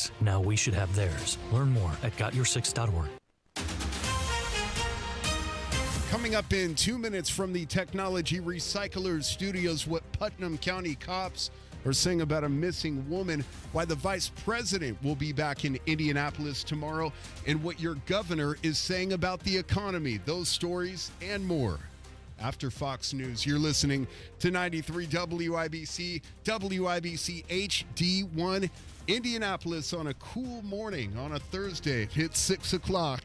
6. Now we should have theirs. Learn more at gotyoursix.org. Coming up in 2 minutes from the Technology Recyclers Studios, what Putnam County cops are saying about a missing woman, why the vice president will be back in Indianapolis tomorrow, and what your governor is saying about the economy. Those stories and more after Fox News. You're listening to 93 WIBC, WIBC HD1, Indianapolis on a cool morning on a Thursday. It's 6 o'clock.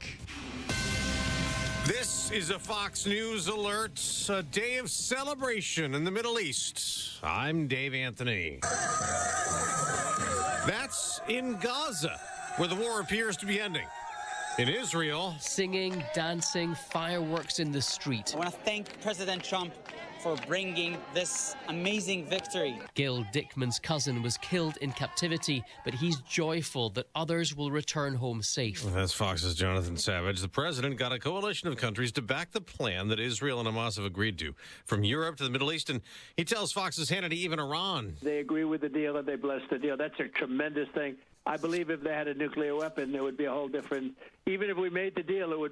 This is a Fox News alert, a day of celebration in the Middle East. I'm Dave Anthony. That's in Gaza, where the war appears to be ending. In Israel, singing, dancing, fireworks in the street. I want to thank President Trump for bringing this amazing victory. Gail Dickman's cousin was killed in captivity, but he's joyful that others will return home safe. Well, that's Fox's Jonathan Savage. The president got a coalition of countries to back the plan that Israel and Hamas have agreed to, from Europe to the Middle East, and he tells Fox's Hannity even Iran. They agree with the deal and they bless the deal. That's a tremendous thing. I believe if they had a nuclear weapon, there would be a whole different. Even if we made the deal, it would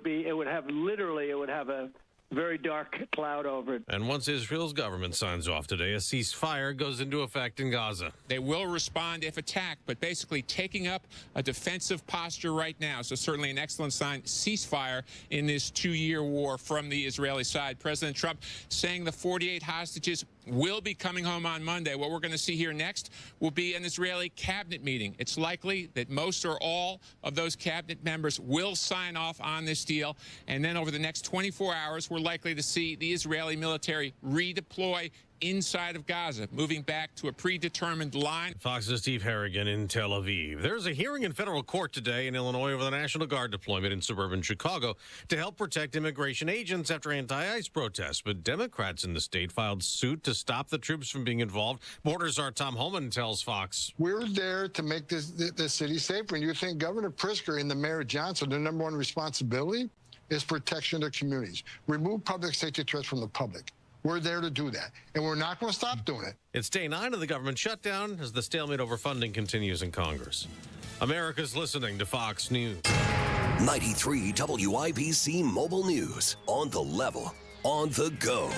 have a very dark cloud over it. And once Israel's government signs off today, a ceasefire goes into effect in Gaza. They will respond if attacked, but basically taking up a defensive posture right now. So certainly an excellent sign. Ceasefire in this 2-year war from the Israeli side. President Trump saying the 48 hostages will be coming home on Monday. What we're going to see here next will be an Israeli cabinet meeting. It's likely that most or all of those cabinet members will sign off on this deal. And then over the next 24 hours, we're likely to see the Israeli military redeploy inside of Gaza, moving back to a predetermined line. Fox's Steve Harrigan in Tel Aviv. There's a hearing in federal court today in Illinois over the National Guard deployment in suburban Chicago to help protect immigration agents after anti-ICE protests. But Democrats in the state filed suit to stop the troops from being involved. Border Czar Tom Homan tells Fox. We're there to make this city safer. And you think Governor Pritzker and the Mayor Johnson, their number one responsibility is protection of communities. Remove public safety threats from the public. We're there to do that, and we're not going to stop doing it. It's day 9 of the government shutdown as the stalemate over funding continues in Congress. America's listening to Fox News. 93 WIBC Mobile News. On the level, on the go.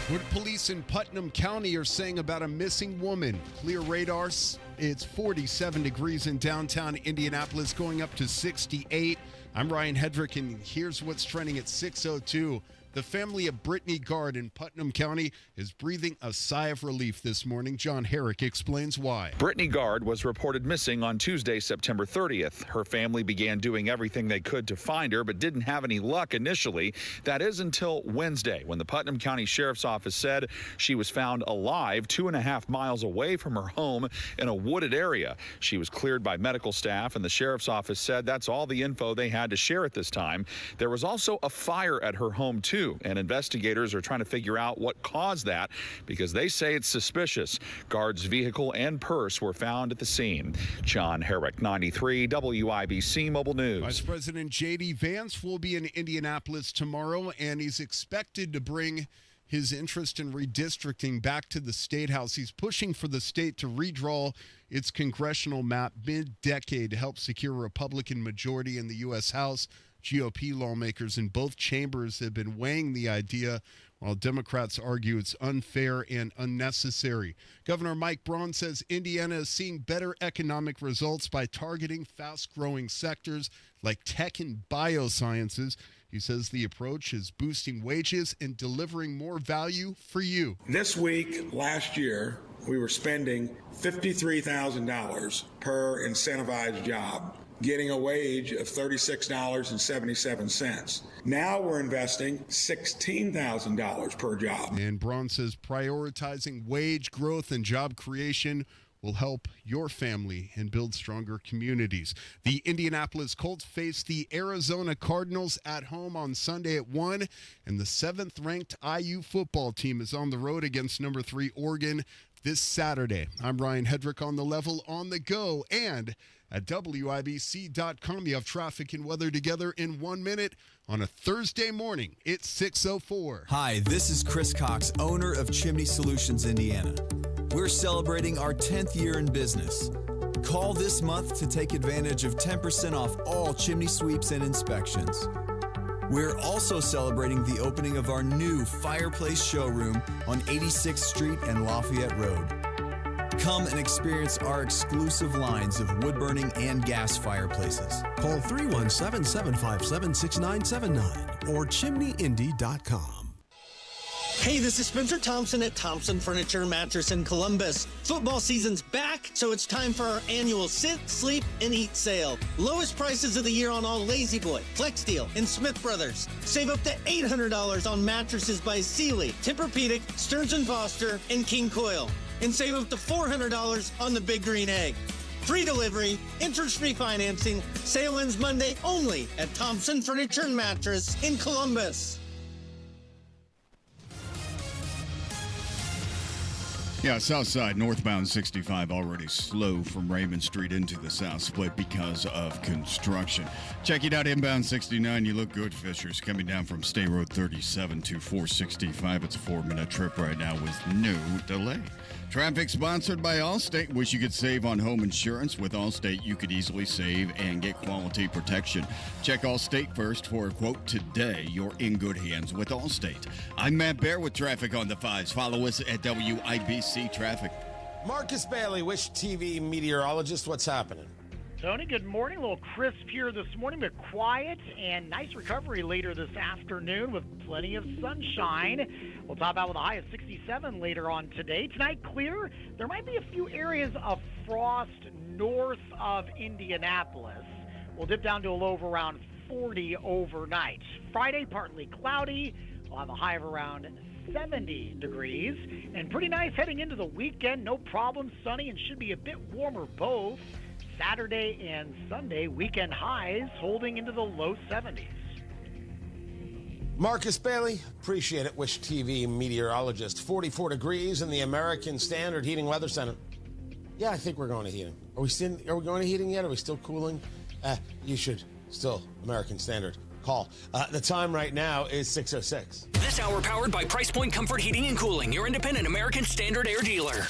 What police in Putnam County are saying about a missing woman. Clear radars. It's 47 degrees in downtown Indianapolis, going up to 68. I'm Ryan Hedrick, and here's what's trending at 6:02. The family of Brittany Gard in Putnam County is breathing a sigh of relief this morning. John Herrick explains why. Brittany Gard was reported missing on Tuesday, September 30th. Her family began doing everything they could to find her, but didn't have any luck initially. That is until Wednesday, when the Putnam County Sheriff's Office said she was found alive 2.5 miles away from her home in a wooded area. She was cleared by medical staff, and the Sheriff's Office said that's all the info they had to share at this time. There was also a fire at her home, too. And investigators are trying to figure out what caused that because they say it's suspicious. Gard's vehicle and purse were found at the scene. John Herrick, 93 WIBC Mobile News. Vice President J.D. Vance will be in Indianapolis tomorrow, and he's expected to bring his interest in redistricting back to the State House. He's pushing for the state to redraw its congressional map mid-decade to help secure a Republican majority in the U.S. House. GOP lawmakers in both chambers have been weighing the idea, while Democrats argue it's unfair and unnecessary. Governor Mike Braun says Indiana is seeing better economic results by targeting fast-growing sectors like tech and biosciences. He says the approach is boosting wages and delivering more value for you. This week, last year, we were spending $53,000 per incentivized job, getting a wage of $36.77. Now we're investing $16,000 per job. And Braun says prioritizing wage growth and job creation will help your family and build stronger communities. The Indianapolis Colts face the Arizona Cardinals at home on Sunday at 1, and the 7th-ranked IU football team is on the road against number 3 Oregon this Saturday. I'm Ryan Hedrick on the level, on the go, and at WIBC.com. You have traffic and weather together in 1 minute on a Thursday morning. It's 6:04. Hi, this is Chris Cox, owner of Chimney Solutions, Indiana. We're celebrating our 10th year in business. Call this month to take advantage of 10% off all chimney sweeps and inspections. We're also celebrating the opening of our new fireplace showroom on 86th Street and Lafayette Road. Come and experience our exclusive lines of wood-burning and gas fireplaces. Call 317-757-6979 or chimneyindy.com. Hey, this is Spencer Thompson at Thompson Furniture and Mattress in Columbus. Football season's back, so it's time for our annual Sit, Sleep, and Eat sale. Lowest prices of the year on all Lazy Boy, Flex Steel, and Smith Brothers. Save up to $800 on mattresses by Sealy, Tempur-Pedic, Stearns & Foster, and King Coil. And save up to $400 on the Big Green Egg. Free delivery, interest-free financing. Sale ends Monday only at Thompson Furniture and Mattress in Columbus. Yeah, south side, northbound 65, already slow from Raymond Street into the south split because of construction. Checking out inbound 69, you look good, Fishers. Coming down from State Road 37 to 465. It's a 4-minute trip right now with no delay. Traffic sponsored by Allstate. Wish you could save on home insurance. With Allstate, you could easily save and get quality protection. Check Allstate first for a quote today. You're in good hands with Allstate. I'm Matt Bear with traffic on the 5s. Follow us at WIBC Traffic. Marcus Bailey, Wish TV meteorologist. What's happening? Tony, good morning. A little crisp here this morning, but quiet, and nice recovery later this afternoon with plenty of sunshine. We'll top out with a high of 67 later on today. Tonight, clear. There might be a few areas of frost north of Indianapolis. We'll dip down to a low of around 40 overnight. Friday, partly cloudy. We'll have a high of around 70 degrees. And pretty nice heading into the weekend. No problem. Sunny and should be a bit warmer both. Saturday and Sunday, weekend highs holding into the low 70s. Marcus Bailey, appreciate it. Wish TV meteorologist. 44 degrees in the American Standard Heating Weather Center. Yeah, I think we're going to heating. Are we going to heating yet? Are we still cooling? You should still American Standard. Call. The time right now is 6:06. This hour powered by Price Point Comfort Heating and Cooling, your independent American Standard air dealer.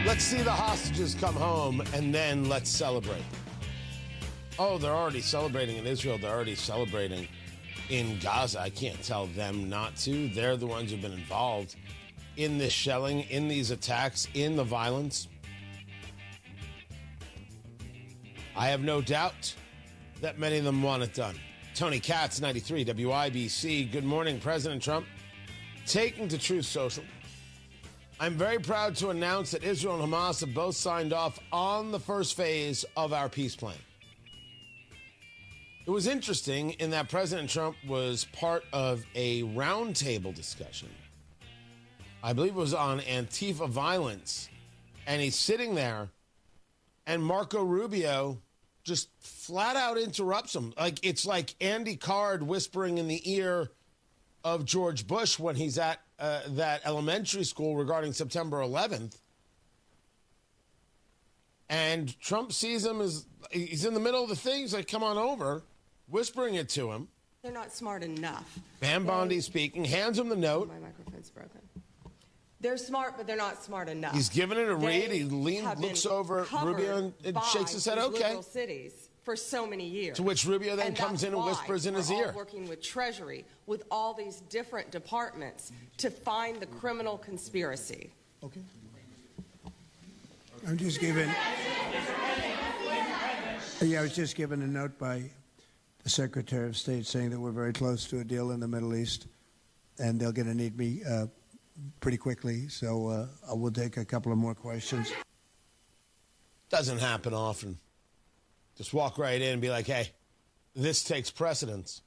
Let's see the hostages come home, and then let's celebrate. Oh, they're already celebrating in Israel. They're already celebrating in Gaza. I can't tell them not to. They're the ones who've been involved in this shelling, in these attacks, in the violence. I have no doubt that many of them want it done. Tony Katz, 93 WIBC. Good morning, President Trump. Taking to Truth Social. I'm very proud to announce that Israel and Hamas have both signed off on the first phase of our peace plan. It was interesting in that President Trump was part of a roundtable discussion. I believe it was on Antifa violence. And he's sitting there, and Marco Rubio just flat out interrupts him. It's like Andy Card whispering in the ear of George Bush when he's at that elementary school regarding September 11th. And Trump sees him as he's in the middle of the thing. He's like, come on over, whispering it to him. They're not smart enough. Pam Bondi speaking, hands him the note. My microphone's broken. They're smart, but they're not smart enough. He's giving it a read. He looks over at Rubio and shakes his head, okay. Cities for so many years. To which Rubio then comes in and whispers in his ear. Working with Treasury, with all these different departments to find the criminal conspiracy. Okay. I'm just giving. I was just given a note by the Secretary of State saying that we're very close to a deal in the Middle East, and they're going to need me pretty quickly. So I will take a couple of more questions. Doesn't happen often. Just walk right in and be like, hey, this takes precedence.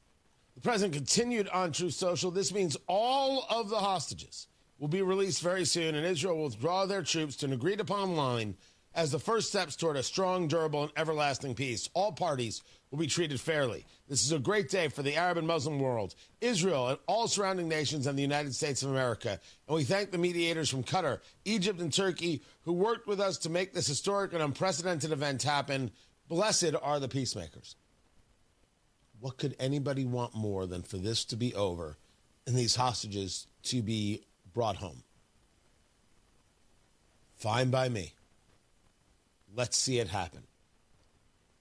The president continued on Truth Social. This means all of the hostages will be released very soon, and Israel will withdraw their troops to an agreed-upon line as the first steps toward a strong, durable, and everlasting peace. All parties will be treated fairly. This is a great day for the Arab and Muslim world, Israel, and all surrounding nations, and the United States of America. And we thank the mediators from Qatar, Egypt, and Turkey who worked with us to make this historic and unprecedented event happen. Blessed are the peacemakers. What could anybody want more than for this to be over and these hostages to be brought home? Fine by me. Let's see it happen.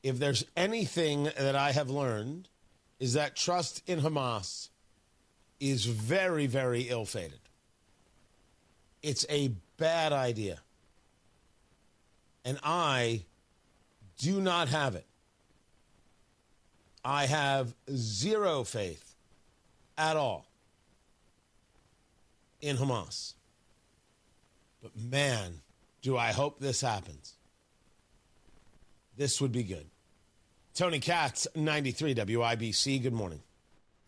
If there's anything that I have learned, is that trust in Hamas is very, very ill-fated. It's a bad idea. And I do not have it. I have zero faith at all in Hamas. But man, do I hope this happens. This would be good. Tony Katz, 93 WIBC. Good morning.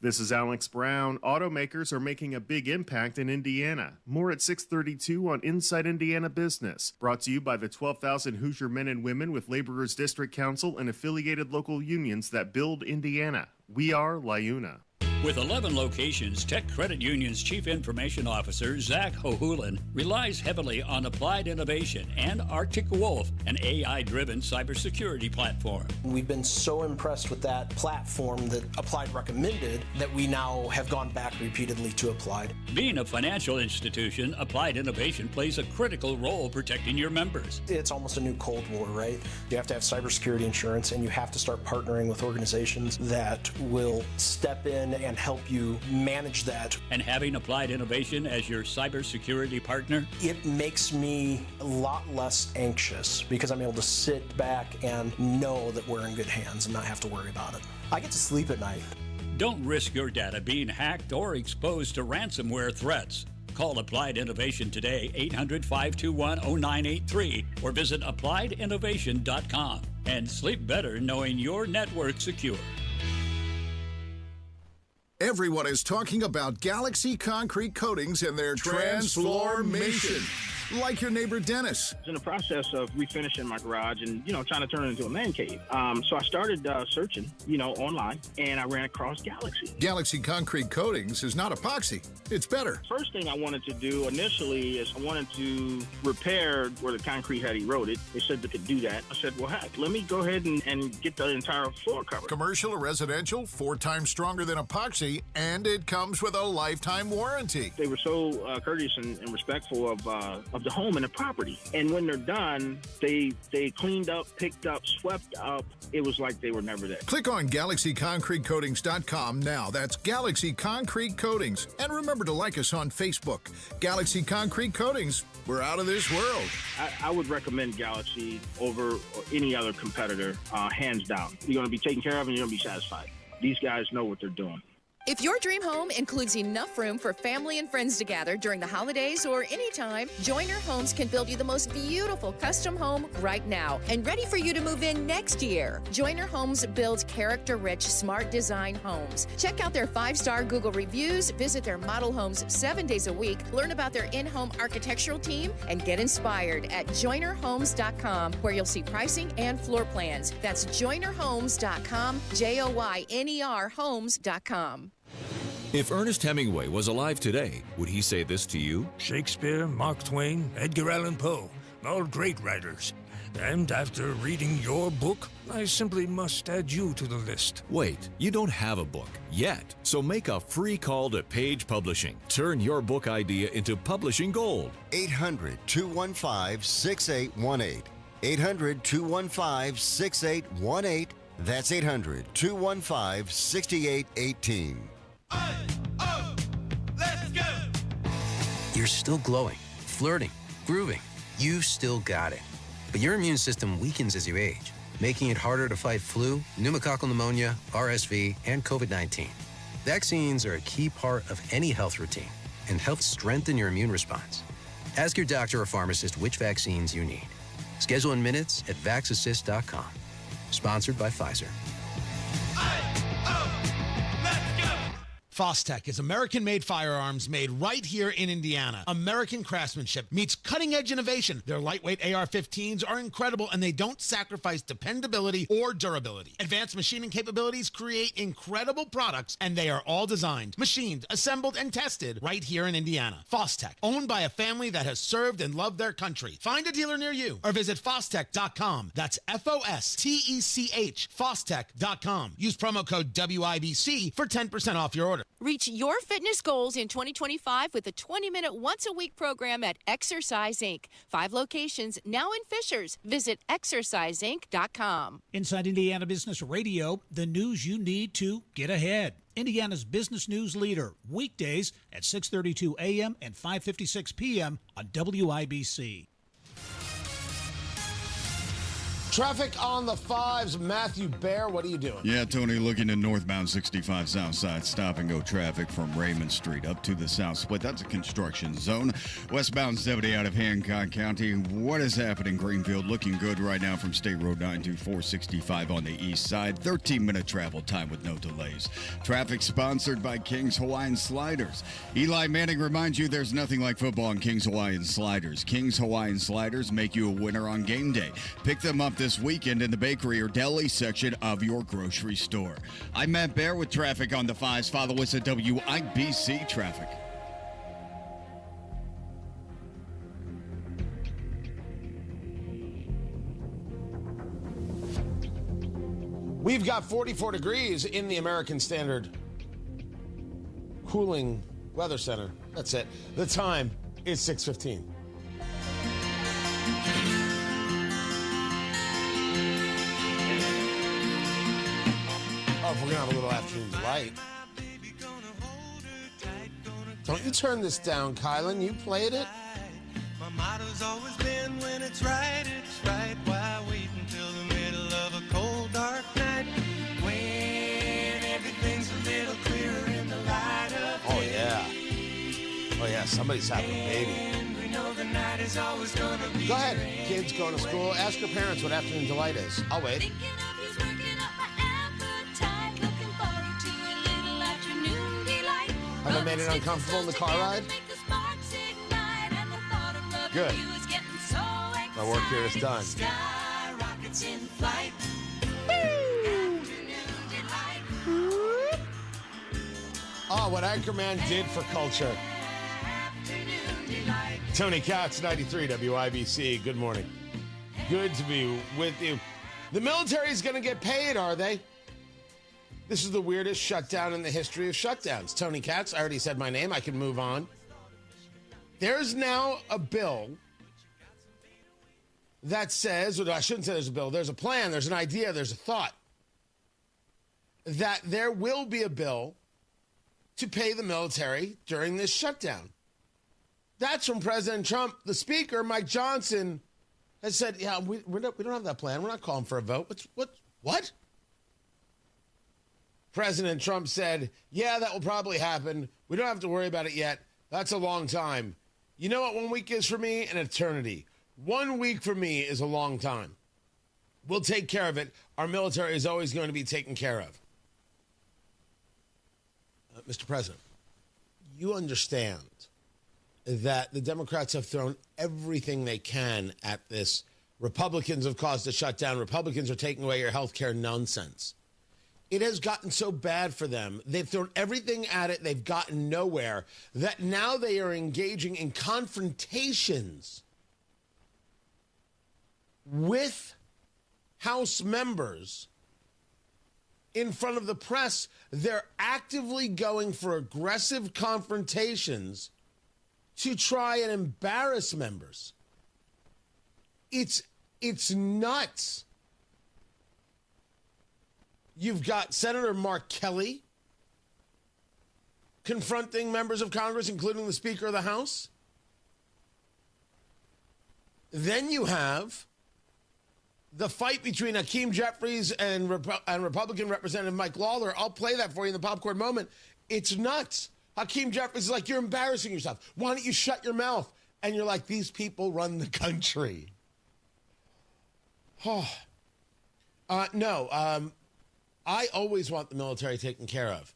This is Alex Brown. Automakers are making a big impact in Indiana. More at 6:32 on Inside Indiana Business. Brought to you by the 12,000 Hoosier men and women with Laborers District Council and affiliated local unions that build Indiana. We are LIUNA. With 11 locations, Tech Credit Union's Chief Information Officer, Zach Hohulin, relies heavily on applied innovation and Arctic Wolf, an AI-driven cybersecurity platform. We've been so impressed with that platform that Applied recommended that we now have gone back repeatedly to Applied. Being a financial institution, Applied Innovation plays a critical role protecting your members. It's almost a new Cold War, right? You have to have cybersecurity insurance, and you have to start partnering with organizations that will step in and help you manage that. And having Applied Innovation as your cybersecurity partner? It makes me a lot less anxious because I'm able to sit back and know that we're in good hands and not have to worry about it. I get to sleep at night. Don't risk your data being hacked or exposed to ransomware threats. Call Applied Innovation today, 800-521-0983, or visit appliedinnovation.com. And sleep better knowing your network's secure. Everyone is talking about Galaxy Concrete Coatings and their transformation. Like your neighbor Dennis. I was in the process of refinishing my garage and, trying to turn it into a man cave. So I started searching, online, and I ran across Galaxy. Galaxy Concrete Coatings is not epoxy. It's better. First thing I wanted to do initially is I wanted to repair where the concrete had eroded. They said they could do that. I said, well, heck, let me go ahead and get the entire floor covered. Commercial or residential, 4 times stronger than epoxy, and it comes with a lifetime warranty. They were so courteous and respectful of the home and the property. And when they're done, they cleaned up, picked up, swept up. It was like they were never there. Click on GalaxyConcreteCoatings.com now. That's Galaxy Concrete Coatings. And remember to like us on Facebook. Galaxy Concrete Coatings. We're out of this world. I would recommend Galaxy over any other competitor, hands down. You're going to be taken care of and you're going to be satisfied. These guys know what they're doing. If your dream home includes enough room for family and friends to gather during the holidays or anytime, Joyner Homes can build you the most beautiful custom home right now and ready for you to move in next year. Joyner Homes builds character-rich, smart design homes. Check out their 5-star Google reviews, visit their model homes 7 days a week, learn about their in-home architectural team, and get inspired at JoynerHomes.com, where you'll see pricing and floor plans. That's JoynerHomes.com, JOYNER Homes.com. If Ernest Hemingway was alive today, would he say this to you? Shakespeare, Mark Twain, Edgar Allan Poe, all great writers. And after reading your book, I simply must add you to the list. Wait, you don't have a book yet, so make a free call to Page Publishing. Turn your book idea into publishing gold. 800-215-6818. 800-215-6818. That's 800-215-6818. Let's go! You're still glowing, flirting, grooving. You still got it. But your immune system weakens as you age, making it harder to fight flu, pneumococcal pneumonia, RSV, and COVID-19. Vaccines are a key part of any health routine and help strengthen your immune response. Ask your doctor or pharmacist which vaccines you need. Schedule in minutes at VaxAssist.com. Sponsored by Pfizer. Fostech is American-made firearms made right here in Indiana. American craftsmanship meets cutting-edge innovation. Their lightweight AR-15s are incredible, and they don't sacrifice dependability or durability. Advanced machining capabilities create incredible products, and they are all designed, machined, assembled, and tested right here in Indiana. Fostech, owned by a family that has served and loved their country. Find a dealer near you or visit Fostech.com. That's F-O-S-T-E-C-H, Fostech.com. Use promo code WIBC for 10% off your order. Reach your fitness goals in 2025 with a 20-minute once-a-week program at Exercise Inc. 5 locations now in Fishers. Visit exerciseinc.com. Inside Indiana Business Radio, the news you need to get ahead. Indiana's business news leader, weekdays at 6:32 a.m. and 5:56 p.m. on WIBC. Traffic on the 5s. Matthew Bear, what are you doing? Yeah, Tony, looking at northbound 65 south side, stop and go traffic from Raymond Street up to the south split. That's a construction zone. Westbound 70 out of Hancock County. What is happening? Greenfield looking good right now from State Road 9 to 465 on the east side. 13-minute travel time with no delays. Traffic sponsored by King's Hawaiian Sliders. Eli Manning reminds you there's nothing like football in King's Hawaiian Sliders. King's Hawaiian Sliders make you a winner on game day. Pick them up this weekend in the bakery or deli section of your grocery store. I'm Matt Bear with traffic on the 5s. Follow us at WIBC Traffic. We've got 44 degrees in the American Standard Cooling Weather Center. That's it. The time is 6:15. Oh, if we're going to have a little afternoon delight. Don't you turn this down, Kylan. You played it. My motto's always been when it's right. Why wait until the middle of a cold, dark night? When everything's a little clearer in the light of Oh, yeah. Oh, yeah. Somebody's having a baby. we know the night is always gonna be Go ahead. Kids going to school. Ask your parents what afternoon delight is. I'll wait. Have I made it uncomfortable in the car ride? Good. My work here is done. Oh, what Anchorman did for culture. Tony Katz, 93 WIBC. Good morning. Good to be with you. The military is going to get paid, are they? This is the weirdest shutdown in the history of shutdowns. Tony Katz, I already said my name. I can move on. There's now a bill that says, or I shouldn't say there's a bill, there's a plan, there's an idea, there's a thought, that there will be a bill to pay the military during this shutdown. That's from President Trump. The Speaker, Mike Johnson, has said, yeah, we don't have that plan. We're not calling for a vote. What? President Trump said, yeah, that will probably happen. We don't have to worry about it yet. That's a long time. You know what 1 week is for me? An eternity. 1 week for me is a long time. We'll take care of it. Our military is always going to be taken care of. Mr. President, you understand that the Democrats have thrown everything they can at this. Republicans have caused a shutdown. Republicans are taking away your health care nonsense. It has gotten so bad for them. They've thrown everything at it. They've gotten nowhere. That now they are engaging in confrontations with House members in front of the press. They're actively going for aggressive confrontations to try and embarrass members. It's nuts. You've got Senator Mark Kelly confronting members of Congress, including the Speaker of the House. Then you have the fight between Hakeem Jeffries and Republican Representative Mike Lawler. I'll play that for you in the popcorn moment. It's nuts. Hakeem Jeffries is like, you're embarrassing yourself. Why don't you shut your mouth? And you're like, these people run the country. Oh. No. I always want the military taken care of.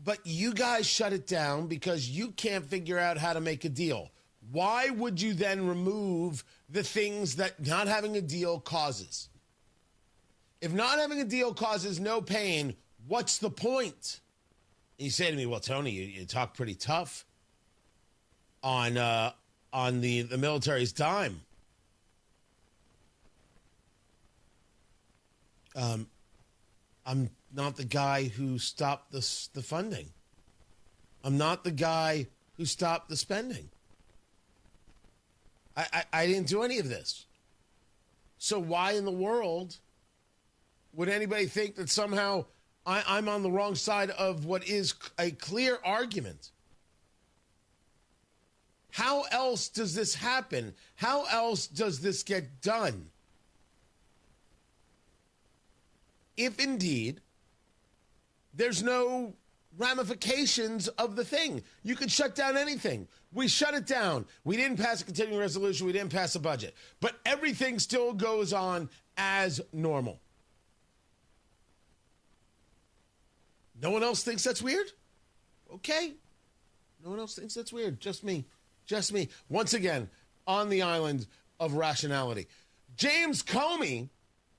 But you guys shut it down because you can't figure out how to make a deal. Why would you then remove the things that not having a deal causes? If not having a deal causes no pain, what's the point? And you say to me, well, Tony, you talk pretty tough on the military's dime. I'm not the guy who stopped the funding. I'm not the guy who stopped the spending. I didn't do any of this. So why in the world would anybody think that somehow I'm on the wrong side of what is a clear argument? How else does this happen? How else does this get done? If indeed there's no ramifications of the thing. You could shut down anything. We shut it down. We didn't pass a continuing resolution. We didn't pass a budget. But everything still goes on as normal. No one else thinks that's weird? Okay. No one else thinks that's weird. Just me. Just me. Once again, on the island of rationality. James Comey,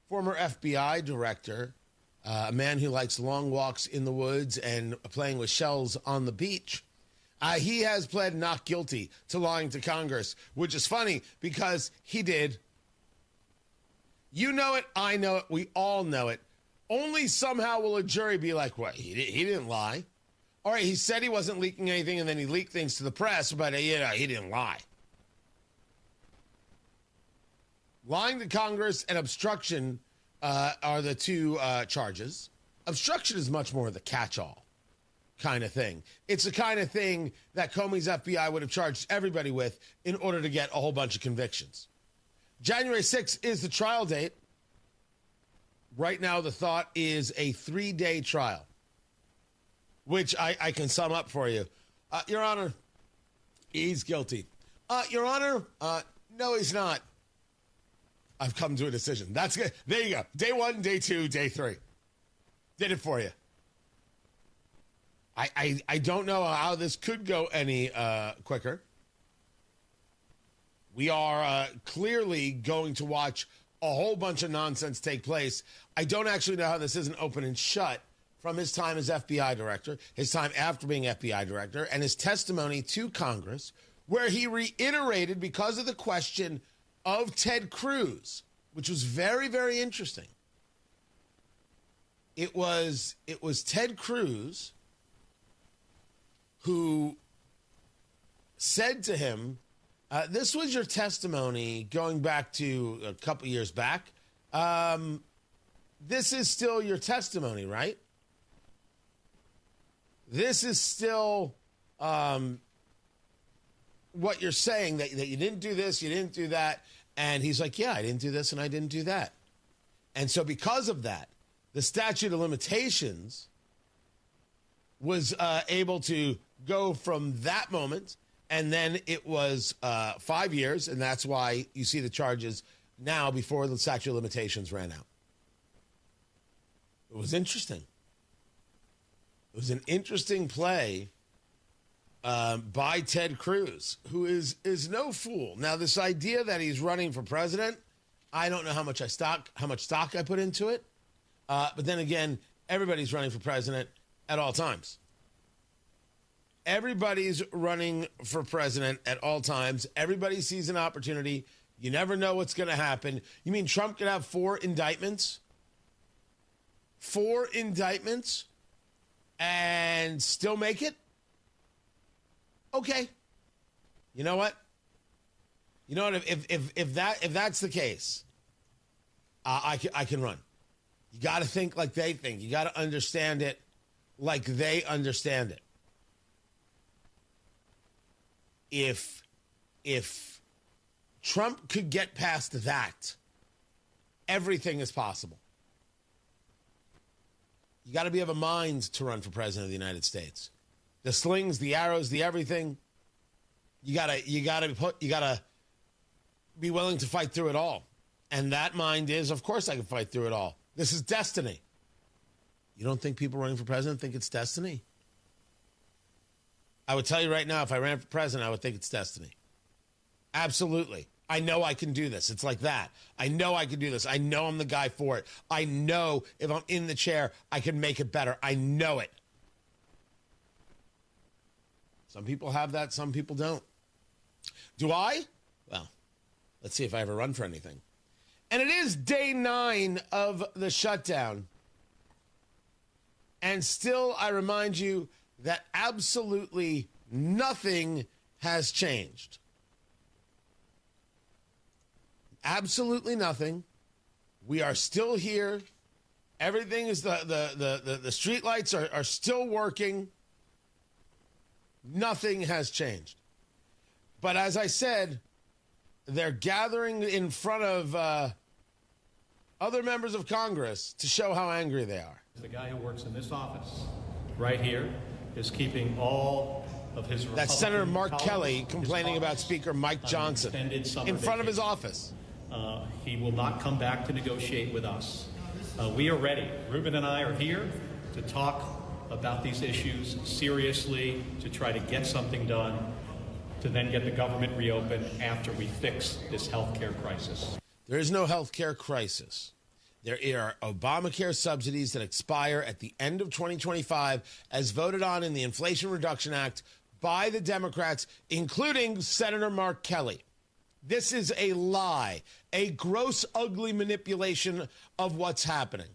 former FBI director, a man who likes long walks in the woods and playing with shells on the beach. He has pled not guilty to lying to Congress, which is funny because he did. You know it. I know it. We all know it. Only somehow will a jury be like, what? He didn't lie. All right, he said he wasn't leaking anything, and then he leaked things to the press, but he didn't lie. Lying to Congress and obstruction are the two charges. Obstruction is much more the catch-all kind of thing. It's the kind of thing that Comey's FBI would have charged everybody with in order to get a whole bunch of convictions. January 6th is the trial date. Right now, the thought is a 3-day trial, which I can sum up for you. Your Honor, he's guilty. Your Honor, no, he's not. I've come to a decision. That's good. There you go. Day 1, day 2, day 3. Did it for you. I don't know how this could go any quicker. We are clearly going to watch a whole bunch of nonsense take place. I don't actually know how this isn't open and shut from his time as FBI director, his time after being FBI director, and his testimony to Congress, where he reiterated because of the question of Ted Cruz, which was very, very interesting. It was Ted Cruz who said to him, this was your testimony going back to a couple years back. This is still your testimony, right? This is still what you're saying, that you didn't do this, you didn't do that. And he's like, yeah, I didn't do this and I didn't do that. And so because of that, the statute of limitations was able to go from that moment, and then it was 5 years, and that's why you see the charges now before the statute of limitations ran out. It was interesting. It was an interesting play by Ted Cruz, who is no fool. Now, this idea that he's running for president, I don't know how much stock I put into it. But then again, everybody's running for president at all times. Everybody's running for president at all times. Everybody sees an opportunity. You never know what's going to happen. You mean Trump could have 4 indictments? 4 indictments and still make it? Okay. You know what? You know what? If that's the case, I can run. You got to think like they think. You got to understand it like they understand it. If Trump could get past that, everything is possible. You got to have a mind to run for president of the United States. The slings, the arrows, the everything. You gotta be willing to fight through it all. And that mind is, of course I can fight through it all. This is destiny. You don't think people running for president think it's destiny? I would tell you right now, if I ran for president, I would think it's destiny. Absolutely. I know I can do this. It's like that. I know I can do this. I know I'm the guy for it. I know if I'm in the chair, I can make it better. I know it. Some people have that. Some people don't. Do I? Well, let's see if I ever run for anything. And it is day 9 of the shutdown. And still, I remind you that absolutely nothing has changed. Absolutely nothing. We are still here. Everything is the street lights are still working. Nothing has changed. But as I said, they're gathering in front of other members of Congress to show how angry they are. The guy who works in this office right here is keeping all of his Republican That's Senator Mark colleagues, Kelly complaining about Speaker Mike Johnson in front of his office. He will not come back to negotiate with us. We are ready. Ruben and I are here to talk about these issues seriously, to try to get something done, to then get the government reopened after we fix this health care crisis. There is no health care crisis. There are Obamacare subsidies that expire at the end of 2025 as voted on in the Inflation Reduction Act by the Democrats, including Senator Mark Kelly. This is a lie, a gross, ugly manipulation of what's happening.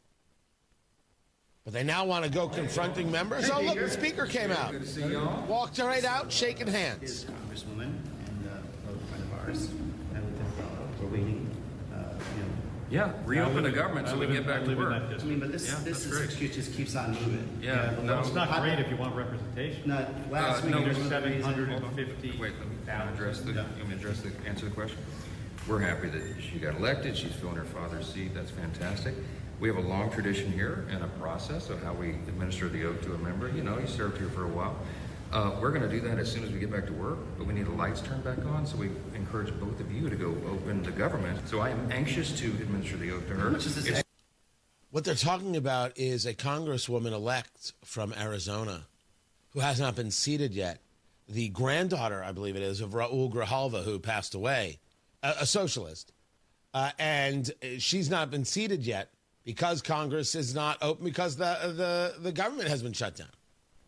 But they now want to go confronting members. Oh, look, the speaker came out. Good to see y'all. Walked right out, shaking hands. This Congresswoman and a friend of ours, we're waiting. Yeah, reopen the government so we can get back to work. I mean, but this excuse just keeps on moving. Yeah, no, it's not great if you want representation. Not last week. There's 750. Wait, let me answer the question. We're happy that she got elected. She's filling her father's seat. That's fantastic. We have a long tradition here and a process of how we administer the oath to a member. You know, he served here for a while. We're going to do that as soon as we get back to work, but we need the lights turned back on, so we encourage both of you to go open the government. So I am anxious to administer the oath to her. What they're talking about is a congresswoman-elect from Arizona who has not been seated yet. The granddaughter, I believe it is, of Raul Grijalva, who passed away, a socialist. And she's not been seated yet because Congress is not open, because the government has been shut down.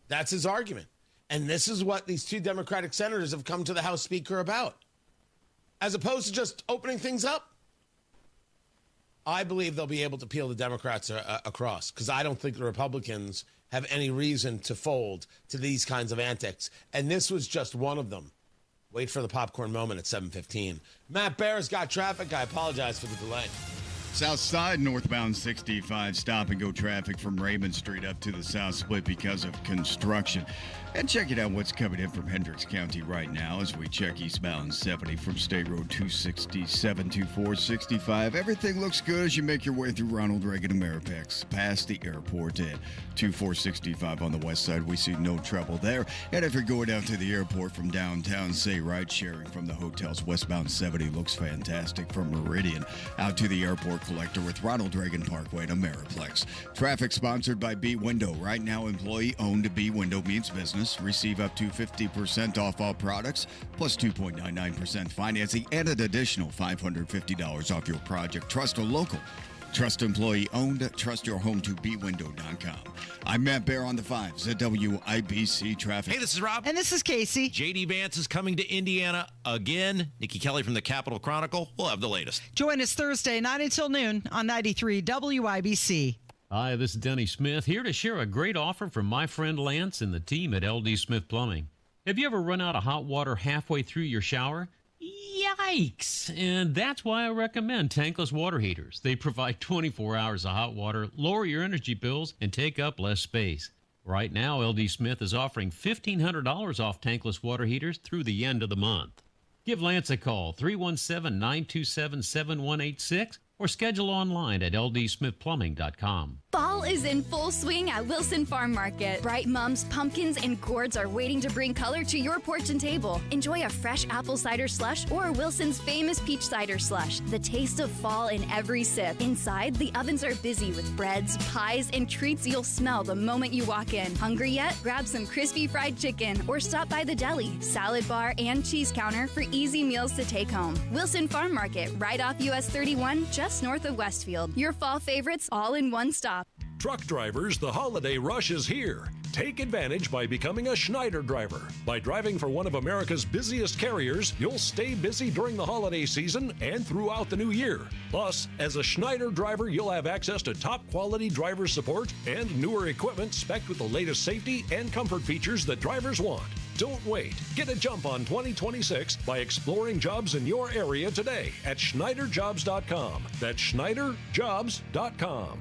That's his argument. And this is what these 2 Democratic senators have come to the House Speaker about, as opposed to just opening things up. I believe they'll be able to peel the Democrats across, because I don't think the Republicans have any reason to fold to these kinds of antics. And this was just one of them. Wait for the popcorn moment at 7:15. Matt Bear's got traffic. I apologize for the delay. South side, northbound 65, stop and go traffic from Raymond Street up to the South Split because of construction. And check it out what's coming in from Hendricks County right now as we check eastbound 70 from State Road 267 to 465. Everything looks good as you make your way through Ronald Reagan Ameripex past the airport and to 465 on the west side. We see no trouble there. And if you're going down to the airport from downtown, say ride sharing from the hotels, westbound 70 looks fantastic from Meridian out to the airport collector with Ronald Reagan Parkway to Ameriplex. Traffic sponsored by B Window. Right now, employee owned B Window means business. Receive up to 50% off all products, plus 2.99% financing, and an additional $550 off your project. Trust a local. Trust employee owned. Trust your home to bwindow.com. I'm Matt Bear on the 5s at WIBC Traffic. Hey, this is Rob. And this is Casey. JD Vance is coming to Indiana again. Nikki Kelly from the Capitol Chronicle. We'll have the latest. Join us Thursday, 9 until noon on 93 WIBC. Hi, this is Denny Smith, here to share a great offer from my friend Lance and the team at LD Smith Plumbing. Have you ever run out of hot water halfway through your shower? Yikes! And that's why I recommend tankless water heaters. They provide 24 hours of hot water, lower your energy bills, and take up less space. Right now, LD Smith is offering $1,500 off tankless water heaters through the end of the month. Give Lance a call, 317-927-7186, or schedule online at ldsmithplumbing.com. Fall is in full swing at Wilson Farm Market. Bright mums, pumpkins, and gourds are waiting to bring color to your porch and table. Enjoy a fresh apple cider slush or Wilson's famous peach cider slush. The taste of fall in every sip. Inside, the ovens are busy with breads, pies, and treats you'll smell the moment you walk in. Hungry yet? Grab some crispy fried chicken or stop by the deli, salad bar, and cheese counter for easy meals to take home. Wilson Farm Market, right off US 31, just north of Westfield. Your fall favorites all in one stop. Truck drivers, the holiday rush is here. Take advantage by becoming a Schneider driver. By driving for one of America's busiest carriers, you'll stay busy during the holiday season and throughout the new year. Plus, as a Schneider driver, you'll have access to top quality driver support and newer equipment spec'd with the latest safety and comfort features that drivers want. Don't wait. Get a jump on 2026 by exploring jobs in your area today at SchneiderJobs.com. That's SchneiderJobs.com.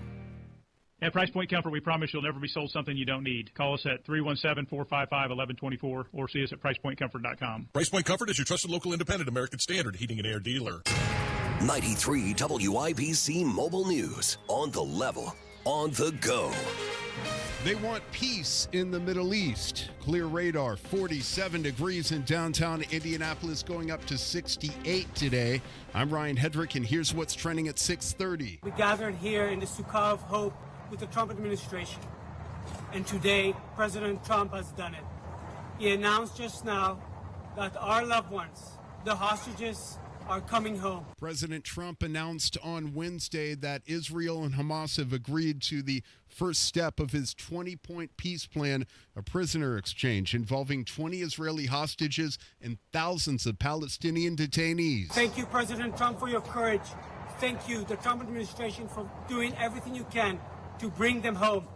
At Price Point Comfort, we promise you'll never be sold something you don't need. Call us at 317-455-1124 or see us at PricePointComfort.com. Price Point Comfort is your trusted local independent American Standard heating and air dealer. 93 WIBC Mobile News. On the level, on the go. They want peace in the Middle East. Clear radar, 47 degrees in downtown Indianapolis, going up to 68 today. I'm Ryan Hedrick, and here's what's trending at 6:30. We gathered here in the Sukkah of Hope with the Trump administration. And today, President Trump has done it. He announced just now that our loved ones, the hostages, are coming home. President Trump announced on Wednesday that Israel and Hamas have agreed to the first step of his 20-point peace plan, a prisoner exchange involving 20 Israeli hostages and thousands of Palestinian detainees. Thank you, President Trump, for your courage. Thank you, the Trump administration, for doing everything you can to bring them home.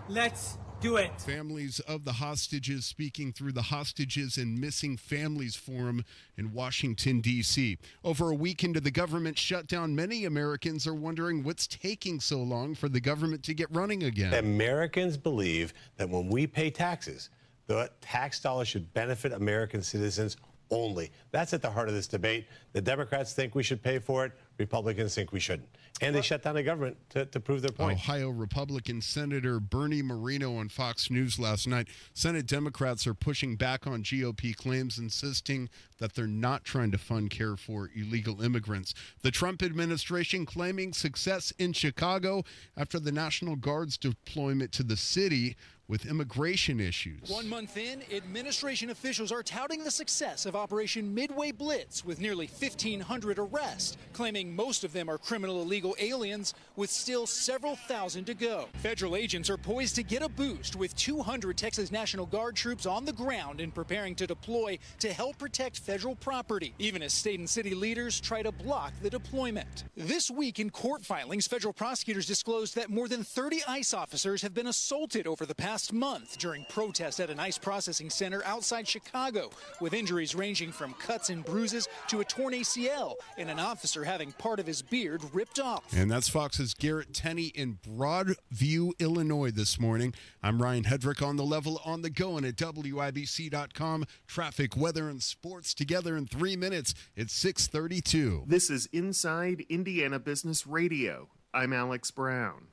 Let's do it. Families of the hostages speaking through the Hostages and Missing Families Forum in Washington, D.C. Over a week into the government shutdown, many Americans are wondering what's taking so long for the government to get running again. Americans believe that when we pay taxes, the tax dollars should benefit American citizens only. That's at the heart of this debate. The Democrats think we should pay for it. Republicans think we shouldn't. And they shut down the government to prove their point. Ohio Republican Senator Bernie Moreno on Fox News last night. Senate Democrats are pushing back on GOP claims, insisting that they're not trying to fund care for illegal immigrants. The Trump administration claiming success in Chicago after the National Guard's deployment to the city with immigration issues. 1 month in, administration officials are touting the success of Operation Midway Blitz with nearly 1,500 arrests, claiming most of them are criminal illegal aliens with still several thousand to go. Federal agents are poised to get a boost with 200 Texas National Guard troops on the ground and preparing to deploy to help protect federal property, even as state and city leaders try to block the deployment. This week in court filings, federal prosecutors disclosed that more than 30 ICE officers have been assaulted over the past month during protests at an ICE processing center outside Chicago, with injuries ranging from cuts and bruises to a torn ACL and an officer having part of his beard ripped off. And that's Fox's Garrett Tenney in Broadview, Illinois this morning. I'm Ryan Hedrick on the level, on the go, and at WIBC.com. Traffic, weather, and sports together in 3 minutes. It's 6:32. This is Inside Indiana Business Radio. I'm Alex Brown.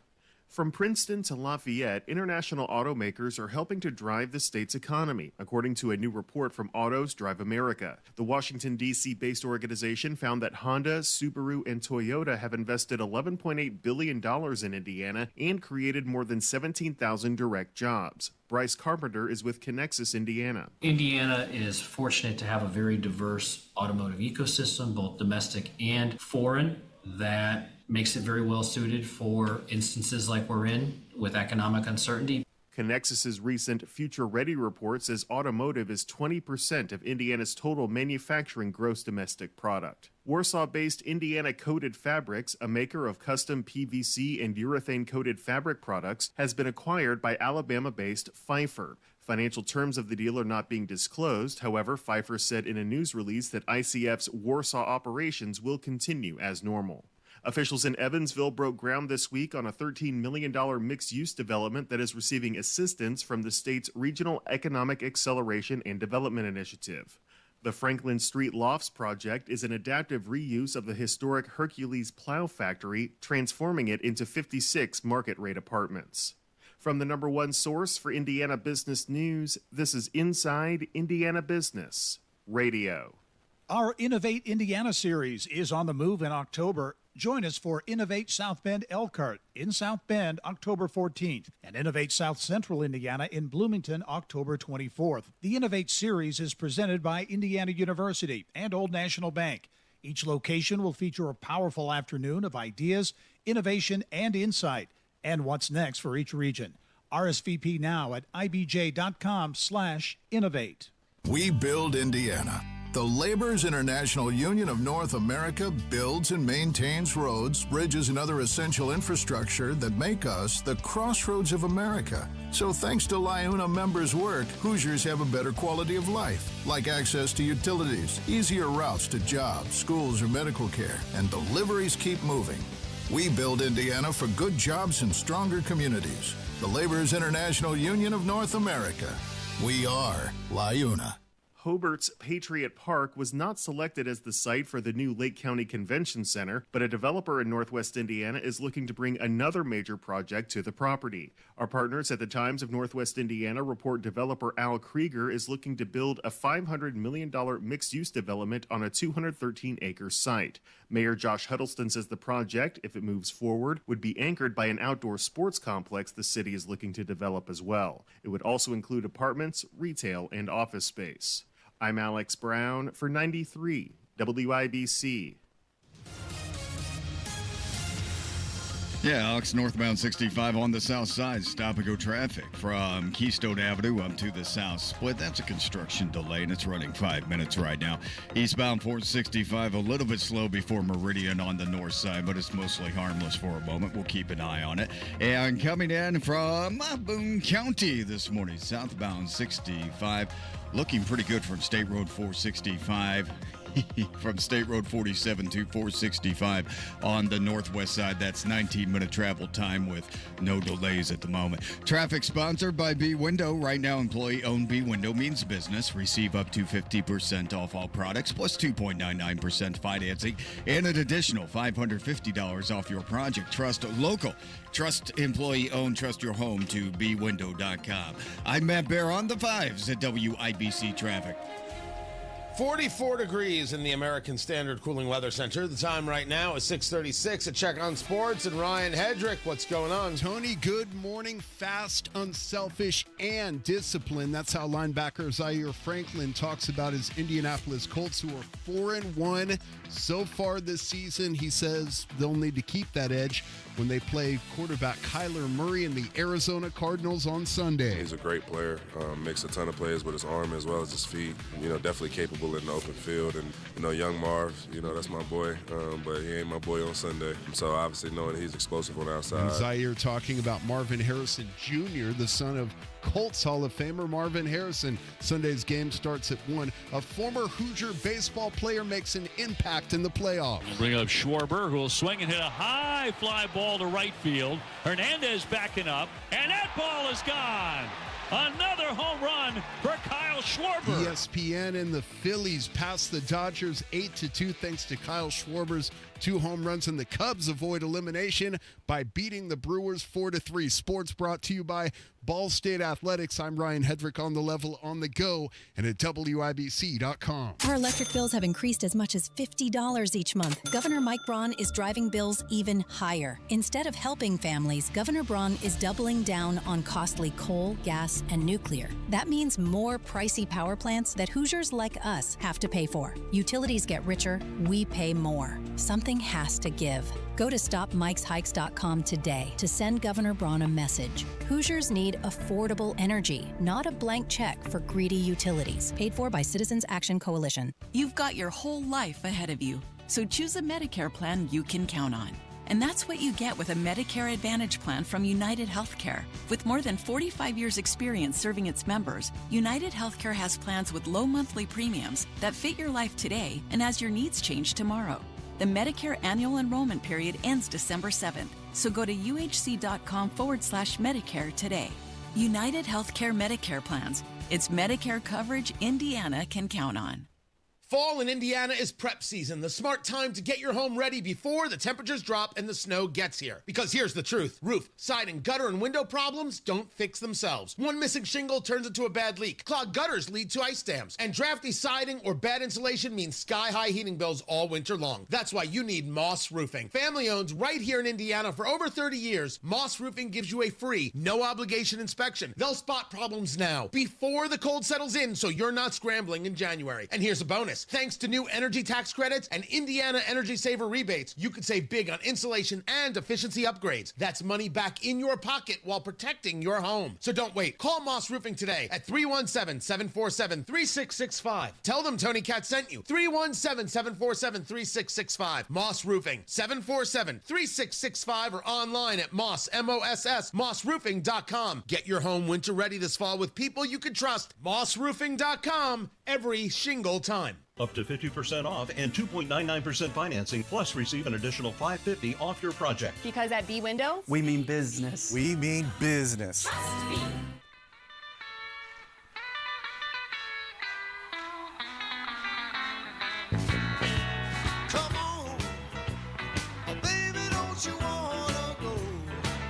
From Princeton to Lafayette, international automakers are helping to drive the state's economy, according to a new report from Autos Drive America. The Washington, D.C.-based organization found that Honda, Subaru, and Toyota have invested $11.8 billion in Indiana and created more than 17,000 direct jobs. Bryce Carpenter is with Connexus Indiana. Indiana is fortunate to have a very diverse automotive ecosystem, both domestic and foreign, that makes it very well suited for instances like we're in with economic uncertainty. Connexus's recent Future Ready report says automotive is 20% of Indiana's total manufacturing gross domestic product. Warsaw-based Indiana Coated Fabrics, a maker of custom PVC and urethane-coated fabric products, has been acquired by Alabama-based Pfeiffer. Financial terms of the deal are not being disclosed. However, Pfeiffer said in a news release that ICF's Warsaw operations will continue as normal. Officials in Evansville broke ground this week on a $13 million mixed-use development that is receiving assistance from the state's Regional Economic Acceleration and Development Initiative. The Franklin Street Lofts project is an adaptive reuse of the historic Hercules Plow Factory, transforming it into 56 market-rate apartments. From the number one source for Indiana business news, this is Inside Indiana Business Radio. Our Innovate Indiana series is on the move in October. Join us for Innovate South Bend Elkhart in South Bend October 14th and Innovate South Central Indiana in Bloomington October 24th. The Innovate series is presented by Indiana University and Old National Bank. Each location will feature a powerful afternoon of ideas, innovation, and insight, and what's next for each region. RSVP now at ibj.com/innovate. We build Indiana. The Laborers International Union of North America builds and maintains roads, bridges, and other essential infrastructure that make us the crossroads of America. So thanks to LIUNA members' work, Hoosiers have a better quality of life, like access to utilities, easier routes to jobs, schools, or medical care, and deliveries keep moving. We build Indiana for good jobs and stronger communities. The Laborers International Union of North America. We are LIUNA. Hobart's Patriot Park was not selected as the site for the new Lake County Convention Center, but a developer in Northwest Indiana is looking to bring another major project to the property. Our partners at the Times of Northwest Indiana report developer Al Krieger is looking to build a $500 million mixed-use development on a 213-acre site. Mayor Josh Huddleston says the project, if it moves forward, would be anchored by an outdoor sports complex the city is looking to develop as well. It would also include apartments, retail, and office space. I'm Alex Brown for 93 WIBC. Yeah, Alex, northbound 65 on the south side. Stop and go traffic from Keystone Avenue up to the south split. That's a construction delay, and it's running 5 minutes right now. Eastbound 465, a little bit slow before Meridian on the north side, but it's mostly harmless for a moment. We'll keep an eye on it. And coming in from Boone County this morning, southbound 65, looking pretty good from State Road 465. From State Road 47 to 465 on the northwest side. That's 19-minute travel time with no delays at the moment. Traffic sponsored by B Window. Right now, employee-owned B Window means business. Receive up to 50% off all products, plus 2.99% financing, and an additional $550 off your project. Trust local. Trust employee-owned. Trust your home to bwindow.com. I'm Matt Bear on the 5s at WIBC Traffic. 44 degrees in the American Standard Cooling Weather Center. The time right now is 6:36. A check on sports and Ryan Hedrick. What's going on? Tony, good morning. Fast, unselfish, and disciplined. That's how linebacker Zaire Franklin talks about his Indianapolis Colts, who are 4-1 so far this season. He says they'll need to keep that edge when they play quarterback Kyler Murray and the Arizona Cardinals on Sunday. He's a great player. Makes a ton of plays with his arm as well as his feet. Definitely capable in the open field. And, young Marv, that's my boy. But he ain't my boy on Sunday. So obviously knowing he's explosive on the outside. And Zaire talking about Marvin Harrison Jr., the son of Colts Hall of Famer Marvin Harrison. Sunday's game starts at 1. A former Hoosier baseball player makes an impact in the playoffs. Bring up Schwarber, who will swing and hit a high fly ball to right field. Hernandez backing up, and that ball is gone. Another home run for Kyle Schwarber. ESPN and the Phillies pass the Dodgers 8-2 thanks to Kyle Schwarber's 2 home runs, and the Cubs avoid elimination by beating the Brewers 4-3. Sports brought to you by Ball State Athletics. I'm Ryan Hedrick on the level, on the go, and at WIBC.com. Our electric bills have increased as much as $50 each month. Governor Mike Braun is driving bills even higher. Instead of helping families, Governor Braun is doubling down on costly coal, gas, and nuclear. That means more pricey power plants that Hoosiers like us have to pay for. Utilities get richer, we pay more. Something has to give. Go to StopMikesHikes.com today to send Governor Braun a message. Hoosiers need affordable energy, not a blank check for greedy utilities. Paid for by Citizens Action Coalition. You've got your whole life ahead of you, so choose a Medicare plan you can count on. And that's what you get with a Medicare Advantage plan from United Healthcare. With more than 45 years' experience serving its members, United Healthcare has plans with low monthly premiums that fit your life today and as your needs change tomorrow. The Medicare annual enrollment period ends December 7th, so go to uhc.com/Medicare today. United Healthcare Medicare plans. It's Medicare coverage Indiana can count on. Fall in Indiana is prep season, the smart time to get your home ready before the temperatures drop and the snow gets here. Because here's the truth. Roof, siding, gutter, and window problems don't fix themselves. One missing shingle turns into a bad leak. Clogged gutters lead to ice dams. And drafty siding or bad insulation means sky-high heating bills all winter long. That's why you need Moss Roofing. Family-owned right here in Indiana for over 30 years, Moss Roofing gives you a free, no-obligation inspection. They'll spot problems now, before the cold settles in, so you're not scrambling in January. And here's a bonus. Thanks to new energy tax credits and Indiana Energy Saver rebates, you could save big on insulation and efficiency upgrades. That's money back in your pocket while protecting your home. So don't wait. Call Moss Roofing today at 317-747-3665. Tell them Tony Katz sent you. 317-747-3665. Moss Roofing, 747-3665, or online at mossroofing.com. Get your home winter ready this fall with people you can trust. mossroofing.com, every shingle time. Up to 50% off and 2.99% financing, plus receive an additional $550 off your project. Because at B Windows, we mean business. We mean business.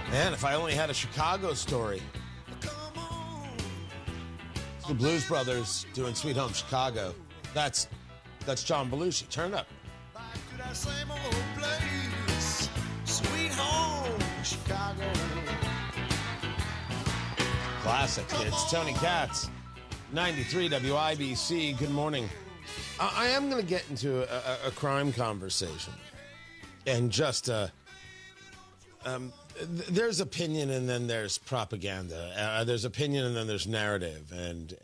Man, if I only had a Chicago story. It's the Blues Brothers doing Sweet Home Chicago. That's John Belushi. Turn it up. Sweet Home Chicago. Classic. It's Tony Katz, 93 WIBC. Good morning. I am going to get into a crime conversation. And just there's opinion and then there's propaganda. There's opinion and then there's narrative. And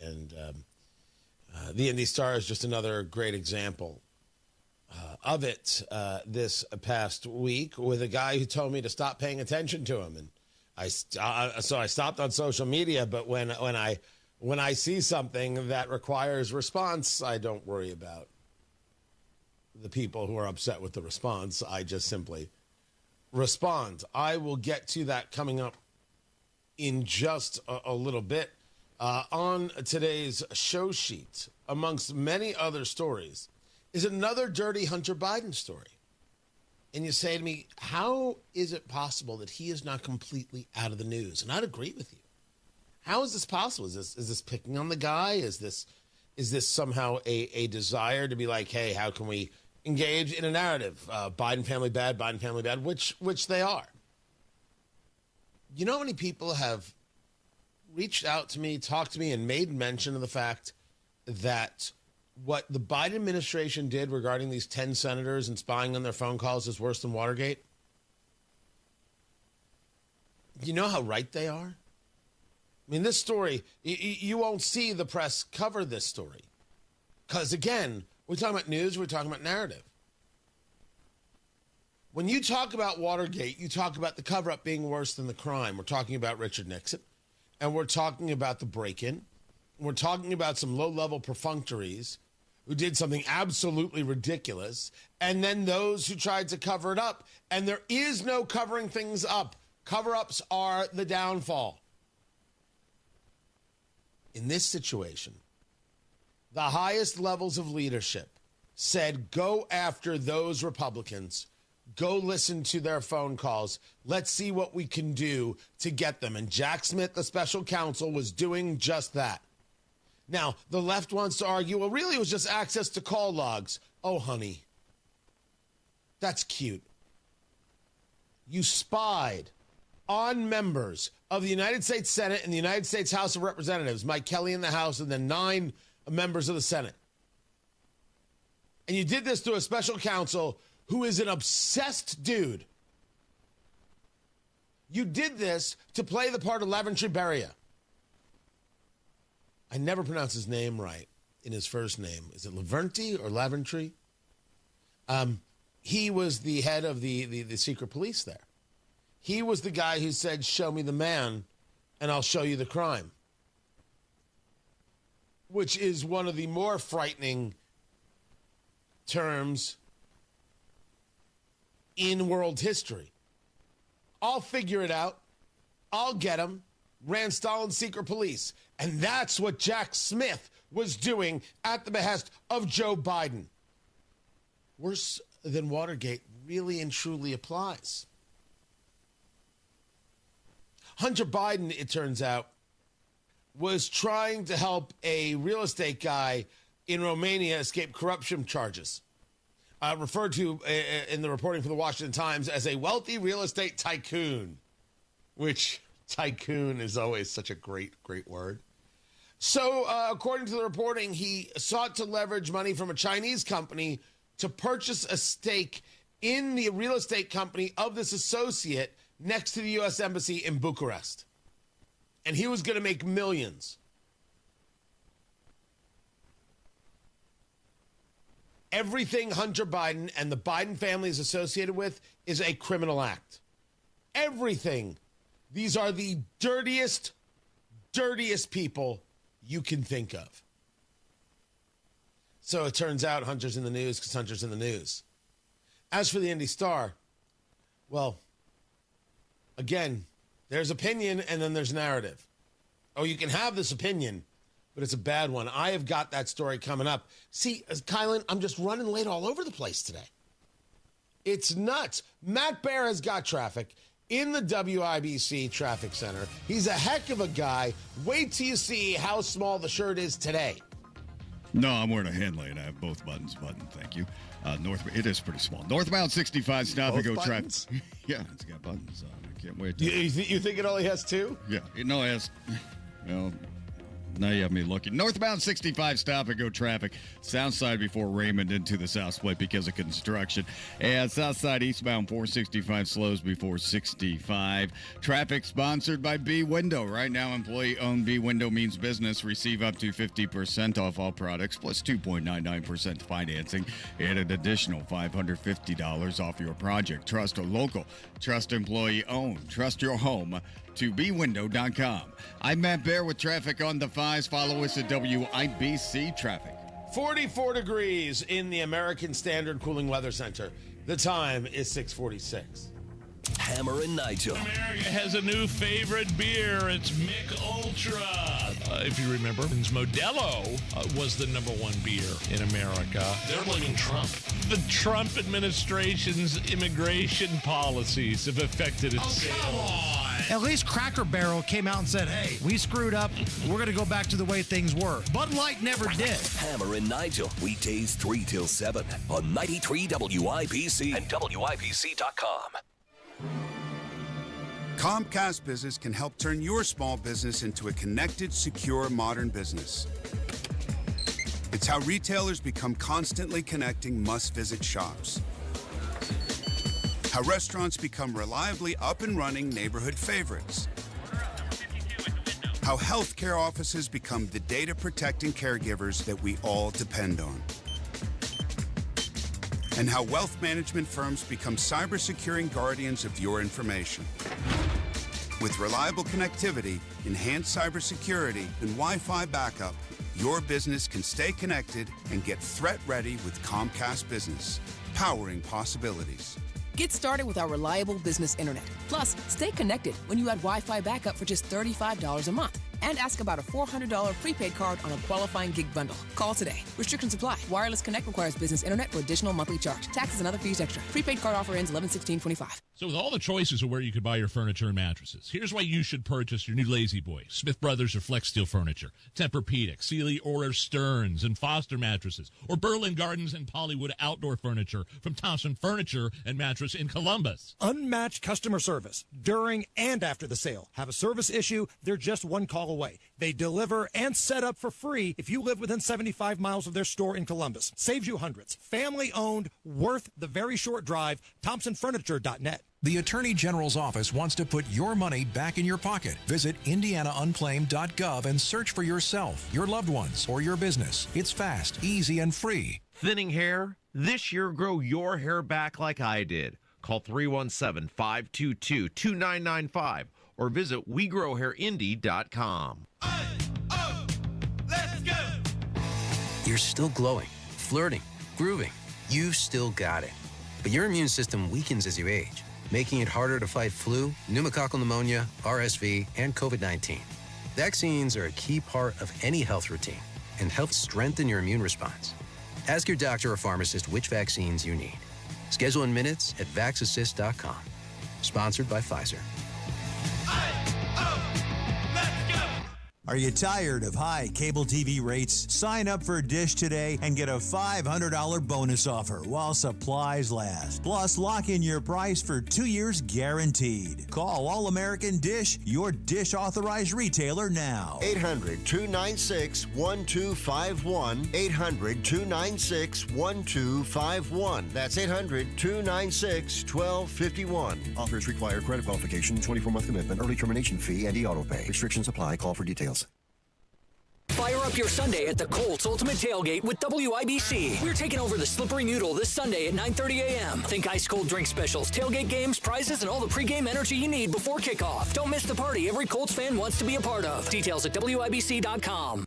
the Indy Star is just another great example of it this past week with a guy who told me to stop paying attention to him. And so I stopped on social media, but when I see something that requires response, I don't worry about the people who are upset with the response. I just simply respond. I will get to that coming up in just a little bit. On today's show sheet, amongst many other stories, is another dirty Hunter Biden story. And you say to me, how is it possible that he is not completely out of the news? And I'd agree with you. How is this possible? Is this picking on the guy? Is this somehow a desire to be like, hey, how can we engage in a narrative? Biden family bad, which they are. You know how many people have reached out to me, talked to me, and made mention of the fact that what the Biden administration did regarding these 10 senators and spying on their phone calls is worse than Watergate? You know how right they are? I mean, this story, you won't see the press cover this story. Because, again, we're talking about news, we're talking about narrative. When you talk about Watergate, you talk about the cover-up being worse than the crime. We're talking about Richard Nixon. And we're talking about the break-in. We're talking about some low-level perfunctories who did something absolutely ridiculous, and then those who tried to cover it up. And there is no covering things up. Cover-ups are the downfall. In this situation, the highest levels of leadership said, go after those Republicans. Go listen to their phone calls. Let's see what we can do to get them. And Jack Smith, the special counsel, was doing just that. Now, the left wants to argue, well, really, it was just access to call logs. Oh, honey, that's cute. You spied on members of the United States Senate and the United States House of Representatives, Mike Kelly in the House, and then 9 members of the Senate. And you did this through a special counsel who is an obsessed dude. You did this to play the part of Laventry Beria. I never pronounce his name right in his first name. Is it Laventry or Laventry? He was the head of the secret police there. He was the guy who said, show me the man and I'll show you the crime. Which is one of the more frightening terms in world history. I'll figure it out. I'll get him. Ran Stalin's secret police. And that's what Jack Smith was doing at the behest of Joe Biden. Worse than Watergate really and truly applies. Hunter Biden, it turns out, was trying to help a real estate guy in Romania escape corruption charges. Referred to in the reporting from the Washington Times as a wealthy real estate tycoon, which tycoon is always such a great word. So, according to the reporting, he sought to leverage money from a Chinese company to purchase a stake in the real estate company of this associate next to the U.S. Embassy in Bucharest. And he was going to make millions. Everything Hunter Biden and the Biden family is associated with is a criminal act. Everything. These are the dirtiest people you can think of. So it turns out Hunter's in the news because Hunter's in the news. As for the Indy Star, well, again, there's opinion and then there's narrative. Oh, you can have this opinion, but it's a bad one. I have got that story coming up. See, Kylan, I'm just running late all over the place today. It's nuts. Matt Bear has got traffic in the WIBC traffic center. He's a heck of a guy. Wait till you see how small the shirt is today. No, I'm wearing a hand light. I have both buttons buttoned. Thank you. It is pretty small. Northbound 65, stop and go traffic. Yeah, it's got buttons on. I can't wait. You think it only has two? Yeah. No, it has. Well, now you have me looking. Northbound 65, stop and go traffic. South side before Raymond into the South Split because of construction. And South side eastbound 465 slows before 65. Traffic sponsored by B Window. Right now, employee-owned B Window means business. Receive up to 50% off all products plus 2.99% financing and an additional $550 off your project. Trust a local. Trust employee-owned. Trust your home to bwindow.com. I'm Matt Bear with traffic on the 5s. Follow us at WIBC Traffic. 44 degrees in the American Standard Cooling Weather Center. The time is 6:46. Hammer and Nigel. America has a new favorite beer. It's Mick Ultra. If you remember, Modelo was the number one beer in America. They're blaming Trump. The Trump administration's immigration policies have affected its sales. Come on. At least Cracker Barrel came out and said, hey, we screwed up. We're going to go back to the way things were. Bud Light never did. Hammer and Nigel, weekdays 3 till 7 on 93 WIBC and WIBC.com. Comcast Business can help turn your small business into a connected, secure, modern business. It's how retailers become constantly connecting must-visit shops. How restaurants become reliably up and running neighborhood favorites. How healthcare offices become the data protecting caregivers that we all depend on. And how wealth management firms become cyber-securing guardians of your information. With reliable connectivity, enhanced cybersecurity, and Wi-Fi backup, your business can stay connected and get threat-ready with Comcast Business, powering possibilities. Get started with our reliable business internet. Plus, stay connected when you add Wi-Fi backup for just $35 a month. And ask about a $400 prepaid card on a qualifying gig bundle. Call today. Restrictions apply. Wireless Connect requires business internet for additional monthly charge. Taxes and other fees extra. Prepaid card offer ends 11/16/25. So with all the choices of where you could buy your furniture and mattresses, here's why you should purchase your new Lazy Boy, Smith Brothers or Flex Steel Furniture, Tempur-Pedic, Sealy or Stearns and Foster mattresses, or Berlin Gardens and Pollywood outdoor furniture from Thompson Furniture and Mattress in Columbus. Unmatched customer service during and after the sale. Have a service issue, they're just one call away. They deliver and set up for free if you live within 75 miles of their store in Columbus. Saves you hundreds. Family owned, worth the very short drive. ThompsonFurniture.net. The Attorney General's office wants to put your money back in your pocket. Visit indianaunclaimed.gov and search for yourself, your loved ones, or your business. It's fast, easy, and free. Thinning hair? This year, grow your hair back like I did. Call 317-522-2995 or visit WeGrowHairIndy.com. Let's go! You're still glowing, flirting, grooving. You've still got it. But your immune system weakens as you age, making it harder to fight flu, pneumococcal pneumonia, RSV, and COVID-19. Vaccines are a key part of any health routine and help strengthen your immune response. Ask your doctor or pharmacist which vaccines you need. Schedule in minutes at vaxassist.com. Sponsored by Pfizer. Are you tired of high cable TV rates? Sign up for Dish today and get a $500 bonus offer while supplies last. Plus, lock in your price for 2 years guaranteed. Call All American Dish, your Dish authorized retailer now. 800-296-1251. 800-296-1251. That's 800-296-1251. Offers require credit qualification, 24-month commitment, early termination fee, and e-auto pay. Restrictions apply. Call for details. Fire up your Sunday at the Colts Ultimate Tailgate with WIBC. We're taking over the Slippery Noodle this Sunday at 9:30 a.m. Think ice cold drink specials, tailgate games, prizes, and all the pregame energy you need before kickoff. Don't miss the party every Colts fan wants to be a part of. Details at WIBC.com.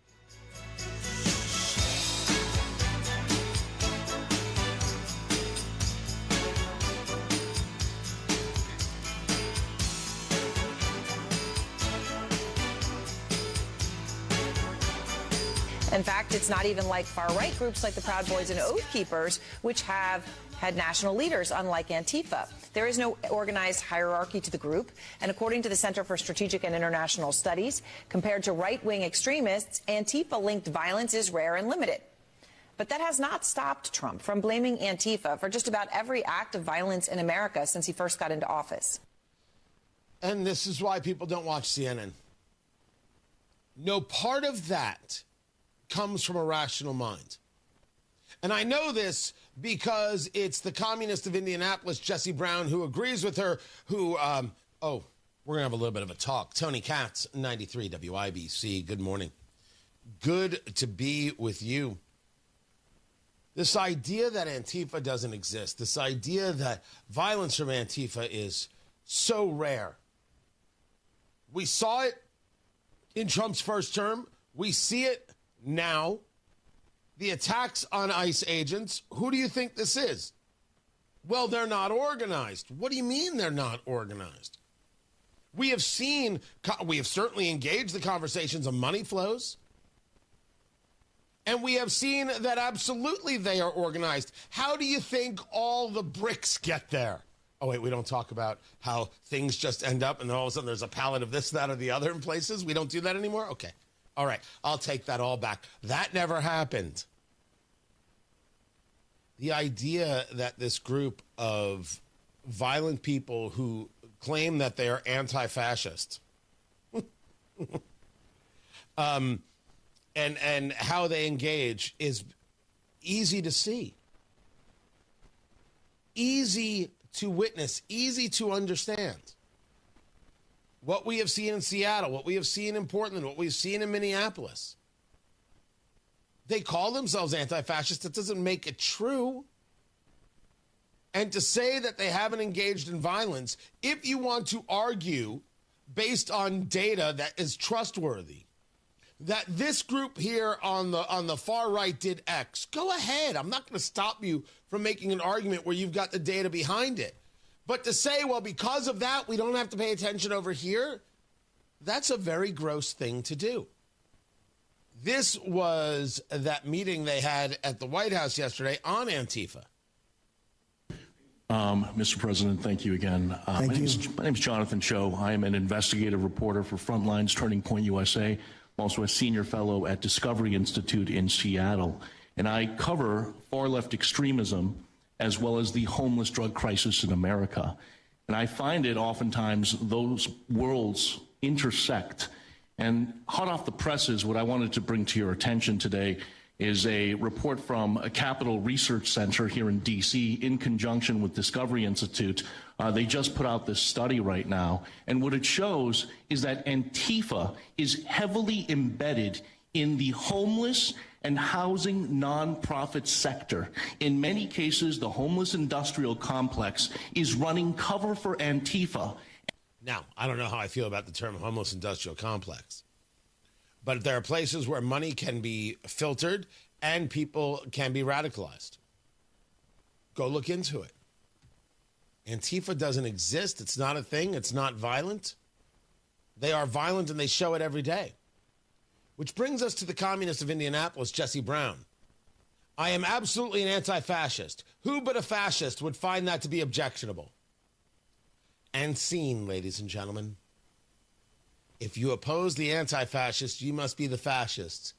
In fact, it's not even like far-right groups like the Proud Boys and Oath Keepers, which have had national leaders, unlike Antifa. There is no organized hierarchy to the group, and according to the Center for Strategic and International Studies, compared to right-wing extremists, Antifa-linked violence is rare and limited. But that has not stopped Trump from blaming Antifa for just about every act of violence in America since he first got into office. And this is why people don't watch CNN. No part of that comes from a rational mind. And I know this because it's the communist of Indianapolis, Jesse Brown, who agrees with her, who, we're going to have a little bit of a talk. Tony Katz, 93 WIBC. Good morning. Good to be with you. This idea that Antifa doesn't exist, this idea that violence from Antifa is so rare. We saw it in Trump's first term. We see it now. The attacks on ICE agents, who do you think this is? Well, they're not organized. What do you mean they're not organized? We have certainly engaged the conversations of money flows. And we have seen that absolutely they are organized. How do you think all the bricks get there? Oh, wait, we don't talk about how things just end up and then all of a sudden there's a pallet of this, that, or the other in places? We don't do that anymore? Okay. All right, I'll take that all back. That never happened. The idea that this group of violent people who claim that they are anti-fascist and how they engage is easy to see, easy to witness, easy to understand. What we have seen in Seattle, what we have seen in Portland, what we've seen in Minneapolis. They call themselves anti-fascist. That doesn't make it true. And to say that they haven't engaged in violence, if you want to argue based on data that is trustworthy, that this group here on the far right did X, go ahead. I'm not going to stop you from making an argument where you've got the data behind it. But to say, well, because of that, we don't have to pay attention over here, that's a very gross thing to do. This was that meeting they had at the White House yesterday on Antifa. Mr. President, thank you again. My name is Jonathan Cho. I am an investigative reporter for Frontlines Turning Point USA. I'm also a senior fellow at Discovery Institute in Seattle. And I cover far-left extremism as well as the homeless drug crisis in America. And I find it oftentimes those worlds intersect. And hot off the presses, what I wanted to bring to your attention today is a report from a Capital Research Center here in D.C. in conjunction with Discovery Institute. They just put out this study right now. And what it shows is that Antifa is heavily embedded in the homeless and housing nonprofit sector. In many cases, the homeless industrial complex is running cover for Antifa. Now, I don't know how I feel about the term homeless industrial complex, but there are places where money can be filtered and people can be radicalized. Go look into it. Antifa doesn't exist. It's not a thing. It's not violent. They are violent and they show it every day. Which brings us to the communist of Indianapolis, Jesse Brown. I am absolutely an anti-fascist. Who but a fascist would find that to be objectionable? And scene, ladies and gentlemen. If you oppose the anti-fascist, you must be the fascists,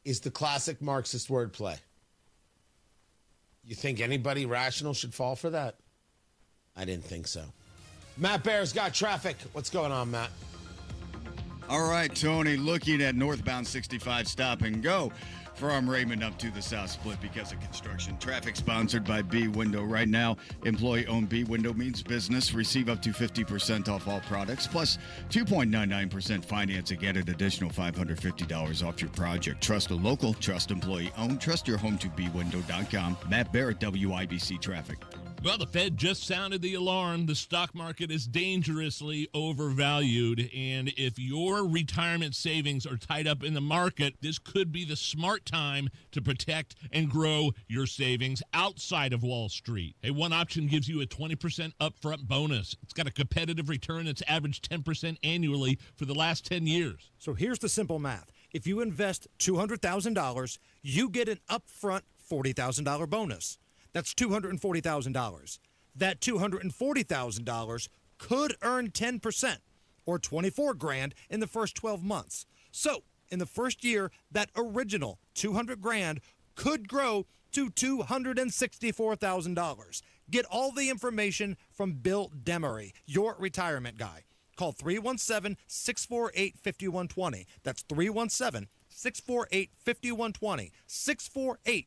is the classic Marxist wordplay. You think anybody rational should fall for that? I didn't think so. Matt Bear's got traffic. What's going on, Matt? All right, Tony, looking at northbound 65 stop and go from Raymond up to the South Split because of construction. Traffic sponsored by B Window. Right now, employee-owned B Window means business. Receive up to 50% off all products, plus 2.99% financing. Get an additional $550 off your project. Trust a local, trust employee-owned, trust your home to bwindow.com. Matt Barrett, WIBC Traffic. Well, the Fed just sounded the alarm. The stock market is dangerously overvalued. And if your retirement savings are tied up in the market, this could be the smart time to protect and grow your savings outside of Wall Street. Hey, one option gives you a 20% upfront bonus. It's got a competitive return that's averaged 10% annually for the last 10 years. So here's the simple math. If you invest $200,000, you get an upfront $40,000 bonus. That's $240,000. That $240,000 could earn 10% or $24,000 in the first 12 months. So in the first year, that original $200,000 could grow to $264,000. Get all the information from Bill Demery, your retirement guy. Call 317-648-5120. That's 317-648-5120. 648-5120.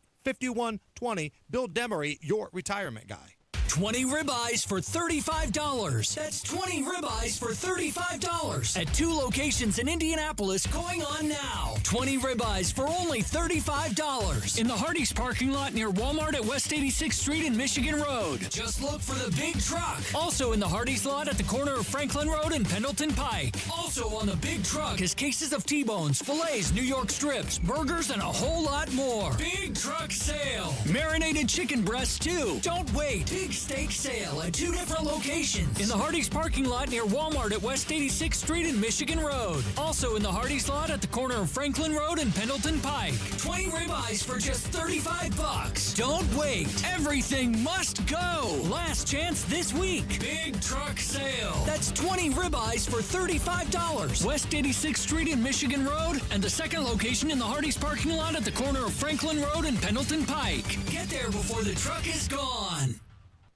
Bill Demery, your retirement guy. 20 ribeyes for $35. That's 20 ribeyes for $35 at 2 locations in Indianapolis going on now. 20 ribeyes for only $35 in the Hardee's parking lot near Walmart at West 86th Street and Michigan Road. Just look for the big truck. Also in the Hardee's lot at the corner of Franklin Road and Pendleton Pike. Also on the big truck is cases of T-bones, fillets, New York strips, burgers, and a whole lot more. Big truck sale. Marinated chicken breasts too. Don't wait. Big steak sale at 2 different locations. In the Hardee's parking lot near Walmart at West 86th Street and Michigan Road. Also in the Hardee's lot at the corner of Franklin Road and Pendleton Pike. 20 ribeyes for just $35. Don't wait. Everything must go. Last chance this week. Big truck sale. That's 20 ribeyes for $35. West 86th Street and Michigan Road, and the second location in the Hardee's parking lot at the corner of Franklin Road and Pendleton Pike. Get there before the truck is gone.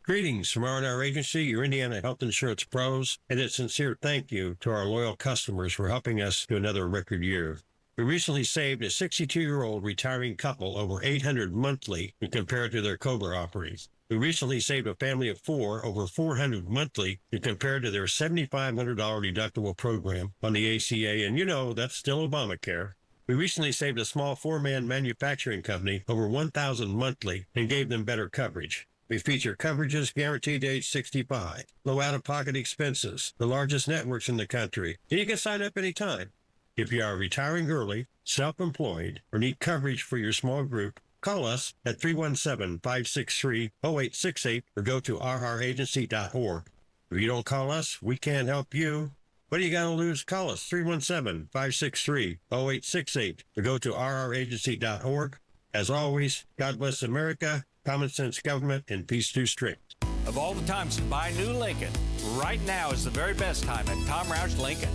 Greetings from R&R Agency, your Indiana health insurance pros, and a sincere thank you to our loyal customers for helping us to another record year. We recently saved a 62-year-old retiring couple over $800 monthly when compared to their COBRA offerings. We recently saved a family of 4 over $400 monthly when compared to their $7,500 deductible program on the ACA, and you know that's still Obamacare. We recently saved a small 4-man manufacturing company over $1,000 monthly and gave them better coverage. We feature coverages guaranteed to age 65, low out-of-pocket expenses, the largest networks in the country, and you can sign up anytime. If you are retiring early, self-employed, or need coverage for your small group, call us at 317-563-0868 or go to rragency.org. If you don't call us, we can't help you. What do you got to lose? Call us 317-563-0868 or go to rragency.org. As always, God bless America, common sense government, and peace through strength. Of all the times to buy new Lincoln, right now is the very best time at Tom Roush Lincoln.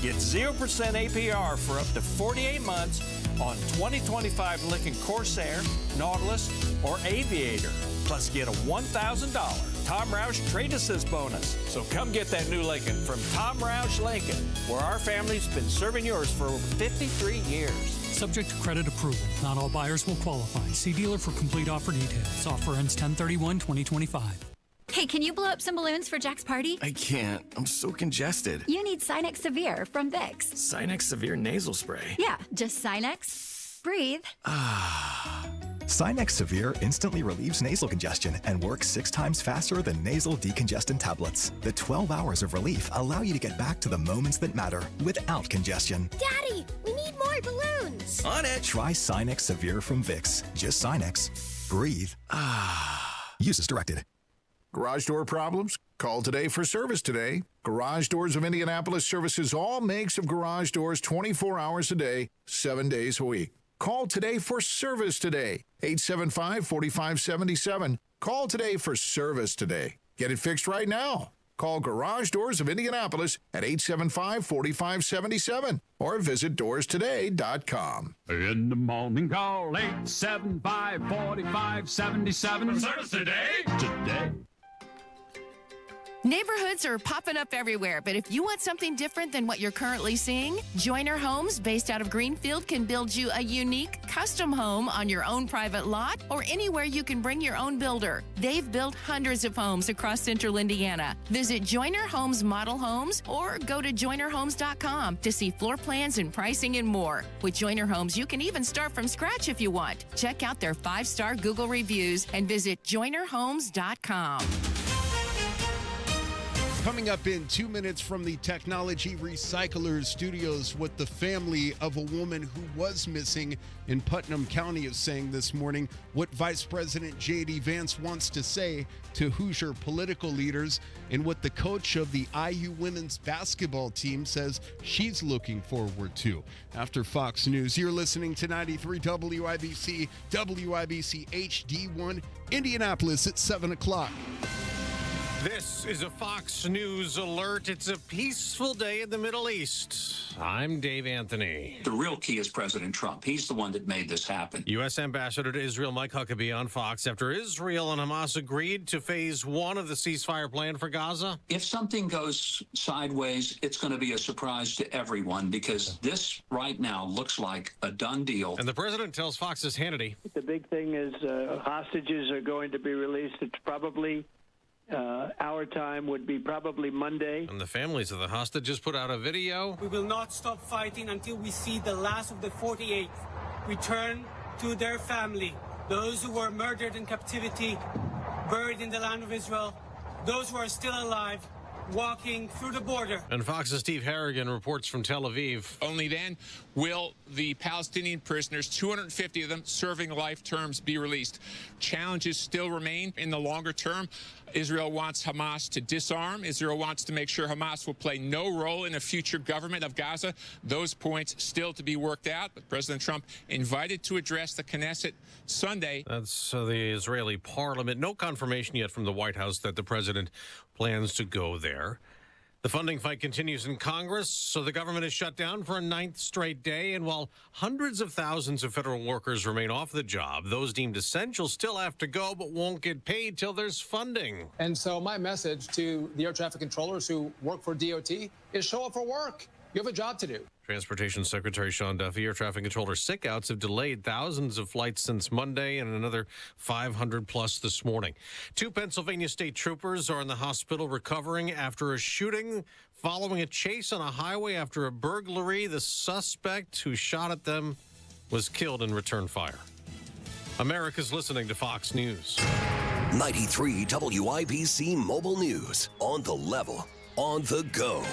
Get 0% APR for up to 48 months on 2025 Lincoln Corsair, Nautilus, or Aviator. Plus get a $1,000 Tom Roush Trade Assist bonus. So come get that new Lincoln from Tom Roush Lincoln, where our family's been serving yours for over 53 years. Subject to credit approval. Not all buyers will qualify. See dealer for complete offer details. Offer ends 10/31/2025. Hey, can you blow up some balloons for Jack's party? I can't. I'm so congested. You need Sinex Severe from Vicks. Sinex Severe nasal spray. Yeah, just Sinex. Breathe. Sinex Severe instantly relieves nasal congestion and works 6 times faster than nasal decongestant tablets. The 12 hours of relief allow you to get back to the moments that matter without congestion. Daddy, we need more balloons. On it. Try Sinex Severe from Vicks. Just Sinex. Breathe. Use as directed. Garage door problems? Call today for service today. Garage Doors of Indianapolis services all makes of garage doors 24 hours a day, 7 days a week. Call today for service today. 875-4577. Call today for service today. Get it fixed right now. Call Garage Doors of Indianapolis at 875-4577 or visit doorstoday.com. In the morning, call 875-4577. Service today. Today. Neighborhoods are popping up everywhere, but if you want something different than what you're currently seeing, Joyner Homes, based out of Greenfield, can build you a unique custom home on your own private lot or anywhere you can bring your own builder. They've built hundreds of homes across central Indiana. Visit Joyner Homes Model Homes or go to joynerhomes.com to see floor plans and pricing and more. With Joyner Homes, you can even start from scratch if you want. Check out their 5-star Google reviews and visit joynerhomes.com. Coming up in 2 minutes from the Technology Recyclers Studios, what the family of a woman who was missing in Putnam County is saying this morning, what Vice President J.D. Vance wants to say to Hoosier political leaders, and what the coach of the IU women's basketball team says she's looking forward to. After Fox News, you're listening to 93 WIBC, WIBC HD1, Indianapolis at 7 o'clock. This is a Fox News alert. It's a peaceful day in the Middle East. I'm Dave Anthony. The real key is President Trump. He's the one that made this happen. U.S. Ambassador to Israel Mike Huckabee on Fox after Israel and Hamas agreed to phase 1 of the ceasefire plan for Gaza. If something goes sideways, it's going to be a surprise to everyone because this right now looks like a done deal. And the president tells Fox's Hannity. The big thing is hostages are going to be released. It's probably our time would be probably Monday. And the families of the hostages put out a video. We will not stop fighting until we see the last of the 48 return to their family. Those who were murdered in captivity, buried in the land of Israel, those who are still alive, walking through the border. And Fox's Steve Harrigan reports from Tel Aviv. Only then will the Palestinian prisoners, 250 of them serving life terms, be released. Challenges still remain in the longer term. Israel wants Hamas to disarm. Israel wants to make sure Hamas will play no role in a future government of Gaza. Those points still to be worked out. But President Trump invited to address the Knesset Sunday. That's the Israeli parliament. No confirmation yet from the White House that the president plans to go there. The funding fight continues in Congress, so the government is shut down for a 9th straight day. And while hundreds of thousands of federal workers remain off the job, those deemed essential still have to go but won't get paid till there's funding. And so my message to the air traffic controllers who work for DOT is show up for work. You have a job to do. Transportation Secretary Sean Duffy, air traffic controller sickouts have delayed thousands of flights since Monday and another 500 plus this morning. 2 Pennsylvania state troopers are in the hospital recovering after a shooting following a chase on a highway after a burglary. The suspect who shot at them was killed in return fire. America's listening to Fox News. 93 WIBC Mobile News. On the level, on the go.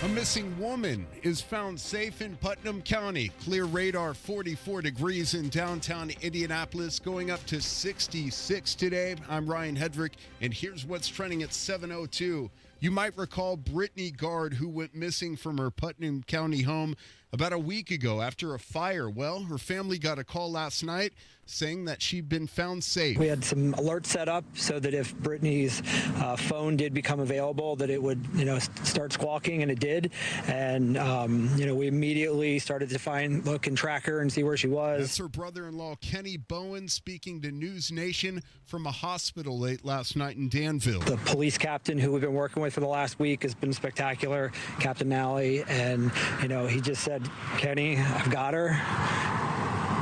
A missing woman is found safe in Putnam County. Clear radar, 44 degrees in downtown Indianapolis, going up to 66 today. I'm Ryan Hedrick, and here's what's trending at 7:02. You might recall Brittany Gard, who went missing from her Putnam County home about a week ago after a fire. Well, her family got a call last night saying that she'd been found safe. We had some alerts set up so that if Brittany's phone did become available, that it would, start squawking, and it did. And, we immediately started to look and track her and see where she was. That's her brother-in-law, Kenny Bowen, speaking to News Nation from a hospital late last night in Danville. The police captain who we've been working with for the last week has been spectacular, Captain Nally, and, he just said, Kenny, I've got her.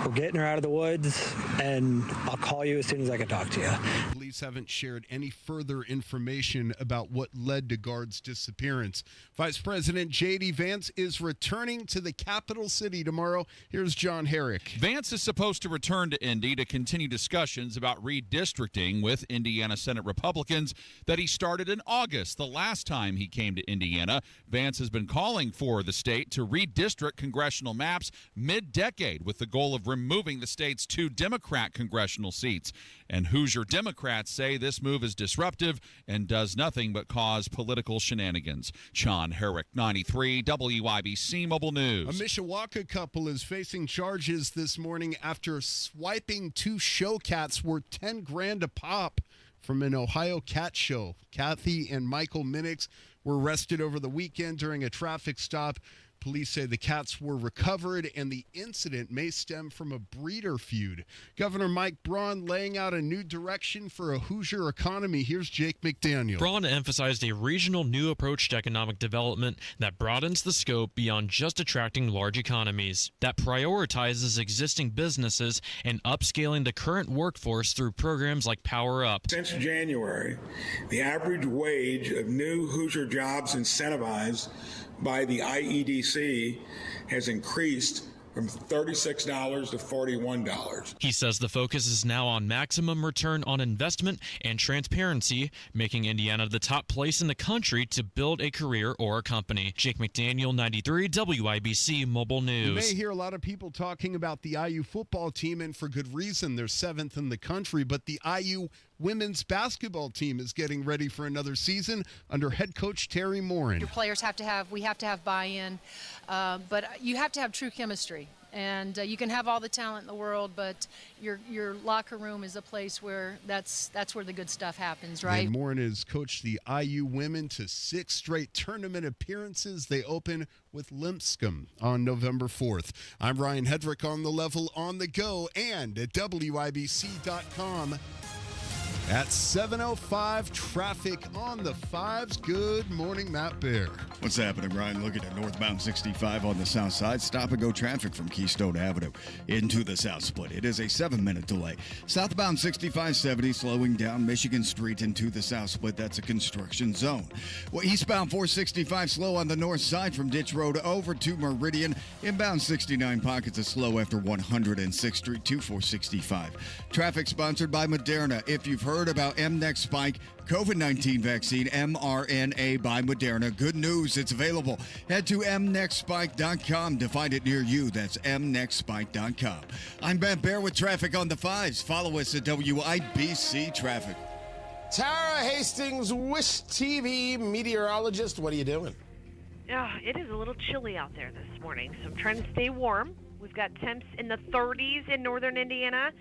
We're getting her out of the woods, and I'll call you as soon as I can talk to you. Police haven't shared any further information about what led to Gard's disappearance. Vice President J.D. Vance is returning to the capital city tomorrow. Here's John Herrick. Vance is supposed to return to Indy to continue discussions about redistricting with Indiana Senate Republicans that he started in August. The last time he came to Indiana, Vance has been calling for the state to redistrict congressional maps mid-decade with the goal of removing the state's 2 Democrat congressional seats. And Hoosier Democrats Democrats say this move is disruptive and does nothing but cause political shenanigans. Sean Herrick, 93 WIBC Mobile News. A Mishawaka couple is facing charges this morning after swiping two show cats worth $10,000 a pop from an Ohio cat show. Kathy and Michael Minix were arrested over the weekend during a traffic stop. Police say the cats were recovered and the incident may stem from a breeder feud. Governor Mike Braun laying out a new direction for a Hoosier economy. Here's Jake McDaniel. Braun emphasized a regional new approach to economic development that broadens the scope beyond just attracting large economies, that prioritizes existing businesses and upscaling the current workforce through programs like Power Up. Since January, the average wage of new Hoosier jobs incentivized by the IEDC has increased from $36 to $41. He says the focus is now on maximum return on investment and transparency, making Indiana the top place in the country to build a career or a company. Jake McDaniel, 93 WIBC Mobile News. You may hear a lot of people talking about the IU football team, and for good reason. They're 7th in the country, but the IU women's basketball team is getting ready for another season under head coach Terry Morin. Your players we have to have buy-in, but you have to have true chemistry. And you can have all the talent in the world, but your locker room is a place where that's where the good stuff happens, right? And Morin has coached the IU women to 6 straight tournament appearances. They open with Lipscomb on November 4th. I'm Ryan Hedrick on The Level, on the go, and at WIBC.com. At 7:05, traffic on the 5s. Good morning, Matt Bear. What's happening, Ryan? Looking at northbound 65 on the south side. Stop-and-go traffic from Keystone Avenue into the south split. It is a 7-minute delay. Southbound 6570 slowing down Michigan Street into the south split. That's a construction zone. Well, eastbound 465 slow on the north side from Ditch Road over to Meridian. Inbound 69 pockets of slow after 106th Street to 465. Traffic sponsored by Moderna. If you've heard about mNEXT Spike COVID-19 vaccine, mRNA by Moderna, good news, it's available. Head to mnextspike.com to find it near you. That's mnextspike.com. I'm Matt Bear with traffic on the 5s. Follow us at WIBC Traffic. Tara Hastings, Wish TV meteorologist. What are you doing? It is a little chilly out there this morning, so I'm trying to stay warm. We've got temps in the 30s in northern Indiana,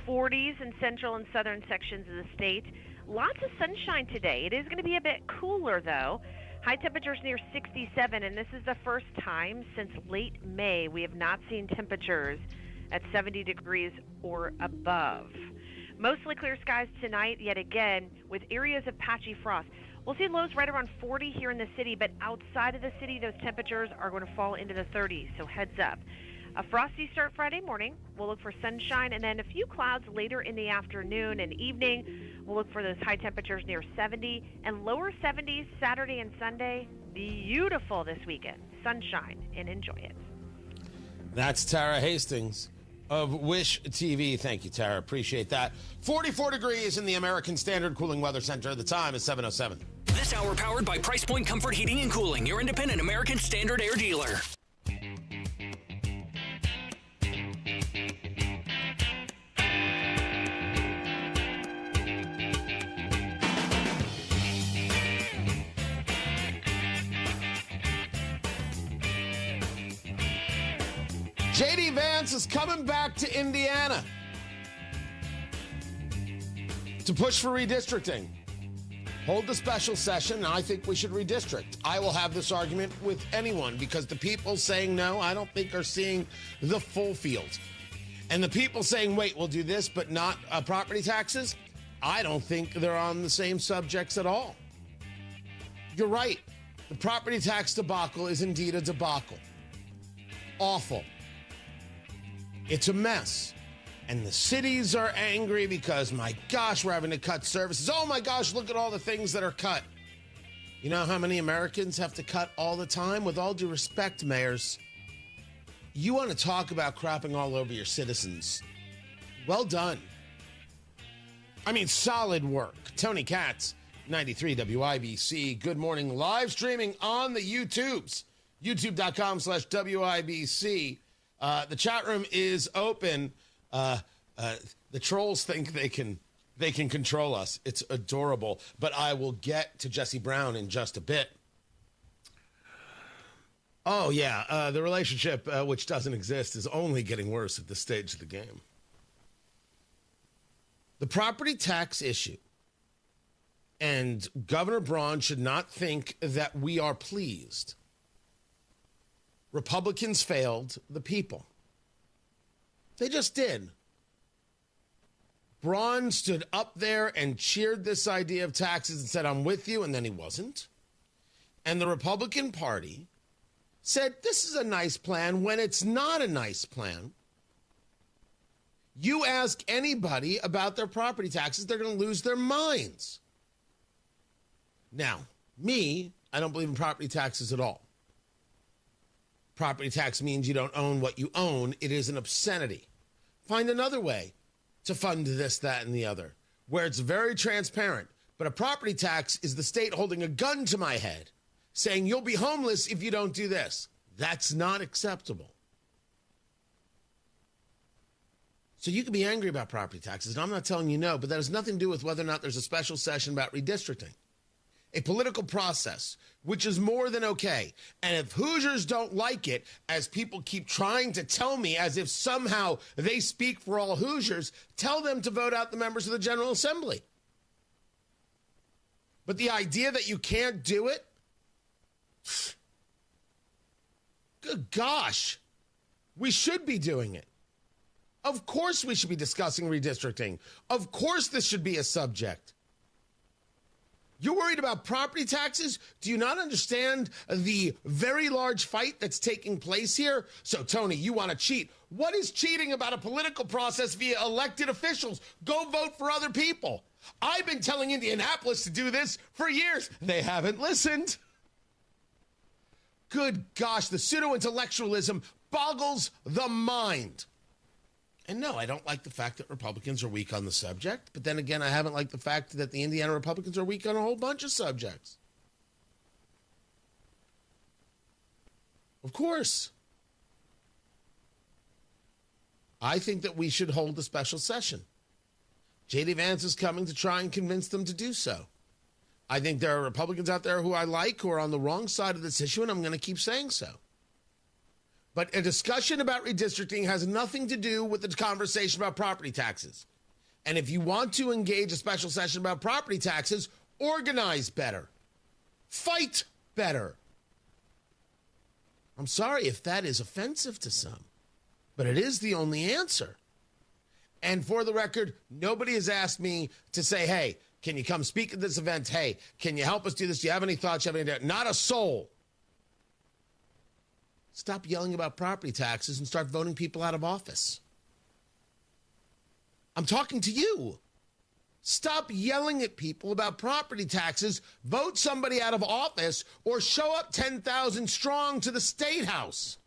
40s in central and southern sections of the state. Lots of sunshine today. It is going to be a bit cooler, though. High temperatures near 67, and this is the first time since late May we have not seen temperatures at 70 degrees or above. Mostly clear skies tonight, yet again, with areas of patchy frost. We'll see lows right around 40 here in the city, but outside of the city, those temperatures are going to fall into the 30s, so heads up. A frosty start Friday morning. We'll look for sunshine and then a few clouds later in the afternoon and evening. We'll look for those high temperatures near 70 and lower 70s Saturday and Sunday. Beautiful this weekend. Sunshine, and enjoy it. That's Tara Hastings of Wish TV. Thank you, Tara. Appreciate that. 44 degrees in the American Standard Cooling Weather Center. The time is 7:07. This hour powered by Price Point Comfort Heating and Cooling, your independent American Standard Air dealer. J.D. Vance is coming back to Indiana to push for redistricting. Hold the special session, and I think we should redistrict. I will have this argument with anyone because the people saying no, I don't think are seeing the full field. And the people saying, wait, we'll do this, but not property taxes, I don't think they're on the same subjects at all. You're right. The property tax debacle is indeed a debacle. Awful. It's a mess. And the cities are angry because, my gosh, we're having to cut services. Oh, my gosh, look at all the things that are cut. You know how many Americans have to cut all the time? With all due respect, mayors, you want to talk about crapping all over your citizens. Well done. I mean, solid work. Tony Katz, 93 WIBC. Good morning. Live streaming on the YouTubes. YouTube.com/WIBC. The chat room is open. The trolls think they can they can control us. It's adorable. But I will get to Jesse Brown in just a bit. Oh, yeah. The relationship, which doesn't exist, is only getting worse at this stage of the game. The property tax issue. And Governor Braun should not think that we are pleased. Republicans failed the people. They just did. Braun stood up there and cheered this idea of taxes and said, I'm with you, and then he wasn't. And the Republican Party said, this is a nice plan when it's not a nice plan. You ask anybody about their property taxes, they're going to lose their minds. Now, I don't believe in property taxes at all. Property tax means you don't own what you own. It is an obscenity. Find another way to fund this, that, and the other, where it's very transparent. But a property tax is the state holding a gun to my head, saying you'll be homeless if you don't do this. That's not acceptable. So you can be angry about property taxes, and I'm not telling you no, but that has nothing to do with whether or not there's a special session about redistricting. A political process, which is more than okay. And if Hoosiers don't like it, as people keep trying to tell me as if somehow they speak for all Hoosiers, tell them to vote out the members of the General Assembly. But the idea that you can't do it? Good gosh. We should be doing it. Of course we should be discussing redistricting. Of course this should be a subject. You're worried about property taxes? Do you not understand the very large fight that's taking place here? So, Tony, you want to cheat. What is cheating about a political process via elected officials? Go vote for other people. I've been telling Indianapolis to do this for years. They haven't listened. Good gosh, the pseudo-intellectualism boggles the mind. And no, I don't like the fact that Republicans are weak on the subject. But then again, I haven't liked the fact that the Indiana Republicans are weak on a whole bunch of subjects. Of course. I think that we should hold a special session. J.D. Vance is coming to try and convince them to do so. I think there are Republicans out there who I like who are on the wrong side of this issue, and I'm going to keep saying so. But a discussion about redistricting has nothing to do with the conversation about property taxes. And if you want to engage a special session about property taxes, organize better. Fight better. I'm sorry if that is offensive to some, but it is the only answer. And for the record, nobody has asked me to say, hey, can you come speak at this event? Hey, can you help us do this? Do you have any thoughts? Do you have any? Not a soul. Stop yelling about property taxes and start voting people out of office. I'm talking to you. Stop yelling at people about property taxes, vote somebody out of office, or show up 10,000 strong to the State House.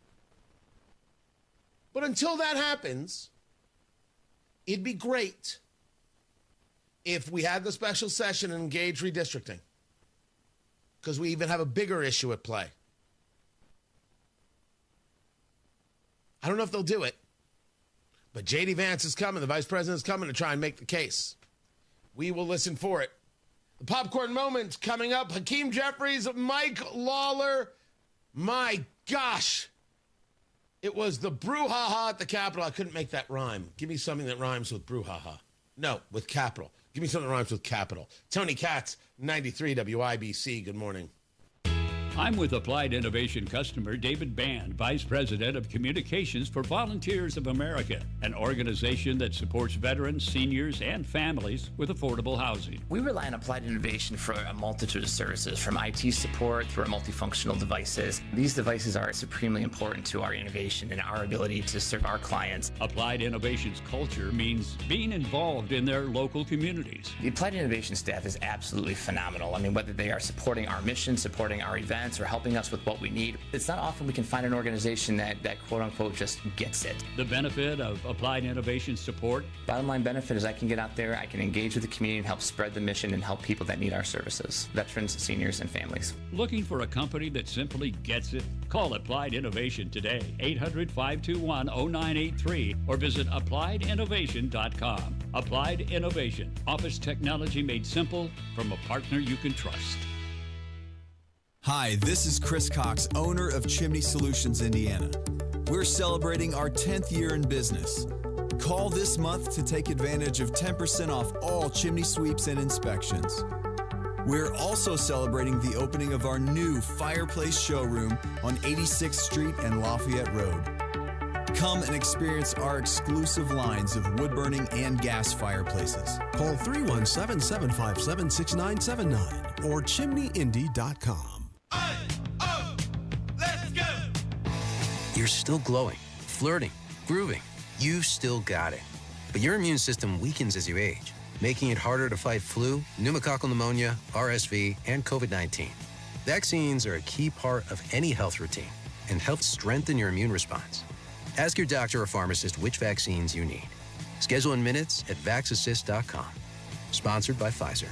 But until that happens, it'd be great if we had the special session and engage redistricting, because we even have a bigger issue at play. I don't know if they'll do it, but J.D. Vance is coming. The vice president is coming to try and make the case. We will listen for it. The popcorn moment coming up. Hakeem Jeffries, Mike Lawler. My gosh. It was the brouhaha at the Capitol. I couldn't make that rhyme. Give me something that rhymes with brouhaha. No, with Capitol. Give me something that rhymes with Capitol. Tony Katz, 93 WIBC. Good morning. I'm with Applied Innovation customer David Band, Vice President of Communications for Volunteers of America, an organization that supports veterans, seniors, and families with affordable housing. We rely on Applied Innovation for a multitude of services, from IT support through our multifunctional devices. These devices are supremely important to our innovation and our ability to serve our clients. Applied Innovation's culture means being involved in their local communities. The Applied Innovation staff is absolutely phenomenal. I mean, whether they are supporting our mission, supporting our events, events or helping us with what we need. It's not often we can find an organization that quote unquote just gets it. The benefit of Applied Innovation support? Bottom line benefit is I can get out there, I can engage with the community and help spread the mission and help people that need our services, veterans, seniors, and families. Looking for a company that simply gets it? Call Applied Innovation today, 800-521-0983, or visit appliedyinnovation.com. Applied Innovation, office technology made simple from a partner you can trust. Hi, this is Chris Cox, owner of Chimney Solutions, Indiana. We're celebrating our 10th year in business. Call this month to take advantage of 10% off all chimney sweeps and inspections. We're also celebrating the opening of our new fireplace showroom on 86th Street and Lafayette Road. Come and experience our exclusive lines of wood-burning and gas fireplaces. Call 317-557-6979 or chimneyindy.com. Let's go! You're still glowing, flirting, grooving. You've still got it. But your immune system weakens as you age, making it harder to fight flu, pneumococcal pneumonia, RSV, and COVID-19. Vaccines are a key part of any health routine and help strengthen your immune response. Ask your doctor or pharmacist which vaccines you need. Schedule in minutes at vaxassist.com. Sponsored by Pfizer.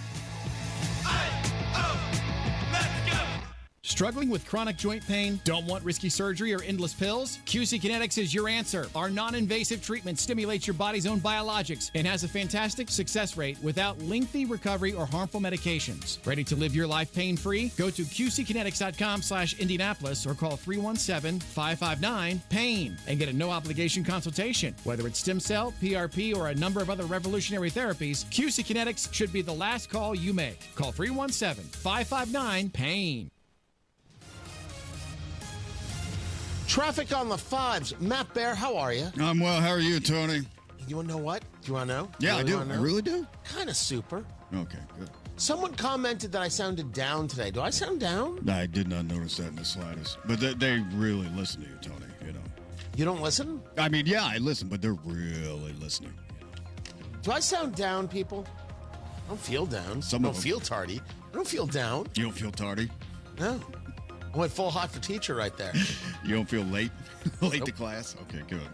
Struggling with chronic joint pain? Don't want risky surgery or endless pills? QC Kinetics is your answer. Our non-invasive treatment stimulates your body's own biologics and has a fantastic success rate without lengthy recovery or harmful medications. Ready to live your life pain-free? Go to qckinetics.com/Indianapolis or call 317-559-PAIN and get a no-obligation consultation. Whether it's stem cell, PRP, or a number of other revolutionary therapies, QC Kinetics should be the last call you make. Call 317-559-PAIN. Traffic on the fives. Matt Bear, how are you? I'm well. How are you, Tony? You want to know what? Do you want to know? Yeah, I do. I really do. Kind of super. Okay, good. Someone commented that I sounded down today. Do I sound down? I did not notice that in the slightest. But they really listen to you, Tony, you know. You don't listen? I mean, yeah, I listen, but they're really listening. Do I sound down, people? I don't feel down. I don't feel tardy. I don't feel down. You don't feel tardy? No. I went full hot for teacher right there. You don't feel late? Late to class? Okay, good.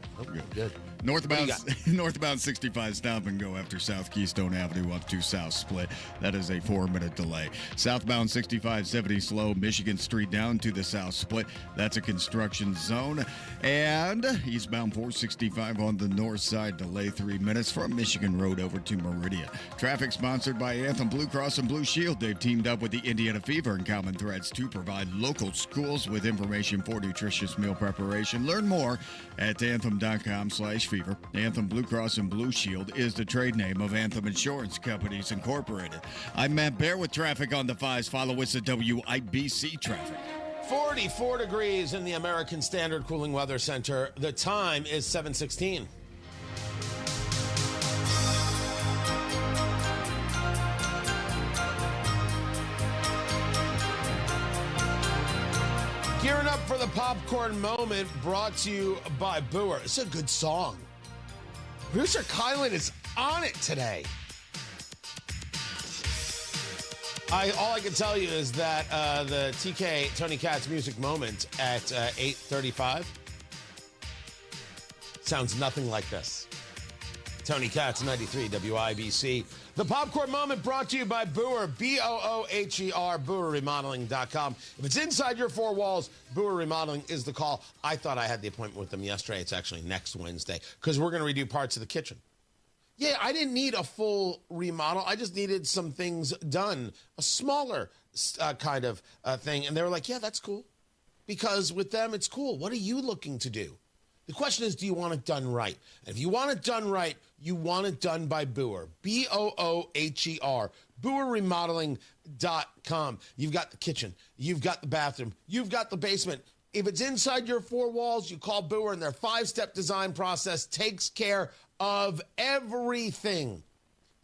Good. Northbound 65 stop and go after South Keystone Avenue up to South Split. That is a 4-minute delay. Southbound 6570 slow, Michigan Street down to the South Split. That's a construction zone. And eastbound 465 on the north side, delay 3 minutes from Michigan Road over to Meridian. Traffic sponsored by Anthem Blue Cross and Blue Shield. They've teamed up with the Indiana Fever and Common Threads to provide local schools with information for nutritious meal preparation. Learn more at anthem.com/fever. Anthem Blue Cross and Blue Shield is the trade name of Anthem Insurance Companies Incorporated. I'm Matt Bear with traffic on the fives. Follow us at WIBC Traffic. 44 degrees in the American Standard Cooling Weather Center. The time is 7:16. Gearing up for the popcorn moment, brought to you by Boer. It's a good song. Producer Kylan is on it today. All I can tell you is that the TK Tony Katz music moment at 8:35 sounds nothing like this. Tony Katz, 93 WIBC. The popcorn moment brought to you by Boer, Booher, BoerRemodeling.com. If it's inside your four walls, Boer Remodeling is the call. I thought I had the appointment with them yesterday. It's actually next Wednesday because we're going to redo parts of the kitchen. Yeah, I didn't need a full remodel. I just needed some things done, a smaller kind of thing. And they were like, yeah, that's cool. Because with them, it's cool. What are you looking to do? The question is, do you want it done right? And if you want it done right, you want it done by Boer, Booher, BoerRemodeling.com. You've got the kitchen. You've got the bathroom. You've got the basement. If it's inside your four walls, you call Boer, and their 5-step design process takes care of everything.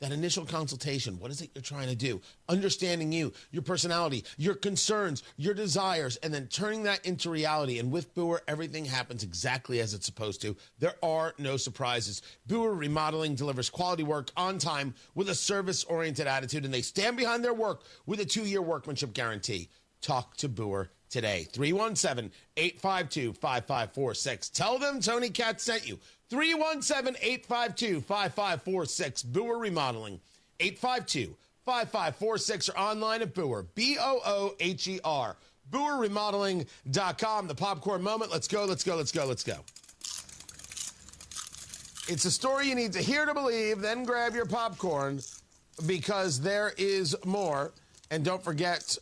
That initial consultation, what is it you're trying to do? Understanding you, your personality, your concerns, your desires, and then turning that into reality. And with Boer, everything happens exactly as it's supposed to. There are no surprises. Boer Remodeling delivers quality work on time with a service-oriented attitude, and they stand behind their work with a 2-year workmanship guarantee. Talk to Boer today. 317-852-5546. Tell them Tony Katz sent you. 317-852-5546. Booer Remodeling. 852-5546 or online at Booer. BOOHER. BooerRemodeling.com. The popcorn moment. Let's go. It's a story you need to hear to believe, then grab your popcorn because there is more. And don't forget,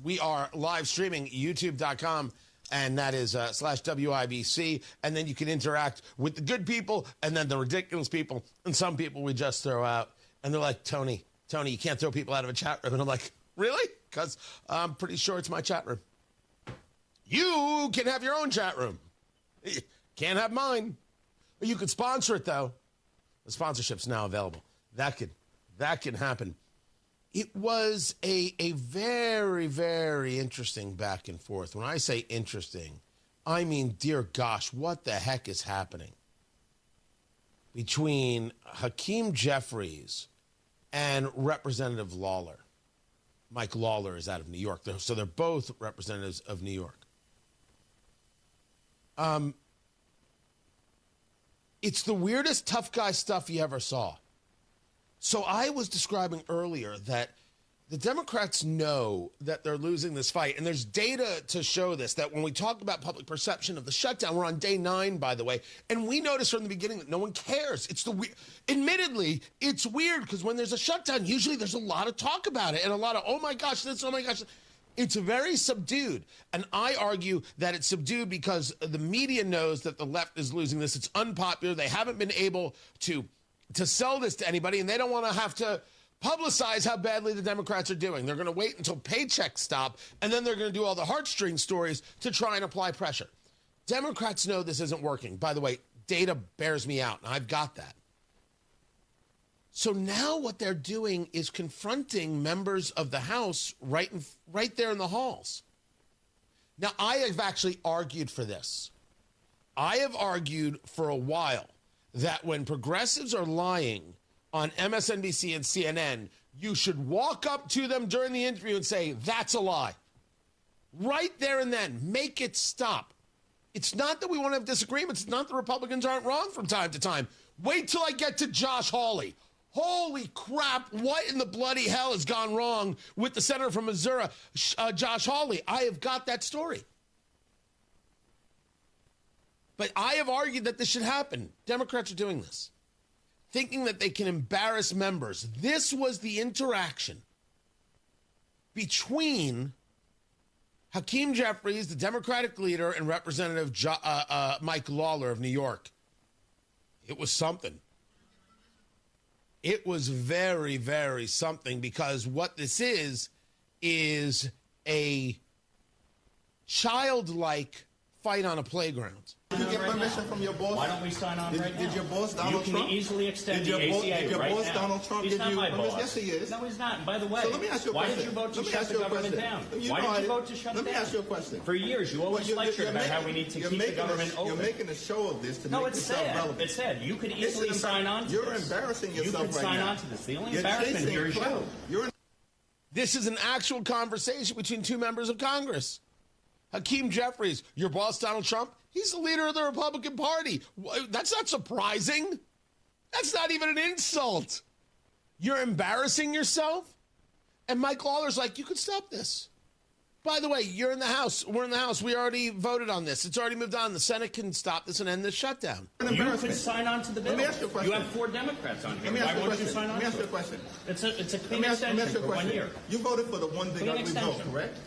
we are live streaming youtube.com, and that is /WIBC. And then you can interact with the good people and then the ridiculous people. And some people we just throw out. And they're like, Tony, you can't throw people out of a chat room. And I'm like, really? Because I'm pretty sure it's my chat room. You can have your own chat room. Can't have mine. You could sponsor it, though. The sponsorship's now available. That can happen. It was a very, very interesting back and forth. When I say interesting, I mean, dear gosh, what the heck is happening between Hakeem Jeffries and Representative Lawler? Mike Lawler is out of New York, so they're both representatives of New York. It's the weirdest tough guy stuff you ever saw. So I was describing earlier that the Democrats know that they're losing this fight, and there's data to show this, that when we talk about public perception of the shutdown, we're on day 9, by the way, and we noticed from the beginning that no one cares. Admittedly, it's weird because when there's a shutdown, usually there's a lot of talk about it and a lot of, oh my gosh, this, oh my gosh. It's very subdued, and I argue that it's subdued because the media knows that the left is losing this. It's unpopular. They haven't been able to sell this to anybody, and they don't want to have to publicize how badly the Democrats are doing. They're going to wait until paychecks stop, and then they're going to do all the heartstring stories to try and apply pressure. Democrats know this isn't working. By the way, data bears me out, and I've got that. So now what they're doing is confronting members of the House right there in the halls. Now, I have actually argued for this. I have argued for a while that when progressives are lying on MSNBC and CNN, you should walk up to them during the interview and say, that's a lie. Right there and then, make it stop. It's not that we want to have disagreements. It's not that Republicans aren't wrong from time to time. Wait till I get to Josh Hawley. Holy crap, what in the bloody hell has gone wrong with the senator from Missouri, Josh Hawley? I have got that story. But I have argued that this should happen. Democrats are doing this, thinking that they can embarrass members. This was the interaction between Hakeem Jeffries, the Democratic leader, and Representative Mike Lawler of New York. It was something. It was very, very something, because what this is a childlike fight on a playground. Did you get permission from your boss? Why don't we sign on right now? Did your boss, Donald Trump? You can easily extend the ACA Did your right boss, now. Donald Trump, He's give not you my permission? boss. Yes, he is. No, he's not. And by the way, So let me ask you a why question. did you vote to Let me shut ask the you a government question. down? You Why know did you I- vote to shut it Let down? me ask you a question. For years, you always lectured about how we need to keep the government open. You're making a show of this to No, make it's yourself sad. relevant. It's sad. You could easily sign on to You're this. embarrassing You yourself could right sign now. on to this. The only You're embarrassment chasing here is clout. you. This is an actual conversation between two members of Congress. Hakeem Jeffries, your boss, Donald Trump, he's the leader of the Republican Party. That's not surprising. That's not even an insult. You're embarrassing yourself? And Mike Lawler's like, you could stop this. By the way, you're in the House. We're in the House. We already voted on this. It's already moved on. The Senate can stop this and end this shutdown. You could sign on to the bill. Let me ask you a question. You have 4 Democrats on here. Let me ask Why you a won't you question. sign on Let me ask to you a it? question. It's a Let clean me ask you extension a for 1 question. year. You voted for the one big Clean ugly bill, extension. correct?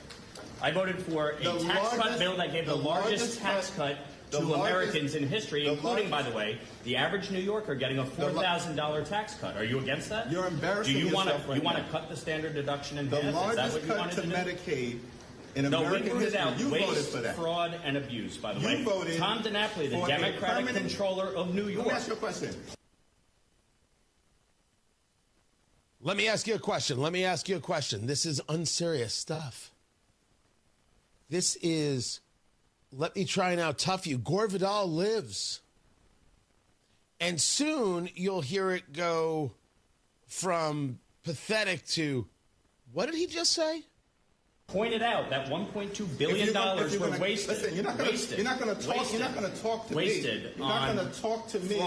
I voted for a tax cut bill that gave the largest tax cut to Americans in history, including, by the way, the average New Yorker getting a $4,000 tax cut. Are you against that? You're embarrassing Do you want yourself to? right You want now. to cut the standard deduction in The half? Is that largest what you cut wanted to to do? Medicaid in No, we American rooted history. out You voted waste, for that. fraud, and abuse, by the You way. voted Tom DiNapoli, the for a Democratic permanent- controller of New York. Let me ask you a question. Let me ask you a question. This is unserious stuff. This is, let me try and out-tough you. Gore Vidal lives. And soon you'll hear it go from pathetic to, what did he just say? pointed out that $1.2 billion were wasted. Listen, you're not going to talk. You're not going to talk to me. Wasted. You're not going to talk to me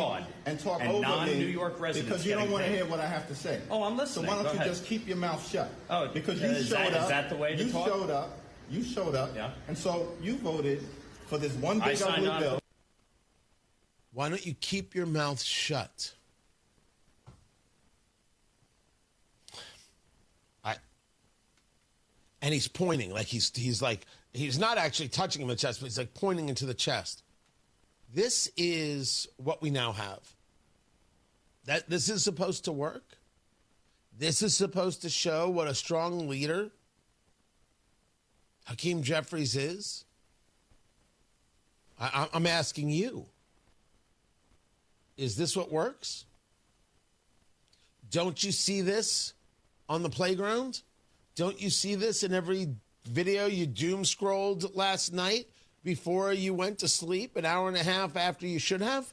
and talk and over non-New me York residents because you don't want to paid. hear what I have to say. Oh, I'm listening. So why don't Go you ahead. just keep your mouth shut? Oh, because you is showed up. Is that the way to you talk? You showed up. Yeah. And so you voted for this one big ugly bill. Why don't you keep your mouth shut? And he's pointing like he's not actually touching him in the chest, but he's like pointing into the chest. This is what we now have. That this is supposed to work. This is supposed to show what a strong leader Hakeem Jeffries is. I'm asking you. Is this what works? Don't you see this on the playground? Don't you see this in every video you doom scrolled last night before you went to sleep an hour and a half after you should have?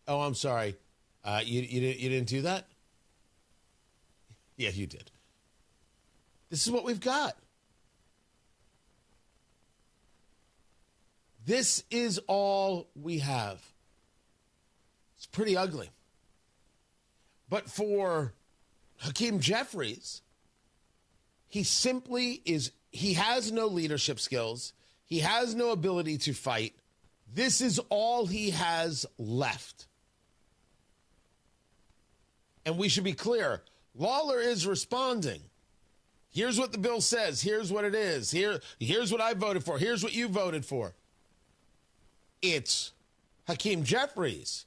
Oh, I'm sorry. You didn't do that? Yeah, you did. This is what we've got. This is all we have. It's pretty ugly. But for Hakeem Jeffries, he has no leadership skills. He has no ability to fight. This is all he has left. And we should be clear. Lawler is responding. Here's what the bill says. Here's what it is. Here's what I voted for. Here's what you voted for. It's Hakeem Jeffries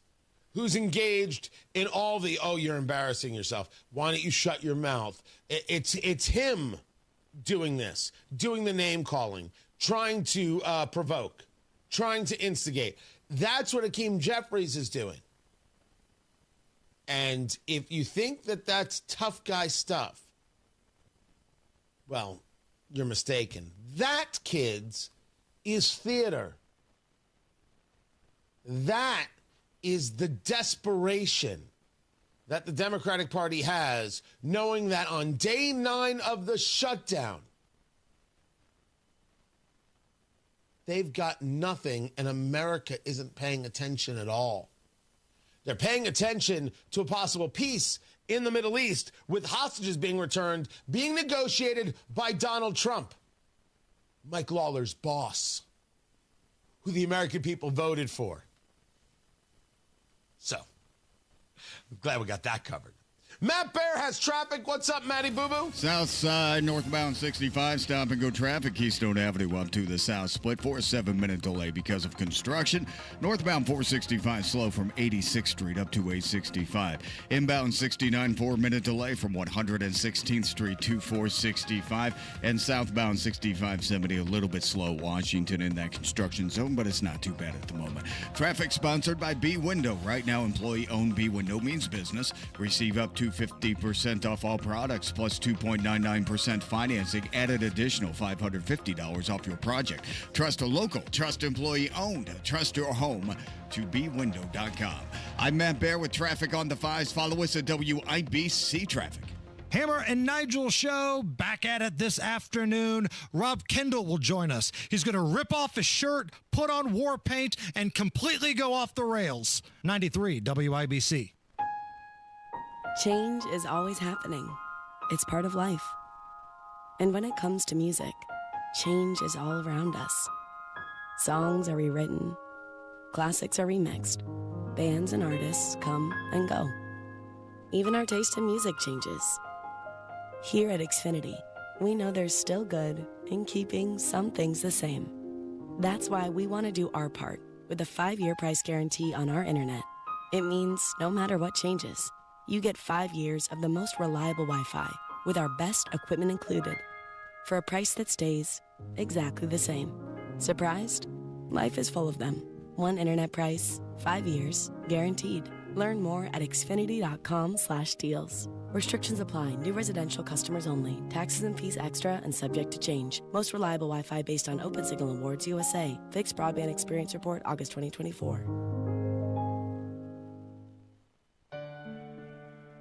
who's engaged in all the, oh, you're embarrassing yourself. Why don't you shut your mouth? It's him doing this, doing the name calling, trying to provoke, trying to instigate. That's what Hakeem Jeffries is doing. And if you think that that's tough guy stuff, well, you're mistaken. That, kids, is theater. That is the desperation that the Democratic Party has, knowing that on day 9 of the shutdown, they've got nothing and America isn't paying attention at all. They're paying attention to a possible peace in the Middle East with hostages being returned, being negotiated by Donald Trump, Mike Lawler's boss, who the American people voted for. So, I'm glad we got that covered. Matt Bear has traffic. What's up, Matty Boo Boo? South side, northbound 65, stop and go traffic. Keystone Avenue up to the south split for a 7-minute delay because of construction. Northbound 465 slow from 86th Street up to 865. Inbound 69, 4-minute delay from 116th Street to 465. And southbound 6570 a little bit slow. Washington in that construction zone, but it's not too bad at the moment. Traffic sponsored by B Window. Right now, employee-owned B Window means business. Receive up to 50% off all products, plus 2.99% financing, at an additional $550 off your project. Trust a local, trust employee-owned, trust your home to bwindow.com. I'm Matt Bear with traffic on the 5s. Follow us at WIBC Traffic. Hammer and Nigel show back at it this afternoon. Rob Kendall will join us. He's going to rip off his shirt, put on war paint, and completely go off the rails. 93 WIBC. Change is always happening. It's part of life. And when it comes to music, change is all around us. Songs are rewritten. Classics are remixed. Bands and artists come and go. Even our taste in music changes. Here at Xfinity, we know there's still good in keeping some things the same. That's why we want to do our part with a 5-year price guarantee on our internet. It means no matter what changes, you get 5 years of the most reliable Wi-Fi with our best equipment included for a price that stays exactly the same. Surprised? Life is full of them. One internet price, 5 years, guaranteed. Learn more at xfinity.com/deals. Restrictions apply. New residential customers only. Taxes and fees extra and subject to change. Most reliable Wi-Fi based on Open Signal Awards USA. Fixed Broadband Experience Report, August 2024.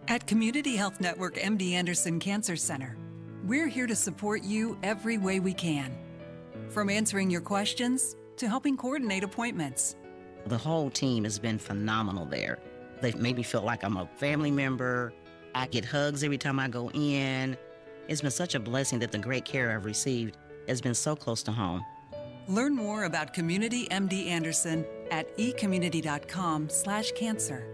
At Community Health Network MD Anderson Cancer Center, We're here to support you every way we can. From answering your questions to helping coordinate appointments. The whole team has been phenomenal there. They've made me feel like I'm a family member. I get hugs every time I go in. It's been such a blessing that the great care I've received has been so close to home. Learn more about Community MD Anderson at ecommunity.com/cancer.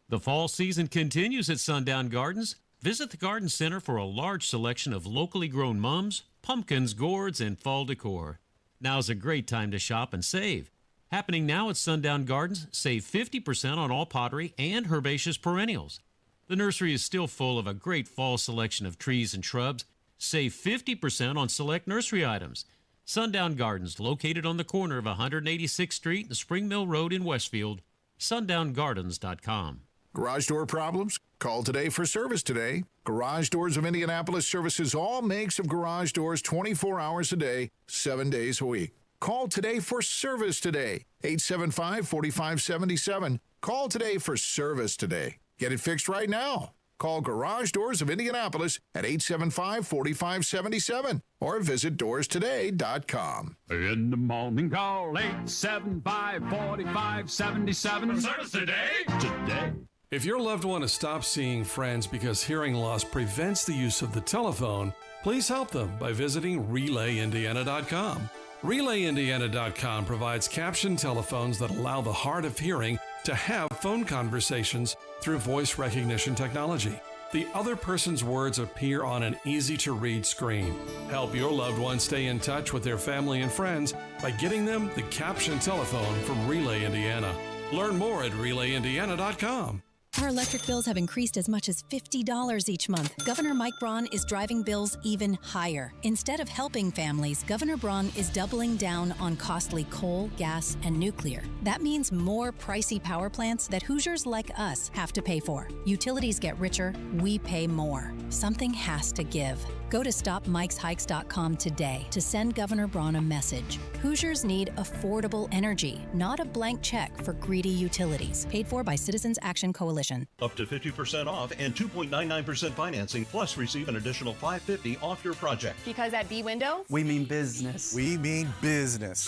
The fall season continues at Sundown Gardens. Visit the garden center for a large selection of locally grown mums, pumpkins, gourds, and fall decor. Now's a great time to shop and save. Happening now at Sundown Gardens, save 50% on all pottery and herbaceous perennials. The nursery is still full of a great fall selection of trees and shrubs. Save 50% on select nursery items. Sundown Gardens, located on the corner of 186th Street and Spring Mill Road in Westfield. SundownGardens.com. Garage door problems? Call today for service today. Garage Doors of Indianapolis services all makes of garage doors 24 hours a day, 7 days a week. Call today for service today. 875-4577. Call today for service today. Get it fixed right now. Call Garage Doors of Indianapolis at 875-4577 or visit doorstoday.com. In the morning, call 875-4577. Service today. Today. If your loved one has stopped seeing friends because hearing loss prevents the use of the telephone, please help them by visiting RelayIndiana.com. RelayIndiana.com provides captioned telephones that allow the hard of hearing to have phone conversations through voice recognition technology. The other person's words appear on an easy-to-read screen. Help your loved one stay in touch with their family and friends by getting them the captioned telephone from Relay Indiana. Learn more at RelayIndiana.com. Our electric bills have increased as much as $50 each month. Governor Mike Braun is driving bills even higher. Instead of helping families, Governor Braun is doubling down on costly coal, gas, and nuclear. That means more pricey power plants that Hoosiers like us have to pay for. Utilities get richer, we pay more. Something has to give. Go to StopMikesHikes.com today to send Governor Braun a message. Hoosiers need affordable energy, not a blank check for greedy utilities. Paid for by Citizens Action Coalition. Up to 50% off and 2.99% financing, plus receive an additional $550 off your project. Because at B Windows, we mean business. We mean business.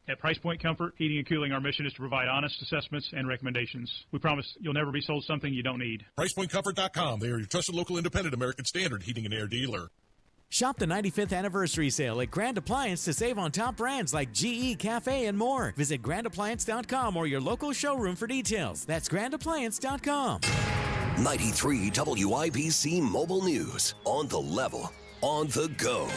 At Price Point Comfort Heating and Cooling, our mission is to provide honest assessments and recommendations. We promise you'll never be sold something you don't need. PricePointComfort.com. They are your trusted local independent American Standard heating and air dealer. Shop the 95th anniversary sale at Grand Appliance to save on top brands like GE, Cafe, and more. Visit GrandAppliance.com or your local showroom for details. That's GrandAppliance.com. 93 WIBC Mobile News. On the level, on the go.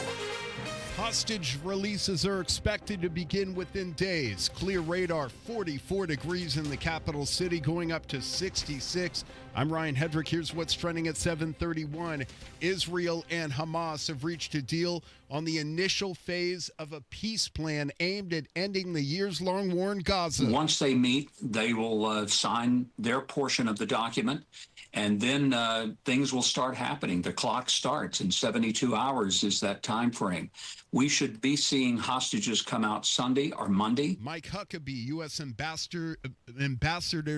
Hostage releases are expected to begin within days. Clear radar, 44 degrees in the capital city, going up to 66. I'm Ryan Hedrick. Here's what's trending at 7:31. Israel and Hamas have reached a deal on the initial phase of a peace plan aimed at ending the years-long war in Gaza. Once they meet, they will sign their portion of the document, and then things will start happening. The clock starts, and 72 hours is that time frame. We should be seeing hostages come out Sunday or Monday. Mike Huckabee, U.S. ambassador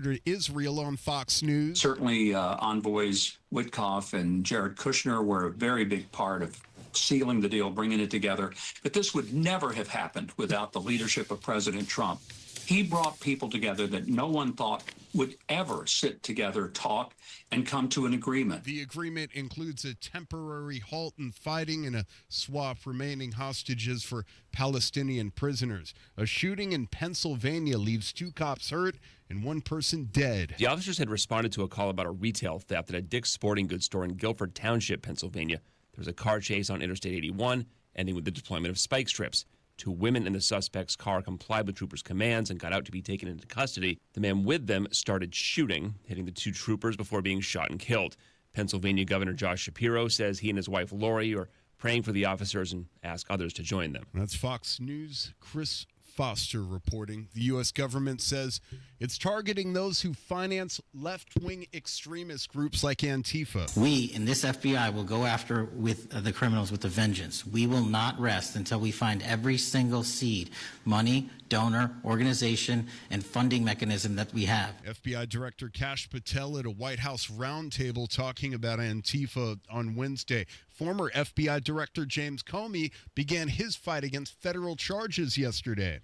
to Israel, on Fox News. Certainly envoys Witkoff and Jared Kushner were a very big part of sealing the deal, bringing it together. But this would never have happened without the leadership of President Trump. He brought people together that no one thought would ever sit together, talk, and come to an agreement. The agreement includes a temporary halt in fighting and a swap remaining hostages for Palestinian prisoners. A shooting in Pennsylvania leaves 2 cops hurt and 1 person dead. The officers had responded to a call about a retail theft at a Dick's Sporting Goods store in Guilford Township, Pennsylvania. There was a car chase on Interstate 81, ending with the deployment of spike strips. 2 women in the suspect's car complied with troopers' commands and got out to be taken into custody. The man with them started shooting, hitting the 2 troopers before being shot and killed. Pennsylvania Governor Josh Shapiro says he and his wife Lori are praying for the officers and ask others to join them. That's Fox News' Chris Foster reporting. The U.S. government says It's targeting those who finance left-wing extremist groups like Antifa. We in this FBI will go after with the criminals with a vengeance. We will not rest until we find every single seed, money, donor, organization, and funding mechanism that we have. FBI Director Kash Patel at a White House roundtable talking about Antifa on Wednesday. Former FBI Director James Comey began his fight against federal charges yesterday.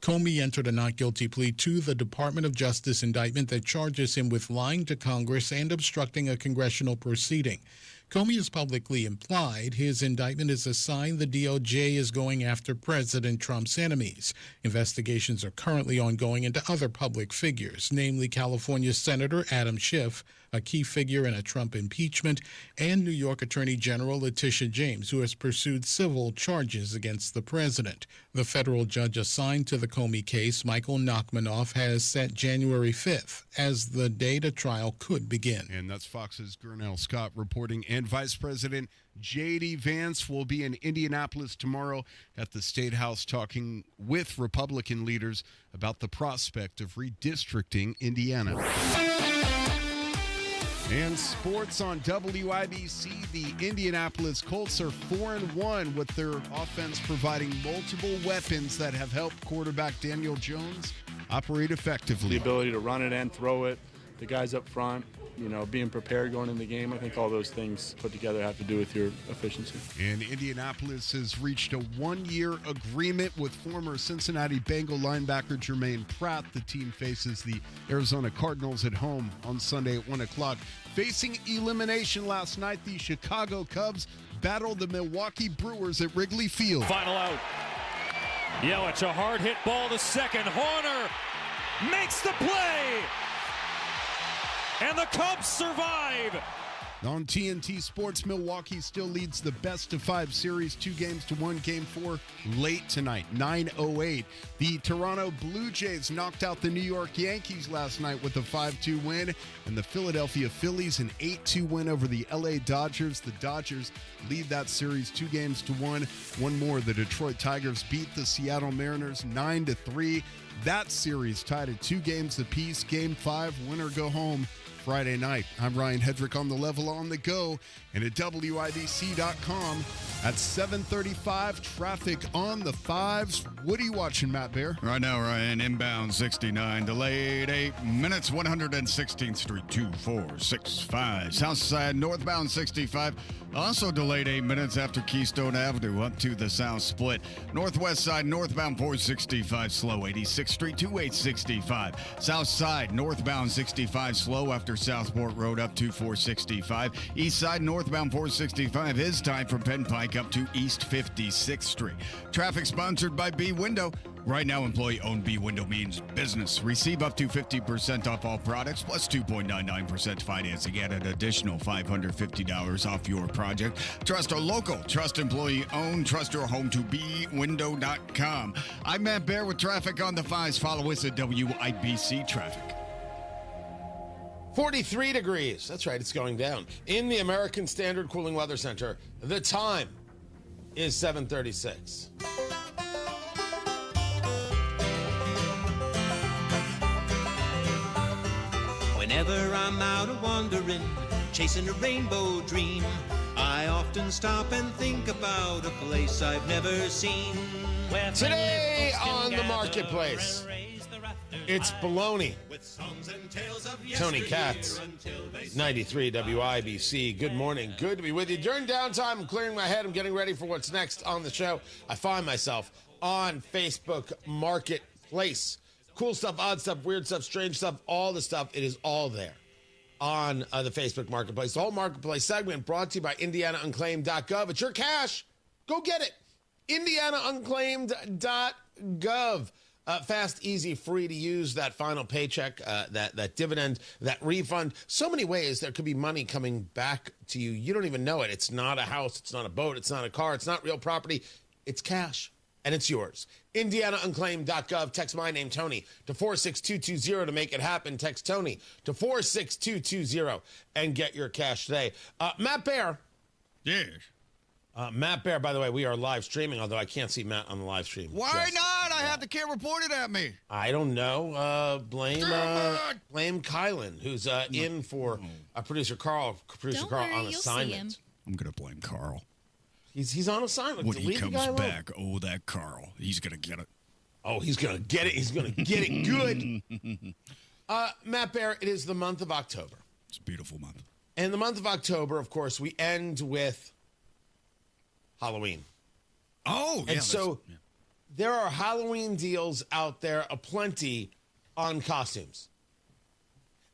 Comey entered a not guilty plea to the Department of Justice indictment that charges him with lying to Congress and obstructing a congressional proceeding. Comey has publicly implied his indictment is a sign the DOJ is going after President Trump's enemies. Investigations are currently ongoing into other public figures, namely California Senator Adam Schiff, a key figure in a Trump impeachment, and New York Attorney General Letitia James, who has pursued civil charges against the president. The federal judge assigned to the Comey case, Michael Nachmanoff, has set January 5th as the date a trial could begin. And that's Fox's Gurnell Scott reporting. And Vice President J.D. Vance will be in Indianapolis tomorrow at the State House talking with Republican leaders about the prospect of redistricting Indiana. And sports on WIBC, the Indianapolis Colts are 4-1 with their offense providing multiple weapons that have helped quarterback Daniel Jones operate effectively. The ability to run it and throw it, the guys up front, being prepared going into the game. I think all those things put together have to do with your efficiency. And Indianapolis has reached a one-year agreement with former Cincinnati Bengal linebacker Jermaine Pratt. The team faces the Arizona Cardinals at home on Sunday at 1 o'clock. Facing elimination last night, the Chicago Cubs battled the Milwaukee Brewers at Wrigley Field. Final out. Yelich, a hard hit ball to second. Horner makes the play. And the Cubs survive. On TNT Sports, Milwaukee still leads the best-of-5 series, 2-1, Game 4 late tonight, 9:08. The Toronto Blue Jays knocked out the New York Yankees last night with a 5-2 win, and the Philadelphia Phillies an 8-2 win over the LA Dodgers. The Dodgers lead that series 2-1. One more, the Detroit Tigers beat the Seattle Mariners 9-3. That series tied at 2 games apiece. Game 5, winner go home Friday night. I'm Ryan Hedrick on the level on the go and at WIBC.com at 7:35. Traffic on the 5s. What are you watching, Matt Bear? Right now, Ryan, inbound 69, delayed 8 minutes, 116th Street, 2465. Southside, northbound 65, also delayed 8 minutes after Keystone Avenue up to the South Split. Northwest side, northbound 465, slow, 86th Street, 2865. South side, northbound 65, slow after Southport Road up to 465. East side, northbound 465 is tied from Penn Pike up to East 56th Street. Traffic sponsored by B Window. Right now, employee-owned B Window means business. Receive up to 50% off all products, plus 2.99% financing and an additional $550 off your project. Trust a local, trust employee-owned, trust your home to bwindow.com. I'm Matt Bear with traffic on the 5s. Follow us at WIBC Traffic. 43 degrees. That's right, it's going down. In the American Standard Cooling Weather Center, the time is 7:36. Whenever I'm out wandering, chasing a rainbow dream, I often stop and think about a place I've never seen. Today on the marketplace, it's baloney. Tony Katz, 93 WIBC. Good morning. Good to be with you. During downtime, I'm clearing my head. I'm getting ready for what's next on the show. I find myself on Facebook Marketplace. Cool stuff, odd stuff, weird stuff, strange stuff, all the stuff. It is all there on the Facebook Marketplace. The whole Marketplace segment brought to you by IndianaUnclaimed.gov. It's your cash. Go get it. IndianaUnclaimed.gov. Fast, easy, free to use. That final paycheck, that dividend, that refund. So many ways there could be money coming back to you. You don't even know it. It's not a house. It's not a boat. It's not a car. It's not real property. It's cash. And it's yours. IndianaUnclaimed.gov. Text my name, Tony, to 46220 to make it happen. Text Tony to 46220 and get your cash today. Matt Bear. Yes. Matt Bear, by the way, we are live streaming, although I can't see Matt on the live stream. Why not? I have the camera pointed at me. I don't know. Blame Kylan, who's in for producer Carl on assignment. I'm going to blame Carl. He's on assignment. When he Leave the comes guy alone. back, that Carl, he's going to get it. Oh, he's going to get it. He's going to get it good. Matt Bear, it is the month of October. It's a beautiful month. And the month of October, of course, we end with Halloween. Oh, yeah. And so there are Halloween deals out there aplenty on costumes.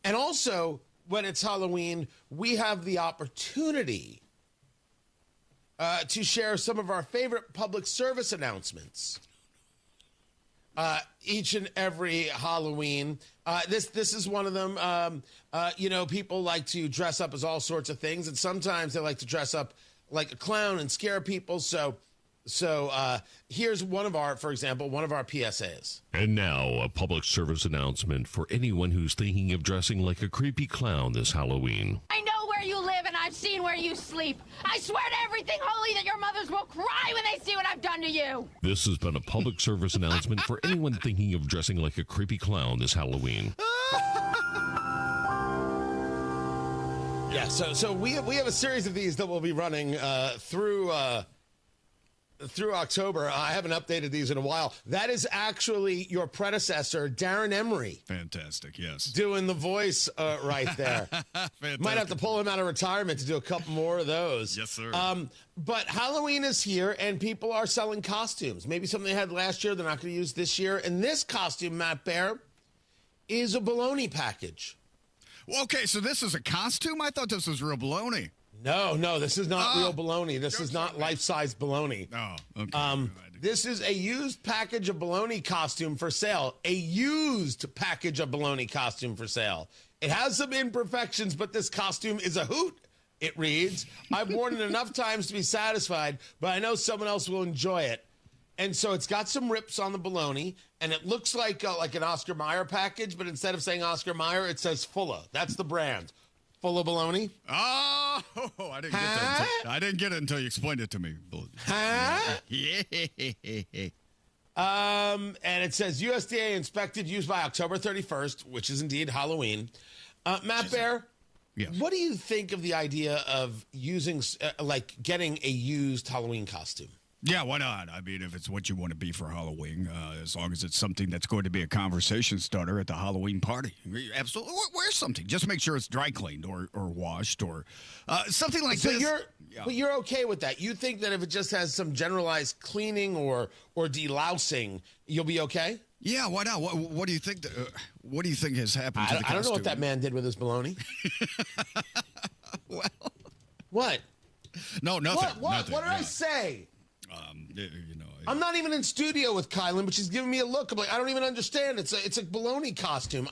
And also, when it's Halloween, we have the opportunity to share some of our favorite public service announcements each and every Halloween. This is one of them. People like to dress up as all sorts of things, and sometimes they like to dress up like a clown and scare people. So here's one of our PSAs. And now, a public service announcement for anyone who's thinking of dressing like a creepy clown this Halloween. I know where you live and I've seen where you sleep. I swear to everything holy that your mothers will cry when they see what I've done to you. This has been a public service announcement for anyone thinking of dressing like a creepy clown this Halloween. Yeah, so we have a series of these that will be running through October. I haven't updated these in a while. That is actually your predecessor, Darren Emery. Fantastic, yes. Doing the voice right there. Might have to pull him out of retirement to do a couple more of those. Yes, sir. But Halloween is here, and people are selling costumes. Maybe something they had last year they're not going to use this year. And this costume, Matt Bear, is a baloney package. Okay, so this is a costume? I thought this was real baloney. No, this is not real baloney. This is not life-size baloney. Oh, okay. This is a used package of baloney costume for sale. A used package of baloney costume for sale. It has some imperfections, but this costume is a hoot. It reads, I've worn it enough times to be satisfied, but I know someone else will enjoy it. And so it's got some rips on the baloney, and it looks like an Oscar Mayer package, but instead of saying Oscar Mayer, it says Fulla. That's the brand. Fulla baloney. Oh, I didn't get that. I didn't get it until you explained it to me. And it says USDA inspected, used by October 31st, which is indeed Halloween. Matt Bear, yes. What do you think of the idea of using, getting a used Halloween costume? Yeah, why not? I mean, if it's what you want to be for Halloween, as long as it's something that's going to be a conversation starter at the Halloween party. Absolutely. Wear something. Just make sure it's dry cleaned or washed or something like this. But you're okay with that? You think that if it just has some generalized cleaning or delousing, you'll be okay? Yeah, why not? What do you think? What do you think has happened to the costume? I don't know what that man did with his baloney. Well, what? No, nothing. What Nothing, did I say? I'm not even in studio with Kylan, but she's giving me a look. I'm like, I don't even understand. It's a baloney costume.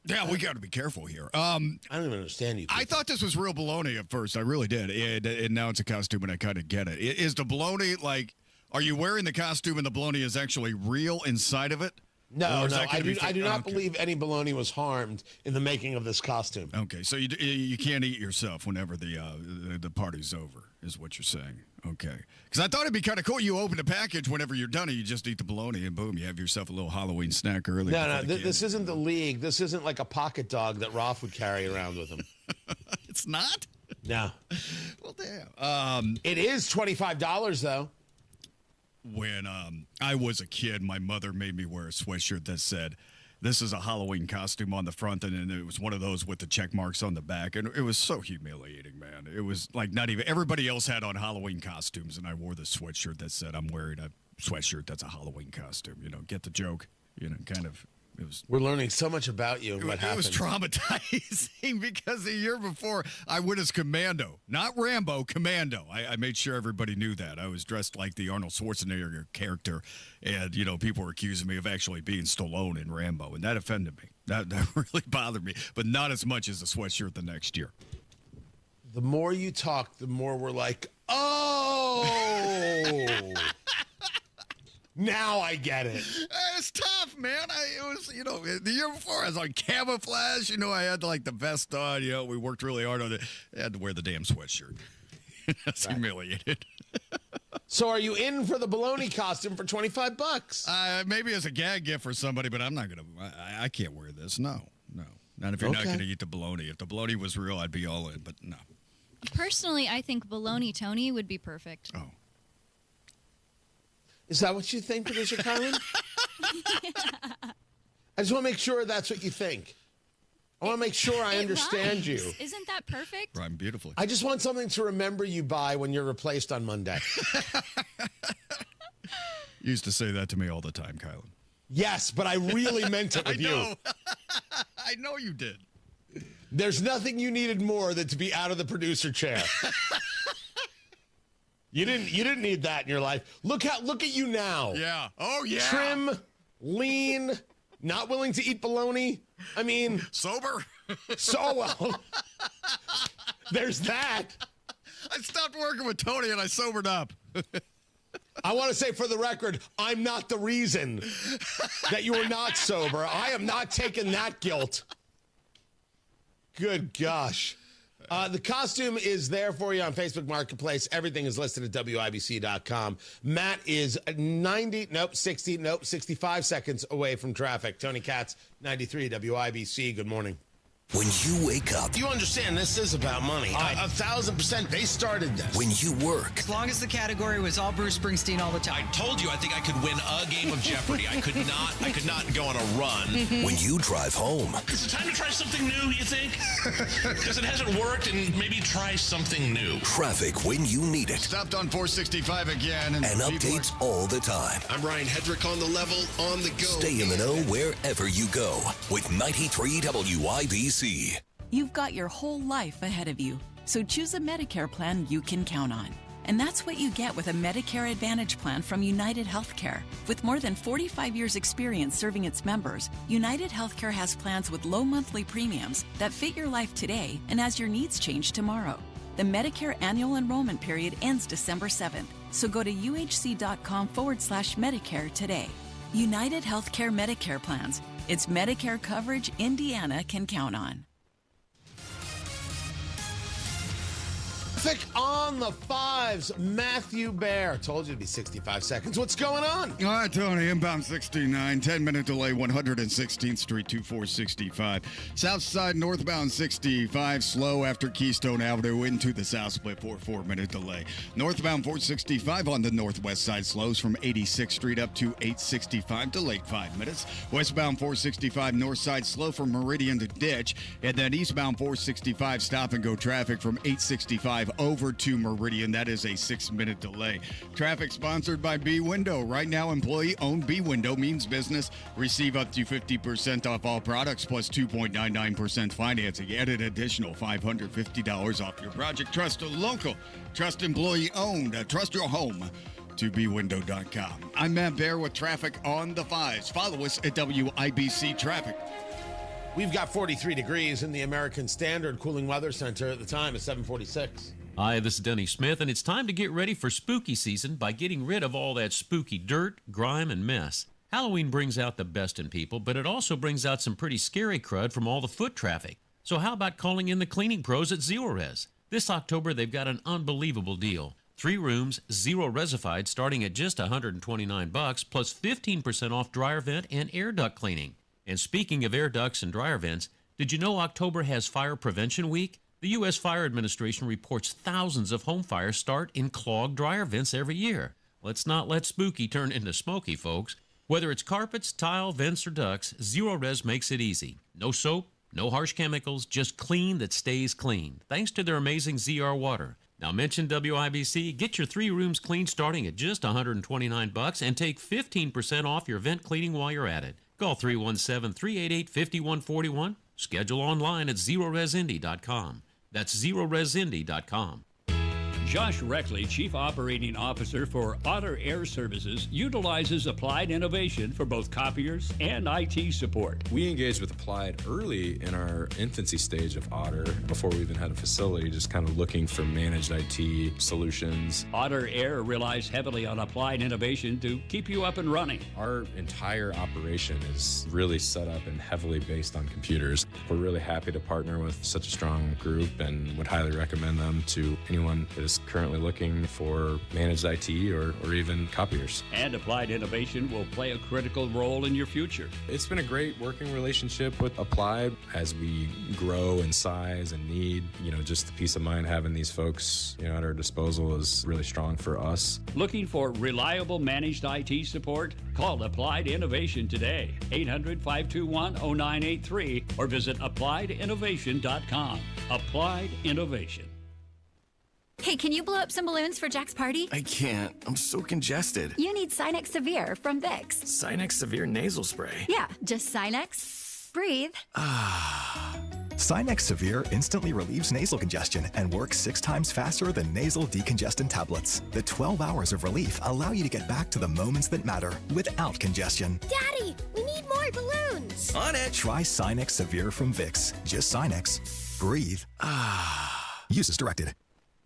Yeah, we got to be careful here. I don't even understand you. I thought this was real baloney at first. I really did. And now it's a costume, and I kind of get it. Is the baloney are you wearing the costume and the baloney is actually real inside of it? No, I do not believe any baloney was harmed in the making of this costume. Okay, so you can't eat yourself whenever the party's over, is what you're saying. Okay, because I thought it'd be kind of cool. You open the package whenever you're done, and you just eat the bologna, and boom, you have yourself a little Halloween snack early. No, this isn't the League. This isn't like a pocket dog that Roth would carry around with him. It's not? No. Well, damn. It is $25 though. When I was a kid, my mother made me wear a sweatshirt that said, "This is a Halloween costume" on the front, and then it was one of those with the check marks on the back, and it was so humiliating, man. It was like not even everybody else had on Halloween costumes, and I wore the sweatshirt that said, "I'm wearing a sweatshirt that's a Halloween costume." Get the joke? Kind of. It was. We're learning so much about you and what happened. It was traumatizing because the year before I went as Commando, not Rambo, Commando. I made sure everybody knew that. I was dressed like the Arnold Schwarzenegger character, and people were accusing me of actually being Stallone in Rambo, and that offended me. That really bothered me, but not as much as the sweatshirt the next year. The more you talk, the more we're like, oh. Now I get it. It's tough, man. It was, the year before I was on camouflage. I had the vest on. We worked really hard on it. I had to wear the damn sweatshirt. That's humiliated. So are you in for the baloney costume for $25? Maybe as a gag gift for somebody, but I'm not going to. I can't wear this. No. Not if you're not going to eat the bologna. If the bologna was real, I'd be all in, but no. Personally, I think Baloney Tony would be perfect. Oh. Is that what you think, producer Carmen? I just want to make sure that's what you think. I want to make sure I understand you. Isn't that perfect? Rhyme beautifully. I just want something to remember you by when you're replaced on Monday. You used to say that to me all the time, Kylan. Yes, but I really meant it with you. I know you did. There's nothing you needed more than to be out of the producer chair. You didn't need that in your life. Look at you now. Yeah. Oh yeah. Trim, lean, not willing to eat bologna. I mean, sober. So well. There's that. I stopped working with Tony and I sobered up. I want to say for the record, I'm not the reason that you are not sober. I am not taking that guilt. Good gosh. The costume is there for you on Facebook Marketplace. Everything is listed at WIBC.com. Matt is 65 seconds away from traffic. Tony Katz, 93 WIBC. Good morning. When you wake up. You understand this is about money. 1,000%. They started this. When you work. As long as the category was all Bruce Springsteen all the time. I told you I think I could win a game of Jeopardy. I could not go on a run. When you drive home. Is it time to try something new, you think? Because it hasn't worked, and maybe try something new. Traffic when you need it. Stopped on 465 again. And updates all the time. I'm Ryan Hedrick on the level, on the go. Stay in the know wherever you go with 93 WIBC. You've got your whole life ahead of you, so choose a Medicare plan you can count on. And that's what you get with a Medicare Advantage plan from United Healthcare. With more than 45 years' experience serving its members, United Healthcare has plans with low monthly premiums that fit your life today and as your needs change tomorrow. The Medicare annual enrollment period ends December 7th, so go to uhc.com/Medicare today. United Healthcare Medicare plans. It's Medicare coverage Indiana can count on. Traffic on the fives. Matthew Bear. Told you it'd be 65 seconds. What's going on? All right, Tony. Inbound 69. 10-minute delay, 116th Street, 2465. South side, northbound 65. Slow after Keystone Avenue into the South Split for a 4-minute delay. Northbound 465 on the northwest side slows from 86th Street up to 865. Delayed 5 minutes. Westbound 465 north side slow from Meridian to Ditch. And then eastbound 465 stop and go traffic from 865 over to Meridian. That is a 6-minute delay. Traffic sponsored by B Window. Right now, employee-owned B Window means business. Receive up to 50% off all products plus 2.99% financing and an additional $550 off your project. Trust a local. Trust employee-owned. Trust your home to bwindow.com. I'm Matt Bear with traffic on the fives. Follow us at WIBC Traffic. We've got 43 degrees in the American Standard Cooling Weather Center. At the time is 7:46. Hi, this is Denny Smith, and it's time to get ready for spooky season by getting rid of all that spooky dirt, grime, and mess. Halloween brings out the best in people, but it also brings out some pretty scary crud from all the foot traffic. So how about calling in the cleaning pros at Zero Res? This October, they've got an unbelievable deal. 3 rooms, zero resified, starting at just $129, plus 15% off dryer vent and air duct cleaning. And speaking of air ducts and dryer vents, did you know October has Fire Prevention Week? The U.S. Fire Administration reports thousands of home fires start in clogged dryer vents every year. Let's not let spooky turn into smoky, folks. Whether it's carpets, tile, vents, or ducts, Zero Res makes it easy. No soap, no harsh chemicals, just clean that stays clean, thanks to their amazing ZR water. Now mention WIBC, get your 3 rooms cleaned starting at just $129 and take 15% off your vent cleaning while you're at it. Call 317-388-5141. Schedule online at ZeroResIndy.com. That's ZeroResIndy.com. Josh Reckley, Chief Operating Officer for Otter Air Services, utilizes Applied Innovation for both copiers and IT support. We engaged with Applied early in our infancy stage of Otter, before we even had a facility, just kind of looking for managed IT solutions. Otter Air relies heavily on Applied Innovation to keep you up and running. Our entire operation is really set up and heavily based on computers. We're really happy to partner with such a strong group and would highly recommend them to anyone that is currently looking for managed IT or even copiers. And Applied Innovation will play a critical role in your future. It's been a great working relationship with Applied as we grow in size and need, just the peace of mind having these folks, at our disposal is really strong for us. Looking for reliable managed IT support? Call Applied Innovation today, 800-521-0983, or visit applieddinnovation.com. Applied Innovation. Hey, can you blow up some balloons for Jack's party? I can't. I'm so congested. You need Sinex Severe from Vicks. Sinex Severe nasal spray. Yeah, just Sinex. Breathe. Sinex Severe instantly relieves nasal congestion and works 6 times faster than nasal decongestant tablets. The 12 hours of relief allow you to get back to the moments that matter without congestion. Daddy, we need more balloons. On it. Try Sinex Severe from Vicks. Just Sinex. Breathe. Use as directed.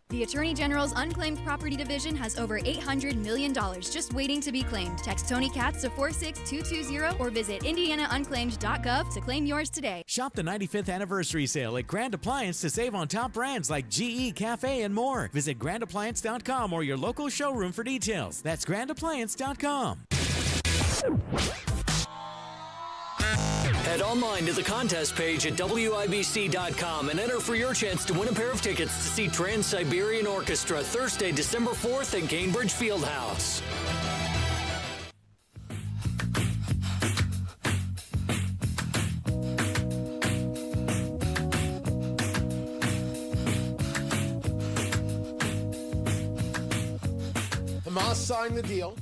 The Attorney General's Unclaimed Property Division has over $800 million just waiting to be claimed. Text Tony Katz to 46220 or visit indianaunclaimed.gov to claim yours today. Shop the 95th anniversary sale at Grand Appliance to save on top brands like GE, Cafe, and more. Visit grandappliance.com or your local showroom for details. That's grandappliance.com. Head online to the contest page at WIBC.com and enter for your chance to win a pair of tickets to see Trans-Siberian Orchestra Thursday, December 4th at Gainbridge Fieldhouse. Hamas signed the deal.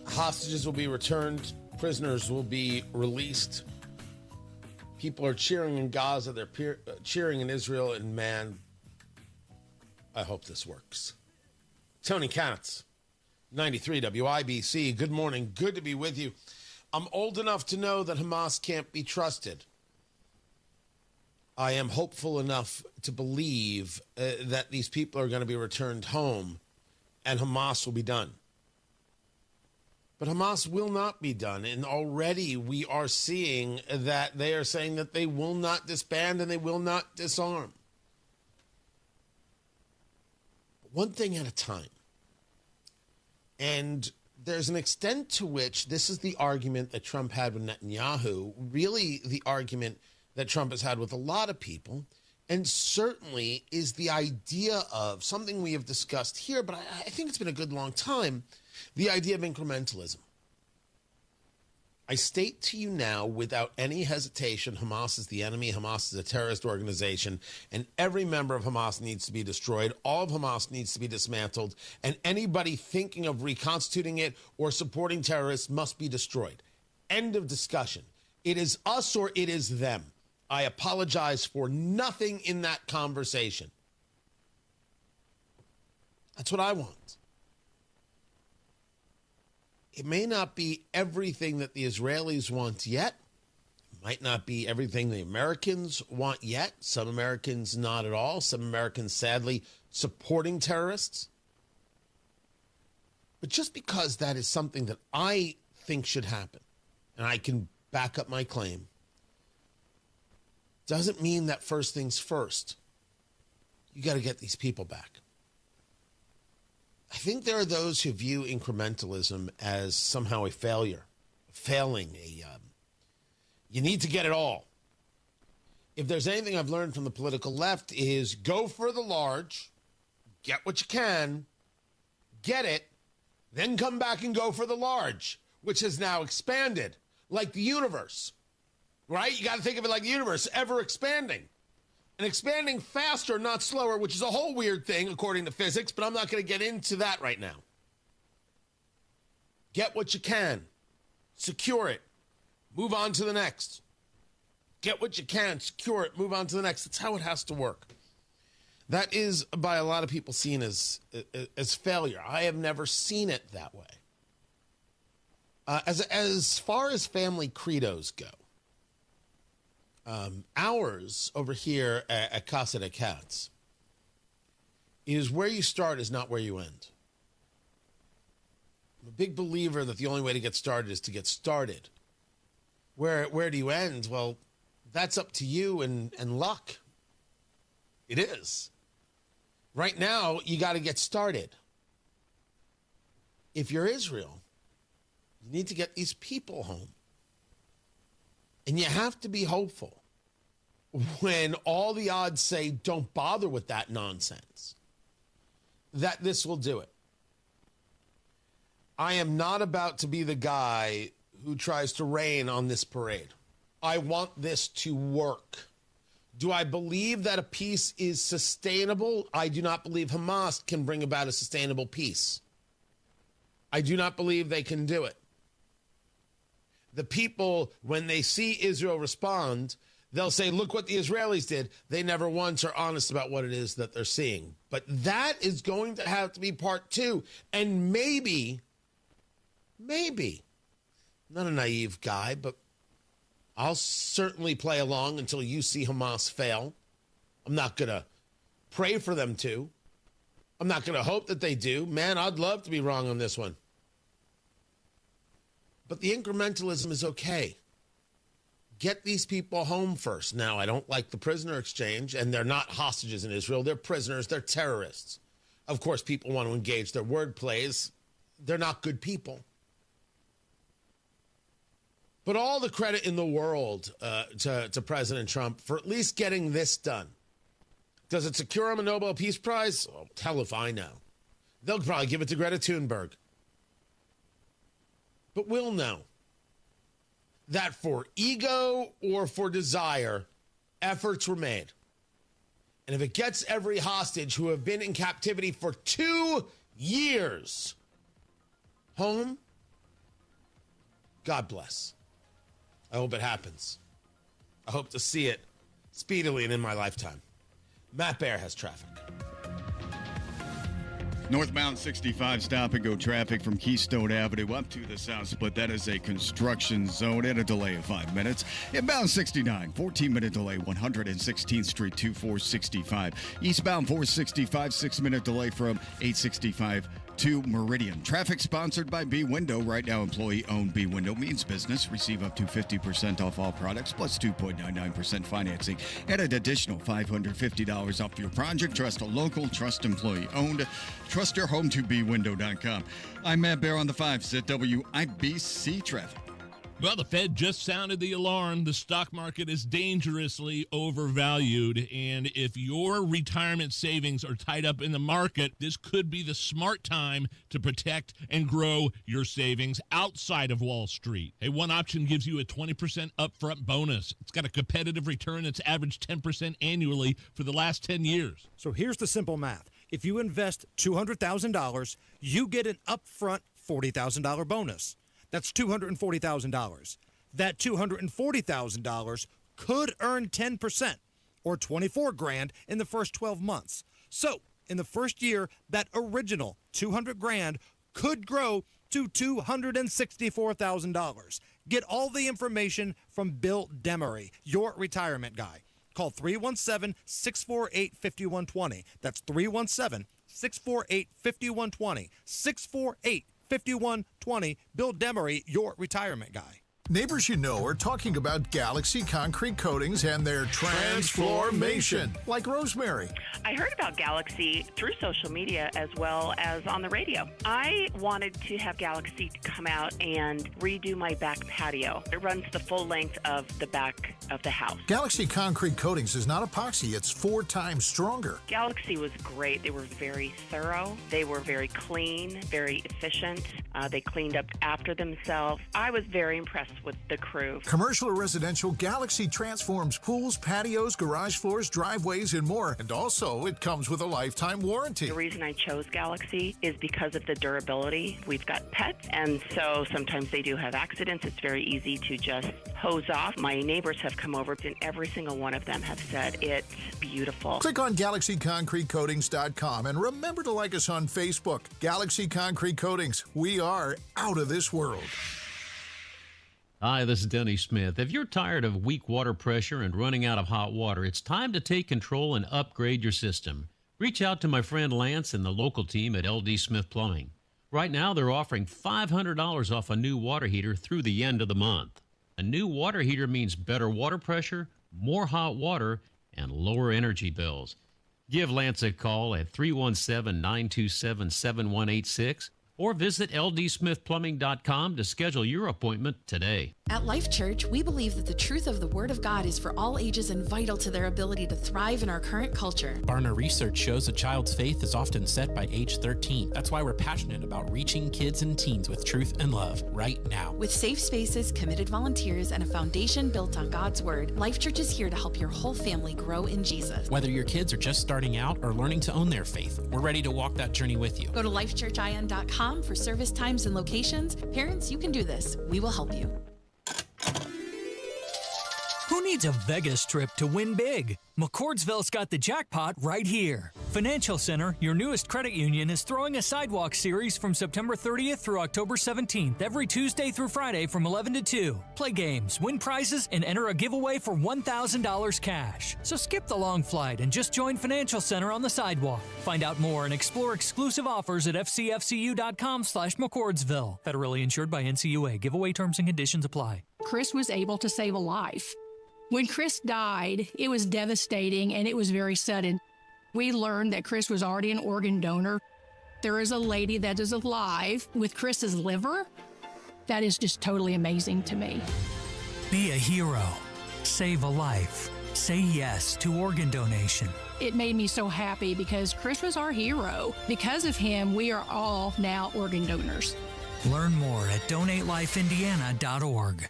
Hostages will be returned. Prisoners will be released. People are cheering in Gaza. They're cheering in Israel. And man, I hope this works. Tony Katz, 93 WIBC. Good morning. Good to be with you. I'm old enough to know that Hamas can't be trusted. I am hopeful enough to believe that these people are going to be returned home and Hamas will be done. But Hamas will not be done, and already we are seeing that they are saying that they will not disband and they will not disarm. One thing at a time. And there's an extent to which this is the argument that Trump had with Netanyahu, really the argument that Trump has had with a lot of people, and certainly is the idea of something we have discussed here, but I think it's been a good long time, the idea of incrementalism. I state to you now without any hesitation, Hamas is the enemy, Hamas is a terrorist organization, and every member of Hamas needs to be destroyed. All of Hamas needs to be dismantled, and anybody thinking of reconstituting it or supporting terrorists must be destroyed. End of discussion. It is us or it is them. I apologize for nothing in that conversation. That's what I want. It may not be everything that the Israelis want yet. It might not be everything the Americans want yet. Some Americans not at all. Some Americans, sadly, supporting terrorists. But just because that is something that I think should happen, and I can back up my claim, doesn't mean that first things first. You got to get these people back. I think there are those who view incrementalism as somehow a failure, you need to get it all. If there's anything I've learned from the political left is go for the large, get what you can, get it, then come back and go for the large, which has now expanded like the universe, right? You got to think of it like the universe, ever expanding. And expanding faster, not slower, which is a whole weird thing according to physics, but I'm not going to get into that right now. Get what you can. Secure it. Move on to the next. Get what you can. Secure it. Move on to the next. That's how it has to work. That is, by a lot of people, seen as failure. I have never seen it that way. As far as family credos go, ours over here at Casa de Katz is where you start is not where you end. I'm a big believer that the only way to get started is to get started. Where do you end? Well, that's up to you and luck. It is. Right now, you got to get started. If you're Israel, you need to get these people home. And you have to be hopeful when all the odds say don't bother with that nonsense, that this will do it. I am not about to be the guy who tries to rain on this parade. I want this to work. Do I believe that a peace is sustainable? I do not believe Hamas can bring about a sustainable peace. I do not believe they can do it. The people, when they see Israel respond, they'll say, look what the Israelis did. They never once are honest about what it is that they're seeing. But that is going to have to be part two. And maybe, I'm not a naive guy, but I'll certainly play along until you see Hamas fail. I'm not going to pray for them to. I'm not going to hope that they do. Man, I'd love to be wrong on this one. But the incrementalism is okay. Get these people home first. Now, I don't like the prisoner exchange, and they're not hostages in Israel. They're prisoners. They're terrorists. Of course, people want to engage their word plays. They're not good people. But all the credit in the world to President Trump for at least getting this done. Does it secure him a Nobel Peace Prize? Oh, hell if I know. They'll probably give it to Greta Thunberg. But we'll know that for ego or for desire, efforts were made. And if it gets every hostage who have been in captivity for 2 years home, God bless. I hope it happens. I hope to see it speedily and in my lifetime. Matt Baer has traffic. Northbound 65 stop-and-go traffic from Keystone Avenue up to the South Split. That is a construction zone and a delay of 5 minutes. Inbound 69, 14-minute delay, 116th Street to 465. Eastbound 465, 6-minute delay from 865 to Meridian. Traffic sponsored by B Window. Right now, employee-owned B Window means business. Receive up to 50% off all products, plus 2.99% financing, and an additional $550 off your project. Trust a local, trust employee-owned. Trust your home to bwindow.com. I'm Matt Baer on the 5s at WIBC Traffic. Well, the Fed just sounded the alarm. The stock market is dangerously overvalued. And if your retirement savings are tied up in the market, this could be the smart time to protect and grow your savings outside of Wall Street. Hey, one option gives you a 20% upfront bonus. It's got a competitive return that's averaged 10% annually for the last 10 years. So here's the simple math. If you invest $200,000, you get an upfront $40,000 bonus. That's $240,000. That $240,000 could earn 10% or $24,000 in the first 12 months. So, in the first year, that original $200,000 could grow to $264,000. Get all the information from Bill Demery, your retirement guy. Call 317-648-5120. That's 317-648-5120. 648-5120. Bill Demery, your retirement guy. Neighbors you know are talking about Galaxy Concrete Coatings and their transformation, like Rosemary. I heard about Galaxy through social media as well as on the radio. I wanted to have Galaxy come out and redo my back patio. It runs the full length of the back of the house. Galaxy Concrete Coatings is not epoxy. It's 4 times stronger. Galaxy was great. They were very thorough. They were very clean, very efficient. They cleaned up after themselves. I was very impressed with the crew. Commercial or residential, Galaxy transforms pools, patios, garage floors, driveways, and more. And also, it comes with a lifetime warranty. The reason I chose Galaxy is because of the durability. We've got pets, and so sometimes they do have accidents. It's very easy to just hose off. My neighbors have come over, and every single one of them have said it's beautiful. Click on GalaxyConcreteCoatings.com and remember to like us on Facebook. Galaxy Concrete Coatings. We are out of this world. Hi, this is Denny Smith. If you're tired of weak water pressure and running out of hot water, it's time to take control and upgrade your system. Reach out to my friend Lance and the local team at LD Smith Plumbing. Right now, they're offering $500 off a new water heater through the end of the month. A new water heater means better water pressure, more hot water, and lower energy bills. Give Lance a call at 317-927-7186 or visit ldsmithplumbing.com to schedule your appointment today. At Life Church, we believe that the truth of the Word of God is for all ages and vital to their ability to thrive in our current culture. Barna research shows a child's faith is often set by age 13. That's why we're passionate about reaching kids and teens with truth and love right now. With safe spaces, committed volunteers, and a foundation built on God's Word, Life Church is here to help your whole family grow in Jesus. Whether your kids are just starting out or learning to own their faith, we're ready to walk that journey with you. Go to lifechurchin.com for service times and locations. Parents, you can do this. We will help you. Who needs a Vegas trip to win big? McCordsville's got the jackpot right here. Financial Center, your newest credit union, is throwing a sidewalk series from September 30th through October 17th, every Tuesday through Friday from 11 to 2. Play games, win prizes, and enter a giveaway for $1,000 cash. So skip the long flight and just join Financial Center on the sidewalk. Find out more and explore exclusive offers at fcfcu.com/McCordsville. Federally insured by NCUA. Giveaway terms and conditions apply. Chris was able to save a life. When Chris died, it was devastating and it was very sudden. We learned that Chris was already an organ donor. There is a lady that is alive with Chris's liver. That is just totally amazing to me. Be a hero. Save a life. Say yes to organ donation. It made me so happy because Chris was our hero. Because of him, we are all now organ donors. Learn more at donatelifeindiana.org.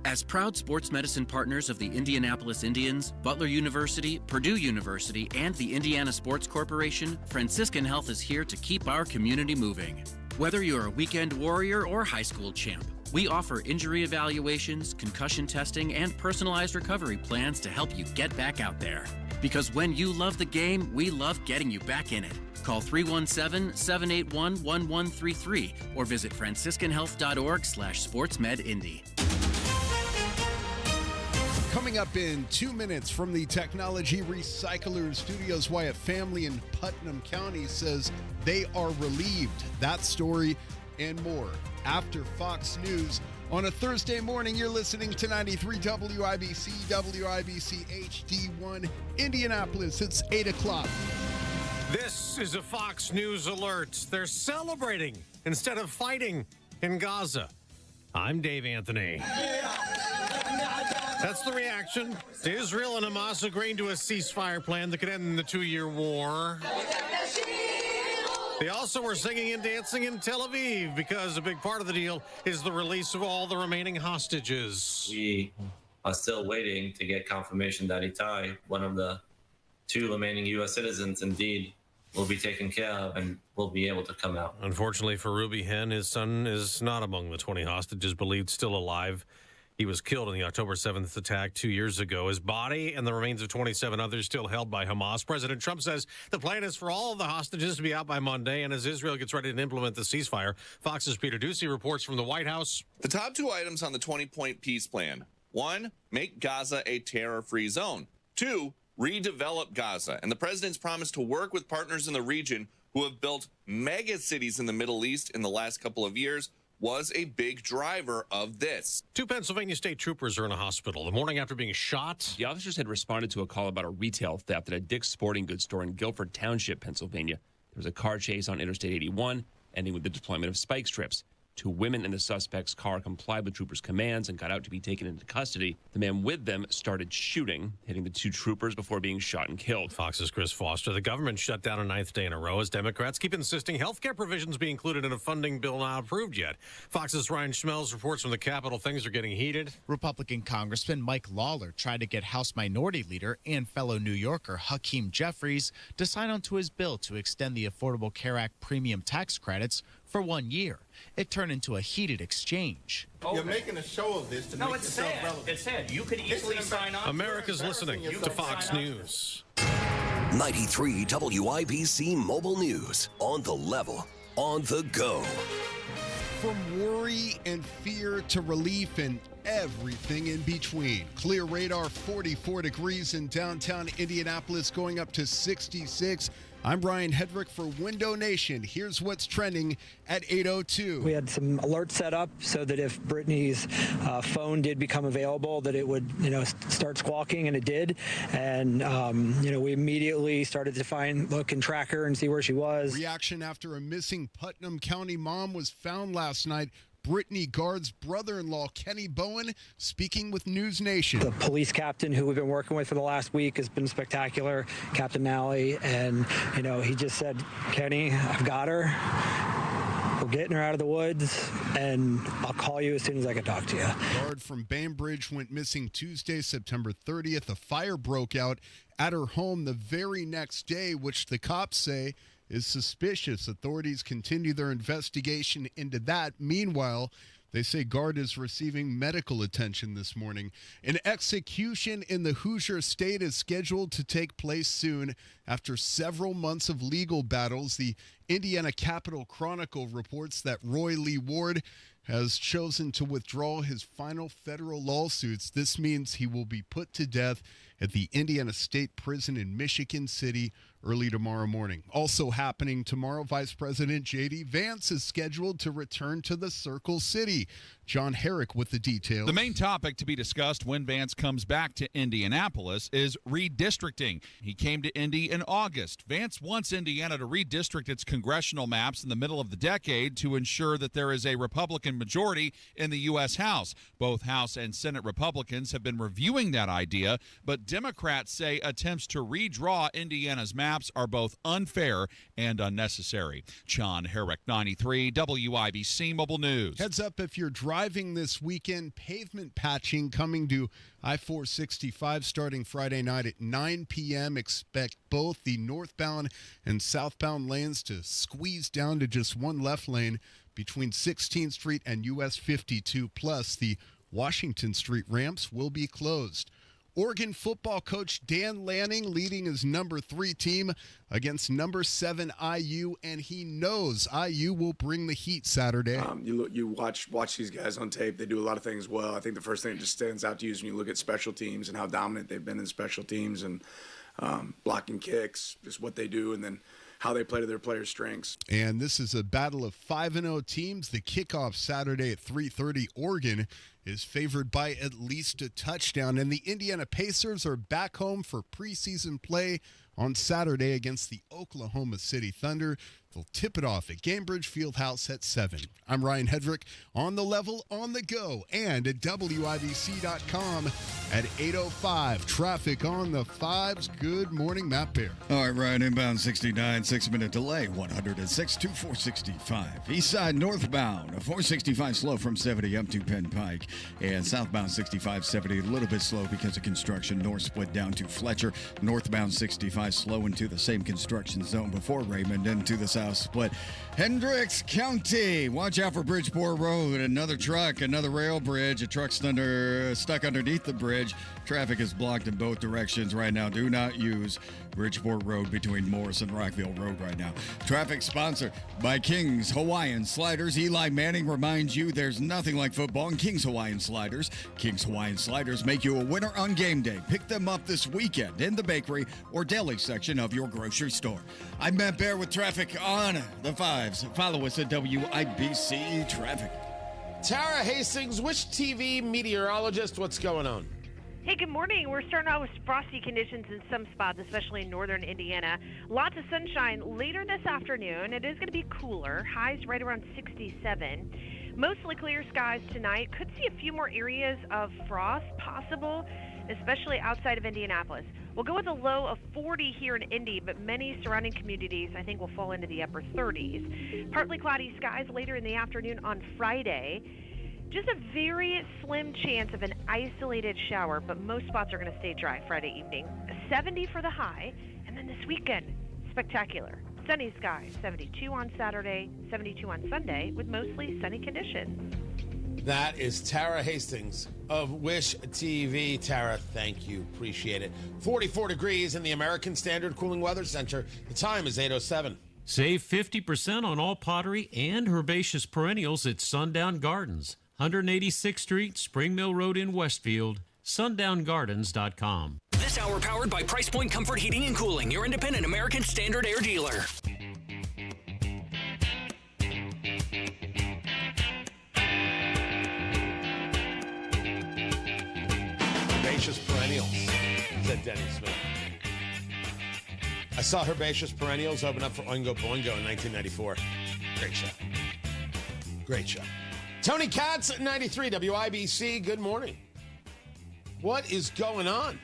As proud sports medicine partners of the Indianapolis Indians, Butler University, Purdue University, and the Indiana Sports Corporation, Franciscan Health is here to keep our community moving. Whether you're a weekend warrior or high school champ, we offer injury evaluations, concussion testing, and personalized recovery plans to help you get back out there. Because when you love the game, we love getting you back in it. Call 317-781-1133 or visit franciscanhealth.org/sportsmedindy. Coming up in 2 minutes from the Technology Recyclers Studios, Wyatt family in Putnam County says they are relieved. That story and more after Fox News. On a Thursday morning, you're listening to 93 WIBC, WIBC HD1 Indianapolis. It's 8 o'clock. This is a Fox News alert. They're celebrating instead of fighting in Gaza. I'm Dave Anthony. That's the reaction to Israel and Hamas agreeing to a ceasefire plan that could end the 2-year war. They also were singing and dancing in Tel Aviv because a big part of the deal is the release of all the remaining hostages. We are still waiting to get confirmation that Itai, one of the 2 remaining U.S. citizens, indeed will be taken care of and will be able to come out. Unfortunately for Ruby Hen, his son is not among the 20 hostages believed still alive. He was killed in the October 7th attack 2 years ago. His body and the remains of 27 others still held by Hamas. President Trump says the plan is for all of the hostages to be out by Monday. And as Israel gets ready to implement the ceasefire, Fox's Peter Ducey reports from the White House. The top 2 items on the 20-point peace plan. 1, make Gaza a terror-free zone. 2, redevelop Gaza. And the president's promise to work with partners in the region who have built mega cities in the Middle East in the last couple of years was a big driver of this. 2 Pennsylvania state troopers are in a hospital the morning after being shot. The officers had responded to a call about a retail theft at a Dick's Sporting Goods store in Guilford Township, Pennsylvania. There was a car chase on Interstate 81, ending with the deployment of spike strips. 2 women in the suspect's car complied with troopers' commands and got out to be taken into custody. The man with them started shooting, hitting the 2 troopers before being shot and killed. Fox's Chris Foster. The government shut down a 9th day in a row as Democrats keep insisting health care provisions be included in a funding bill not approved yet. Fox's Ryan Schmelz reports from the Capitol things are getting heated. Republican Congressman Mike Lawler tried to get House Minority Leader and fellow New Yorker Hakeem Jeffries to sign onto his bill to extend the Affordable Care Act premium tax credits for 1 year. It turned into a heated exchange. You're making a show of this to make yourself relevant. It's sad. You could easily sign on. America's listening to Fox News. 93 WIBC Mobile News. On the level, on the go. From worry and fear to relief and everything in between. Clear radar, 44 degrees in downtown Indianapolis, going up to 66. I'm Ryan Hedrick for Window Nation. Here's what's trending at 8:02. We had some alerts set up so that if Brittany's phone did become available, that it would, start squawking, and it did. And, we immediately started to look and track her and see where she was. Reaction after a missing Putnam County mom was found last night. Brittany Gard's brother-in-law, Kenny Bowen, speaking with News Nation. The police captain who we've been working with for the last week has been spectacular, Captain Nally, and, he just said, Kenny, I've got her. We're getting her out of the woods, and I'll call you as soon as I can talk to you. Guard from Bainbridge went missing Tuesday, September 30th. A fire broke out at her home the very next day, which the cops say is suspicious. Authorities continue their investigation into that. Meanwhile, they say Guard is receiving medical attention this morning. An execution in the Hoosier State is scheduled to take place soon after several months of legal battles. The Indiana Capital Chronicle reports that Roy Lee Ward has chosen to withdraw his final federal lawsuits. This means he will be put to death at the Indiana State Prison in Michigan City early tomorrow morning. Also happening tomorrow, Vice President J.D. Vance is scheduled to return to the Circle City. John Herrick with the details. The main topic to be discussed when Vance comes back to Indianapolis is redistricting. He came to Indy in August. Vance wants Indiana to redistrict its congressional maps in the middle of the decade to ensure that there is a Republican majority in the U.S. House. Both House and Senate Republicans have been reviewing that idea, but Democrats say attempts to redraw Indiana's maps are both unfair and unnecessary. John Herrick, 93 WIBC Mobile News. Heads up if you're driving this weekend. Pavement patching coming to I-465 starting Friday night at 9 p.m. Expect both the northbound and southbound lanes to squeeze down to just one left lane between 16th Street and US 52. Plus, the Washington Street ramps will be closed. Oregon football coach Dan Lanning leading his number 3 team against number 7 IU, and he knows IU will bring the heat Saturday. You watch these guys on tape. They do a lot of things well. I think the first thing that just stands out to you is when you look at special teams and how dominant they've been in special teams and blocking kicks, just what they do, and then how they play to their players' strengths. And this is a battle of 5-0 teams. The kickoff Saturday at 3:30. Oregon is favored by at least a touchdown. And the Indiana Pacers are back home for preseason play on Saturday against the Oklahoma City Thunder. They'll tip it off at Gainbridge Fieldhouse at 7. I'm Ryan Hedrick, on the level, on the go, and at WIBC.com at 8:05. Traffic on the 5s. Good morning, Matt Bear. All right, Ryan, inbound 69, 6-minute delay, 106 to 465. East side northbound, 465 slow from 70 up to Penn Pike. And southbound 65, 70, a little bit slow because of construction. North split down to Fletcher. Northbound 65 slow into the same construction zone before Raymond, into the south split. Hendricks County, watch out for Bridgeport Road. Another truck, another rail bridge. A truck's stuck underneath the bridge. Traffic is blocked in both directions right now. Do not use Bridgeport Road between Morris and Rockville Road right now. Traffic sponsored by King's Hawaiian Sliders. Eli Manning reminds you there's nothing like football in King's Hawaiian Sliders. King's Hawaiian Sliders make you a winner on game day. Pick them up this weekend in the bakery or deli section of your grocery store. I'm Matt Bear with traffic on the 5s. Follow us at WIBC Traffic. Tara Hastings, which TV meteorologist? What's going on? Hey, good morning. We're starting out with frosty conditions in some spots, especially in northern Indiana. Lots of sunshine later this afternoon. It is going to be cooler. Highs right around 67. Mostly clear skies tonight. Could see a few more areas of frost possible, especially outside of Indianapolis. We'll go with a low of 40 here in Indy, but many surrounding communities I think will fall into the upper 30s. Partly cloudy skies later in the afternoon on Friday. Just a very slim chance of an isolated shower, but most spots are going to stay dry Friday evening. 70 for the high, and then this weekend, spectacular. Sunny skies, 72 on Saturday, 72 on Sunday, with mostly sunny conditions. That is Tara Hastings of Wish TV. Tara, thank you. Appreciate it. 44 degrees in the American Standard Cooling Weather Center. The time is 8:07. Save 50% on all pottery and herbaceous perennials at Sundown Gardens. 186th Street, Spring Mill Road in Westfield, sundown.gardens.com. This hour powered by Price Point Comfort Heating and Cooling, your independent American Standard Air dealer. Herbaceous perennials, said Denny Smith. I saw Herbaceous perennials open up for Oingo Boingo in 1994. Great show. Great show. Tony Katz at 93 WIBC. Good morning. What is going on?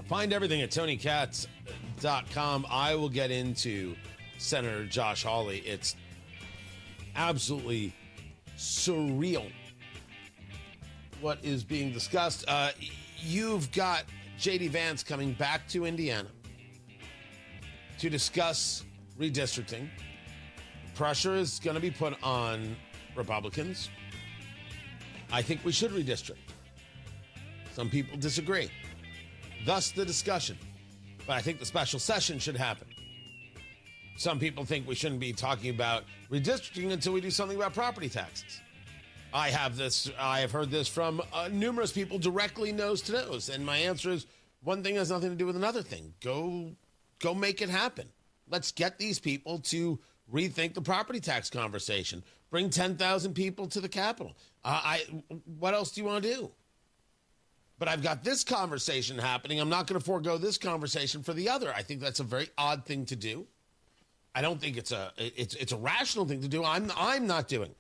Find everything at TonyKatz.com. I will get into Senator Josh Hawley. It's absolutely surreal what is being discussed. You've got J.D. Vance coming back to Indiana to discuss redistricting. Pressure is going to be put on Republicans. I think we should redistrict. Some people disagree. Thus the discussion. But I think the special session should happen. Some people think we shouldn't be talking about redistricting until we do something about property taxes. I have heard this from numerous people directly nose to nose. And my answer is one thing has nothing to do with another thing. Go make it happen. Let's get these people to rethink the property tax conversation. Bring 10,000 people to the Capitol. What else do you want to do? But I've got this conversation happening. I'm not going to forego this conversation for the other. I think that's a very odd thing to do. I don't think it's a rational thing to do. I'm not doing.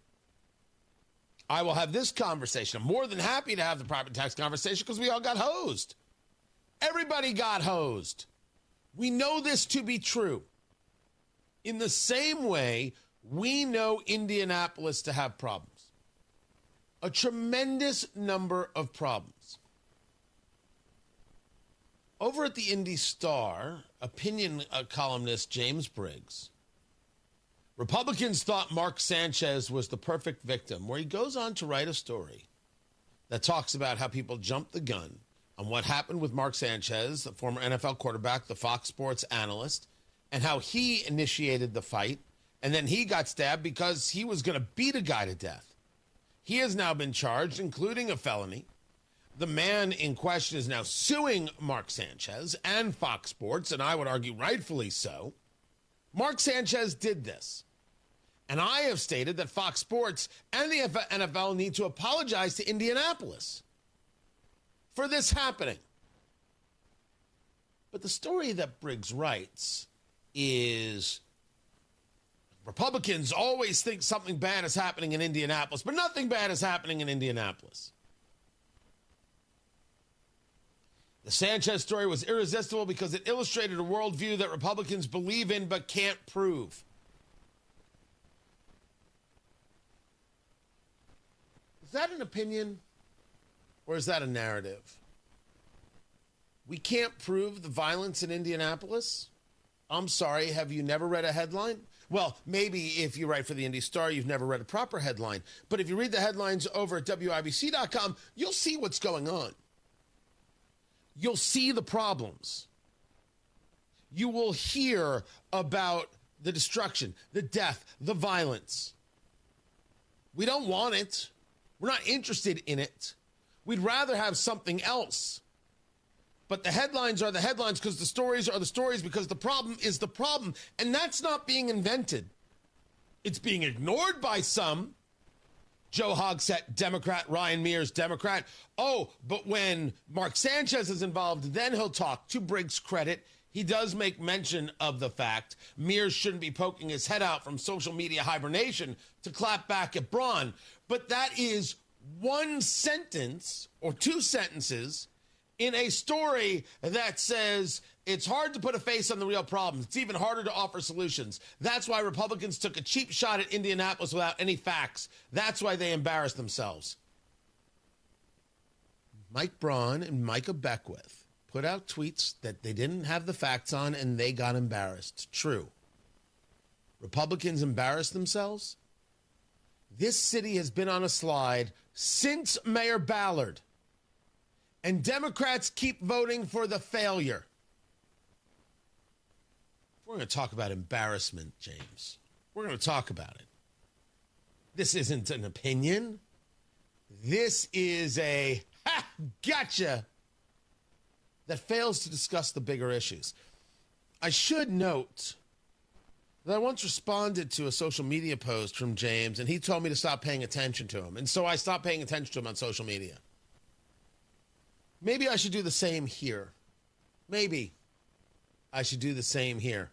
I will have this conversation. I'm more than happy to have the property tax conversation because we all got hosed. Everybody got hosed. We know this to be true. In the same way, we know Indianapolis to have problems. A tremendous number of problems. Over at the Indy Star, opinion columnist James Briggs, Republicans thought Mark Sanchez was the perfect victim, where he goes on to write a story that talks about how people jumped the gun on what happened with Mark Sanchez, the former NFL quarterback, the Fox Sports analyst, and how he initiated the fight, and then he got stabbed because he was going to beat a guy to death. He has now been charged, including a felony. The man in question is now suing Mark Sanchez and Fox Sports, and I would argue rightfully so. Mark Sanchez did this. And I have stated that Fox Sports and the NFL need to apologize to Indianapolis for this happening. But the story that Briggs writes is Republicans always think something bad is happening in Indianapolis, but nothing bad is happening in Indianapolis. The Sanchez story was irresistible because it illustrated a worldview that Republicans believe in but can't prove. Is that an opinion or is that a narrative? We can't prove the violence in Indianapolis? I'm sorry, have you never read a headline? Well, maybe if you write for the Indy Star, you've never read a proper headline. But if you read the headlines over at WIBC.com, you'll see what's going on. You'll see the problems. You will hear about the destruction, the death, the violence. We don't want it. We're not interested in it. We'd rather have something else. But the headlines are the headlines because the stories are the stories because the problem is the problem. And that's not being invented. It's being ignored by some. Joe Hogsett, Democrat. Ryan Mears, Democrat. Oh, but when Mark Sanchez is involved, then he'll talk. To Briggs' credit, he does make mention of the fact Mears shouldn't be poking his head out from social media hibernation to clap back at Braun. But that is one sentence or two sentences in a story that says it's hard to put a face on the real problems. It's even harder to offer solutions. That's why Republicans took a cheap shot at Indianapolis without any facts. That's why they embarrassed themselves. Mike Braun and Micah Beckwith put out tweets that they didn't have the facts on and they got embarrassed. True. Republicans embarrassed themselves? This city has been on a slide since Mayor Ballard. And Democrats keep voting for the failure. We're going to talk about embarrassment, James. We're going to talk about it. This isn't an opinion. This is a gotcha that fails to discuss the bigger issues. I should note that I once responded to a social media post from James, and he told me to stop paying attention to him. And so I stopped paying attention to him on social media. Maybe I should do the same here. Maybe I should do the same here.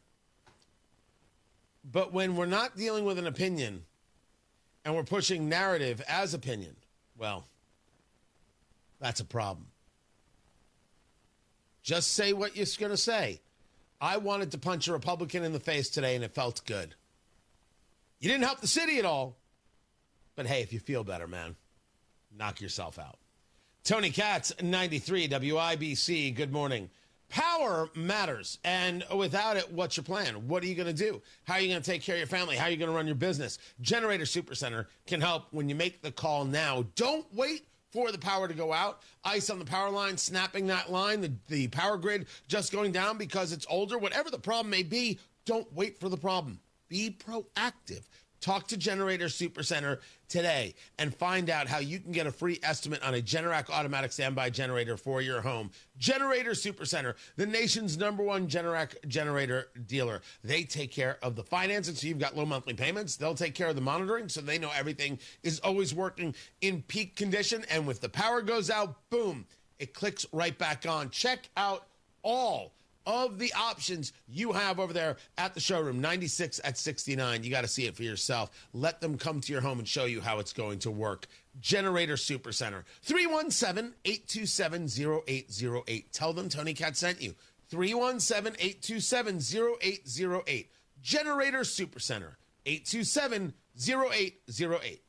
But when we're not dealing with an opinion and we're pushing narrative as opinion, well, that's a problem. Just say what you're going to say. I wanted to punch a Republican in the face today, and it felt good. You didn't help the city at all. But hey, if you feel better, man, knock yourself out. Tony Katz, 93 WIBC. Good morning. Power matters. And without it, what's your plan? What are you going to do? How are you going to take care of your family? How are you going to run your business? Generator Supercenter can help when you make the call now. Don't wait for the power to go out. Ice on the power line, snapping that line, the power grid just going down because it's older. Whatever the problem may be, don't wait for the problem. Be proactive. Talk to Generator Supercenter today and find out how you can get a free estimate on a Generac automatic standby generator for your home. Generator Supercenter, the nation's #1 Generac generator dealer. They take care of the financing, so you've got low monthly payments. They'll take care of the monitoring, so they know everything is always working in peak condition. And if the power goes out, boom, it clicks right back on. Check out all of the options you have over there at the showroom, 96 at 69. You got to see it for yourself. Let them come to your home and show you how it's going to work. Generator Supercenter, 317-827-0808. Tell them Tony Katz sent you. 317-827-0808. Generator Supercenter, 827-0808.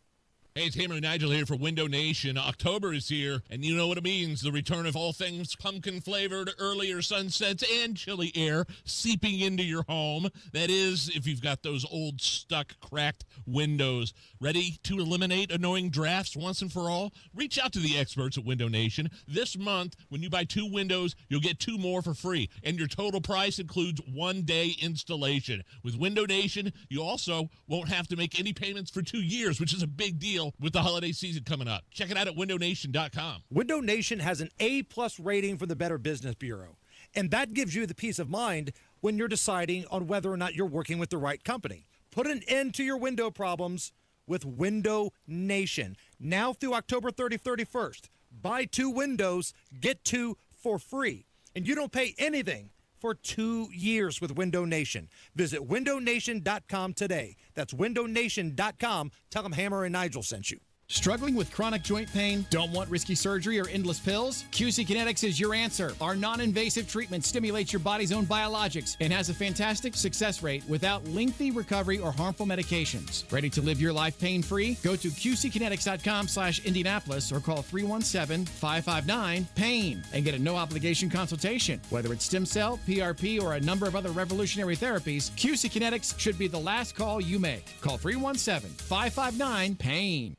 Hey, it's Hammer and Nigel here for Window Nation. October is here, and you know what it means. The return of all things pumpkin-flavored, earlier sunsets, and chilly air seeping into your home. That is, if you've got those old, stuck, cracked windows. Ready to eliminate annoying drafts once and for all? Reach out to the experts at Window Nation. This month, when you buy 2 windows, you'll get 2 more for free, and your total price includes 1-day installation. With Window Nation, you also won't have to make any payments for 2 years, which is a big deal with the holiday season coming up. Check it out at windownation.com. Window Nation has an A+ rating from the Better Business Bureau, and that gives you the peace of mind when you're deciding on whether or not you're working with the right company. Put an end to your window problems with Window Nation. Now through October 31st, buy 2 windows, get 2 for free, and you don't pay anything for 2 years with Window Nation. Visit windownation.com today. That's windownation.com. Tell them Hammer and Nigel sent you. Struggling with chronic joint pain? Don't want risky surgery or endless pills? QC Kinetics is your answer. Our non-invasive treatment stimulates your body's own biologics and has a fantastic success rate without lengthy recovery or harmful medications. Ready to live your life pain-free? Go to qckinetics.com/Indianapolis or call 317-559-PAIN and get a no-obligation consultation. Whether it's stem cell, PRP, or a number of other revolutionary therapies, QC Kinetics should be the last call you make. Call 317-559-PAIN.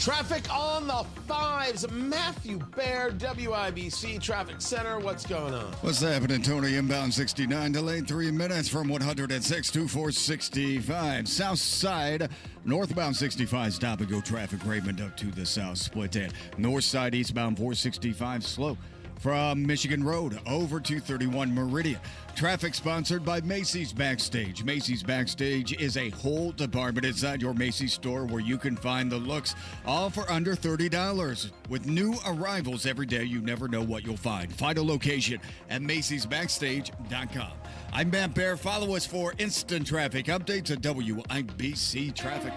Traffic on the 5s. Matthew Baird, WIBC Traffic Center. What's going on? What's happening, Tony? Inbound 69, delayed 3 minutes from 106 to 465. South side, northbound 65, stop and go traffic. Raymond up to the south, split in. North side, eastbound 465, slow from Michigan Road over to 31 Meridian. Traffic sponsored by Macy's Backstage. Macy's Backstage is a whole department inside your Macy's store where you can find the looks, all for under $30. With new arrivals every day, you never know what you'll find. Find a location at Macy'sBackstage.com. I'm Matt Bear. Follow us for instant traffic updates at WIBC Traffic.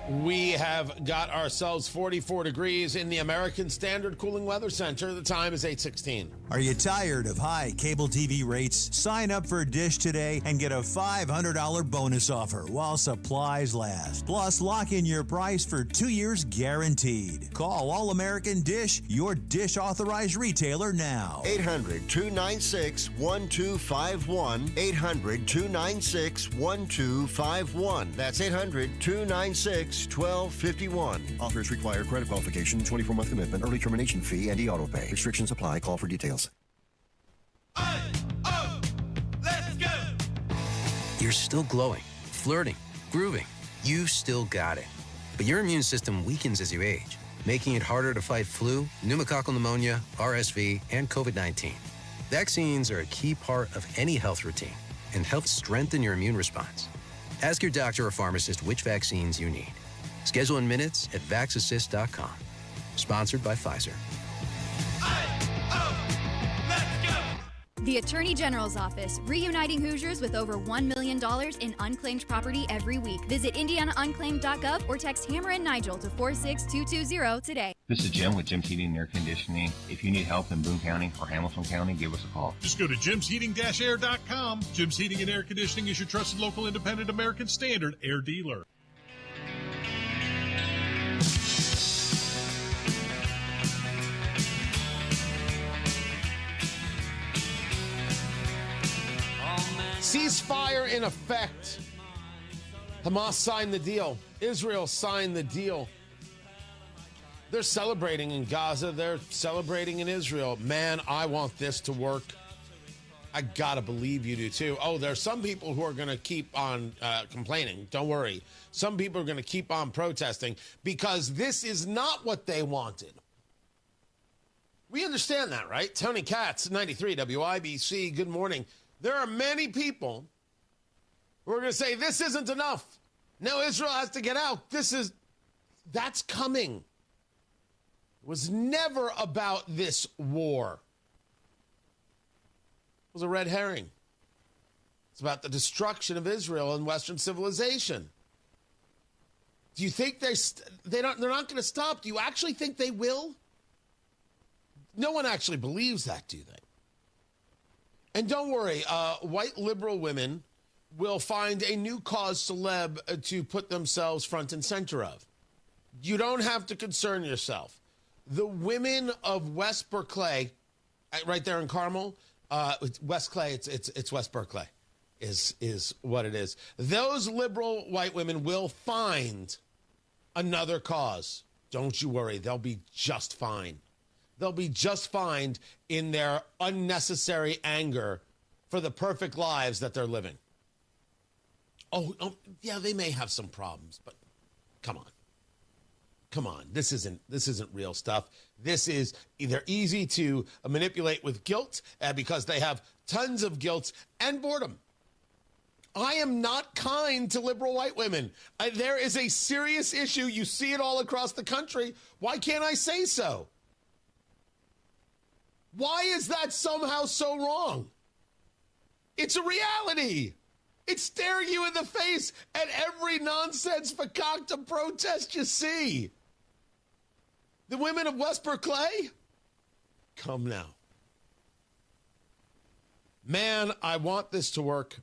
We have got ourselves 44 degrees in the American Standard Cooling Weather Center. The time is 8:16. Are you tired of high cable TV rates? Sign up for Dish today and get a $500 bonus offer while supplies last. Plus, lock in your price for 2 years guaranteed. Call All American Dish, your Dish authorized retailer now. 800-296-1251. 800-296-1251. That's 800-296-1251. Offers require credit qualification, 24-month commitment, early termination fee, and e-auto pay. Restrictions apply. Call for details. You're still glowing, flirting, grooving, You still got it. But your immune system weakens as you age, making it harder to fight flu, pneumococcal pneumonia, RSV, and COVID-19. Vaccines are a key part of any health routine and help strengthen your immune response. Ask your doctor or pharmacist which vaccines you need. Schedule in minutes at vaxassist.com. Sponsored by Pfizer. The Attorney General's Office, reuniting Hoosiers with over $1 million in unclaimed property every week. Visit indianaunclaimed.gov or text Hammer and Nigel to 46220 today. This is Jim with Jim's Heating and Air Conditioning. If you need help in Boone County or Hamilton County, give us a call. Just go to jimsheating-air.com. Jim's Heating and Air Conditioning is your trusted local independent American Standard air dealer. Ceasefire in effect. Hamas signed the deal. Israel signed the deal. They're celebrating in Gaza. They're celebrating in Israel. Man, I want this to work. I gotta believe you do too. Oh, there's some people who are going to keep on complaining. Don't worry. Some people are going to keep on protesting because this is not what they wanted. We understand that, right? Tony Katz, 93 WIBC. Good morning. There are many people who are going to say, this isn't enough. Now Israel has to get out. That's coming. It was never about this war. It was a red herring. It's about the destruction of Israel and Western civilization. Do you think they're not going to stop? Do you actually think they will? No one actually believes that, do they? And don't worry, white liberal women will find a new cause celeb to put themselves front and center of. You don't have to concern yourself. The women of West Berkeley, right there in Carmel, West Clay, it's West Berkeley, is what it is. Those liberal white women will find another cause. Don't you worry, they'll be just fine. They'll be just fine in their unnecessary anger for the perfect lives that they're living. Oh, yeah, they may have some problems, but come on. This isn't real stuff. This is either easy to manipulate with guilt because they have tons of guilt and boredom. I am not kind to liberal white women. There is a serious issue. You see it all across the country. Why can't I say so? Why is that somehow so wrong? It's a reality. It's staring you in the face at every nonsense fakakta protest you see. The women of West Berkeley? Come now. Man, I want this to work.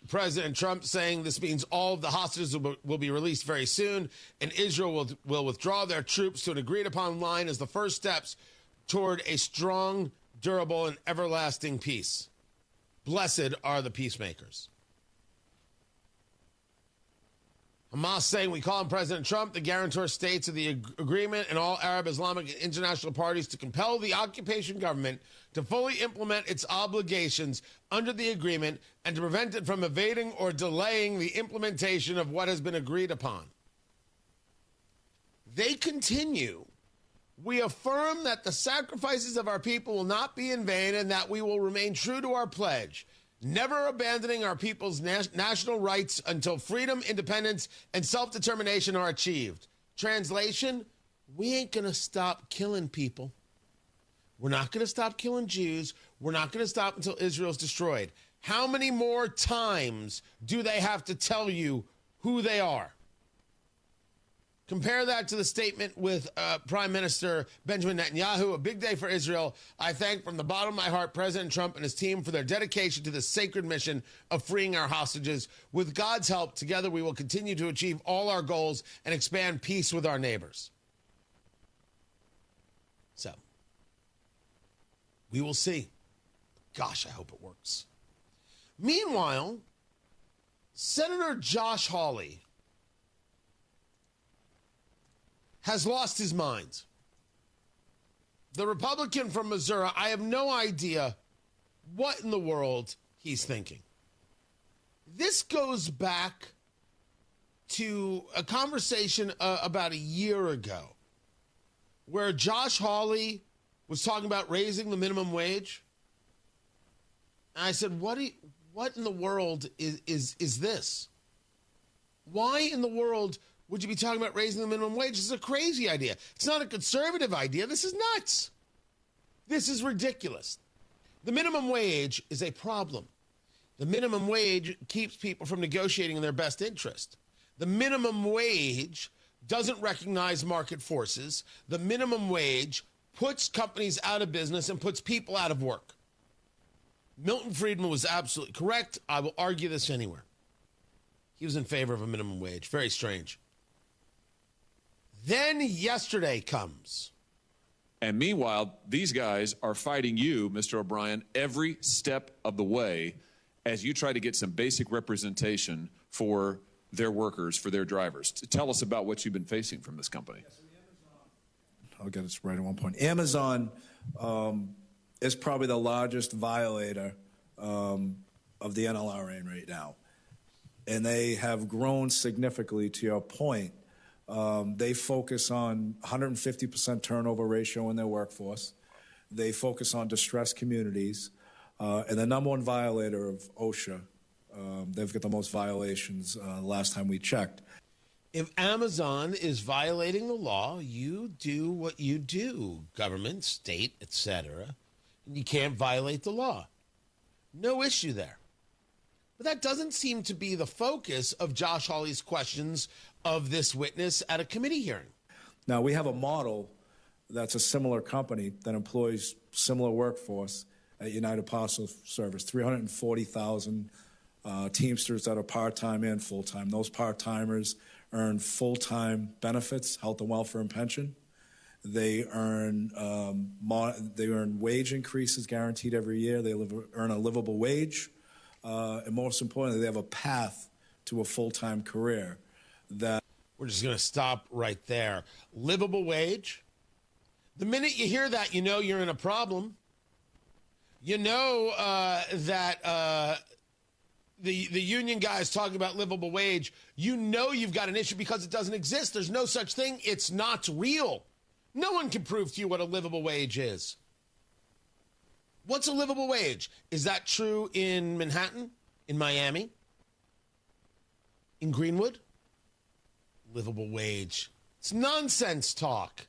President Trump saying this means all of the hostages will be released very soon, and Israel will withdraw their troops to an agreed-upon line as the first steps toward a strong, durable, and everlasting peace. Blessed are the peacemakers. Hamas saying we call on President Trump, the guarantor states of the agreement, and all Arab, Islamic, and international parties to compel the occupation government to fully implement its obligations under the agreement and to prevent it from evading or delaying the implementation of what has been agreed upon. They continue. We affirm that the sacrifices of our people will not be in vain and that we will remain true to our pledge, never abandoning our people's national rights until freedom, independence, and self-determination are achieved. Translation, we ain't going to stop killing people. We're not going to stop killing Jews. We're not going to stop until Israel's destroyed. How many more times do they have to tell you who they are? Compare that to the statement with Prime Minister Benjamin Netanyahu, a big day for Israel. I thank from the bottom of my heart President Trump and his team for their dedication to the sacred mission of freeing our hostages. With God's help, together we will continue to achieve all our goals and expand peace with our neighbors. So, we will see. Gosh, I hope it works. Meanwhile, Senator Josh Hawley has lost his mind. The Republican from Missouri, I have no idea what in the world he's thinking. This goes back to a conversation about a year ago where Josh Hawley was talking about raising the minimum wage. And I said, what in the world is this? Why in the world would you be talking about raising the minimum wage? This is a crazy idea. It's not a conservative idea. This is nuts. This is ridiculous. The minimum wage is a problem. The minimum wage keeps people from negotiating in their best interest. The minimum wage doesn't recognize market forces. The minimum wage puts companies out of business and puts people out of work. Milton Friedman was absolutely correct. I will argue this anywhere. He was in favor of a minimum wage. Very strange. Then yesterday comes. And meanwhile, these guys are fighting you, Mr. O'Brien, every step of the way as you try to get some basic representation for their workers, for their drivers. Tell us about what you've been facing from this company. I'll get this right at one point. Amazon is probably the largest violator of the NLRA right now. And they have grown significantly, to your point. They focus on 150% turnover ratio in their workforce. They focus on distressed communities. And the number one violator of OSHA, they've got the most violations last time we checked. If Amazon is violating the law, you do what you do, government, state, etc. And you can't violate the law. No issue there. But that doesn't seem to be the focus of Josh Hawley's questions of this witness at a committee hearing. Now, we have a model that's a similar company that employs similar workforce at United Parcel Service, 340,000 Teamsters that are part-time and full-time. Those part-timers earn full-time benefits, health and welfare and pension. They earn wage increases guaranteed every year. They earn a livable wage. And most importantly, they have a path to a full-time career. That we're just going to stop right there. Livable wage. The minute you hear that, you know you're in a problem. You know that the union guys talking about livable wage, you know you've got an issue because it doesn't exist. There's no such thing. It's not real. No one can prove to you what a livable wage is. What's a livable wage? Is that true in Manhattan, in Miami, in Greenwood? Livable wage. It's nonsense talk.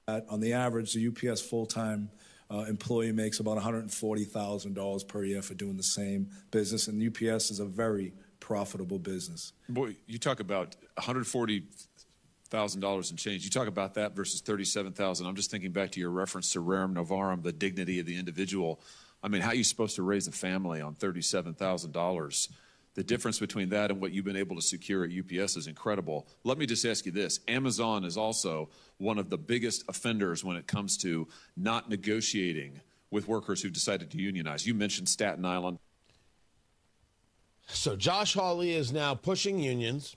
On the average, the UPS full-time employee makes about $140,000 per year for doing the same business, and UPS is a very profitable business. Boy, you talk about $140,000 and change. You talk about that versus $37,000. I'm just thinking back to your reference to rerum novarum, the dignity of the individual. I mean, how are you supposed to raise a family on $37,000? The difference between that and what you've been able to secure at UPS is incredible. Let me just ask you this. Amazon is also one of the biggest offenders when it comes to not negotiating with workers who've decided to unionize. You mentioned Staten Island. So Josh Hawley is now pushing unions,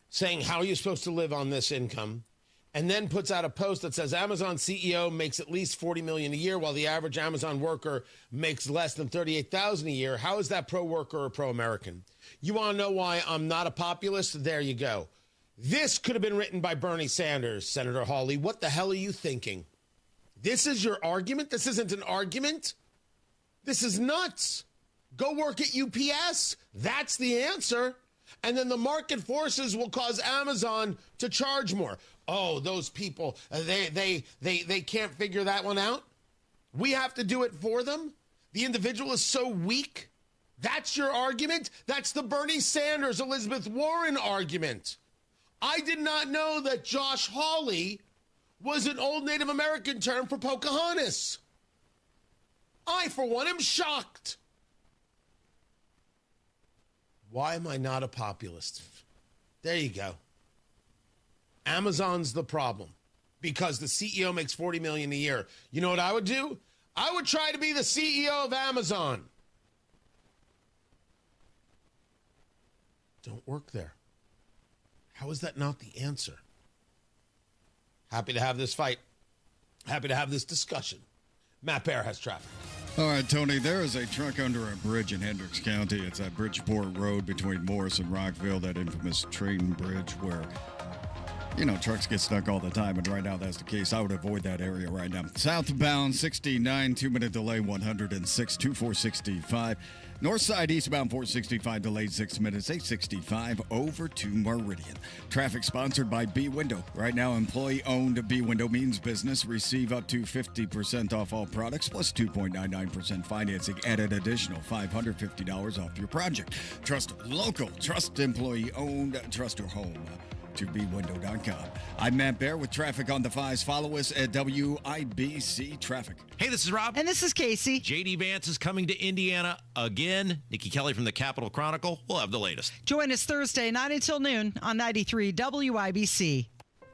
saying, how are you supposed to live on this income? And then puts out a post that says Amazon CEO makes at least $40 million a year while the average Amazon worker makes less than $38,000 a year. How is that pro-worker or pro-American? You want to know why I'm not a populist? There you go. This could have been written by Bernie Sanders, Senator Hawley. What the hell are you thinking? This is your argument? This isn't an argument? This is nuts. Go work at UPS. That's the answer. And then the market forces will cause Amazon to charge more. Oh, those people, they can't figure that one out. We have to do it for them. The individual is so weak. That's your argument? That's the Bernie Sanders, Elizabeth Warren argument. I did not know that Josh Hawley was an old Native American term for Pocahontas. I, for one, am shocked. Why am I not a populist? There you go. Amazon's the problem because the CEO makes $40 million a year. You know what I would do? I would try to be the CEO of Amazon. Don't work there. How is that not the answer? Happy to have this fight. Happy to have this discussion. Matt Bear has traffic. All right, Tony, there is a truck under a bridge in Hendricks County. It's at Bridgeport Road between Morris and Rockville, that infamous train bridge where, trucks get stuck all the time, and right now that's the case. I would avoid that area right now. Southbound 69, 2-minute delay, 106, 2465. North side eastbound 465 delayed 6 minutes, 865 over to Meridian. Traffic sponsored by B Window. Right now, employee-owned B Window means business. Receive up to 50% off all products plus 2.99% financing and an additional $550 off your project. Trust local, trust employee-owned, trust your home. To bwindow.com. I'm Matt Bear with traffic on the 5s. Follow us at WIBC Traffic. Hey, this is Rob. And this is Casey. J.D. Vance is coming to Indiana again. Nikki Kelly from the Capitol Chronicle. We'll have the latest. Join us Thursday, 9 until noon on 93 WIBC.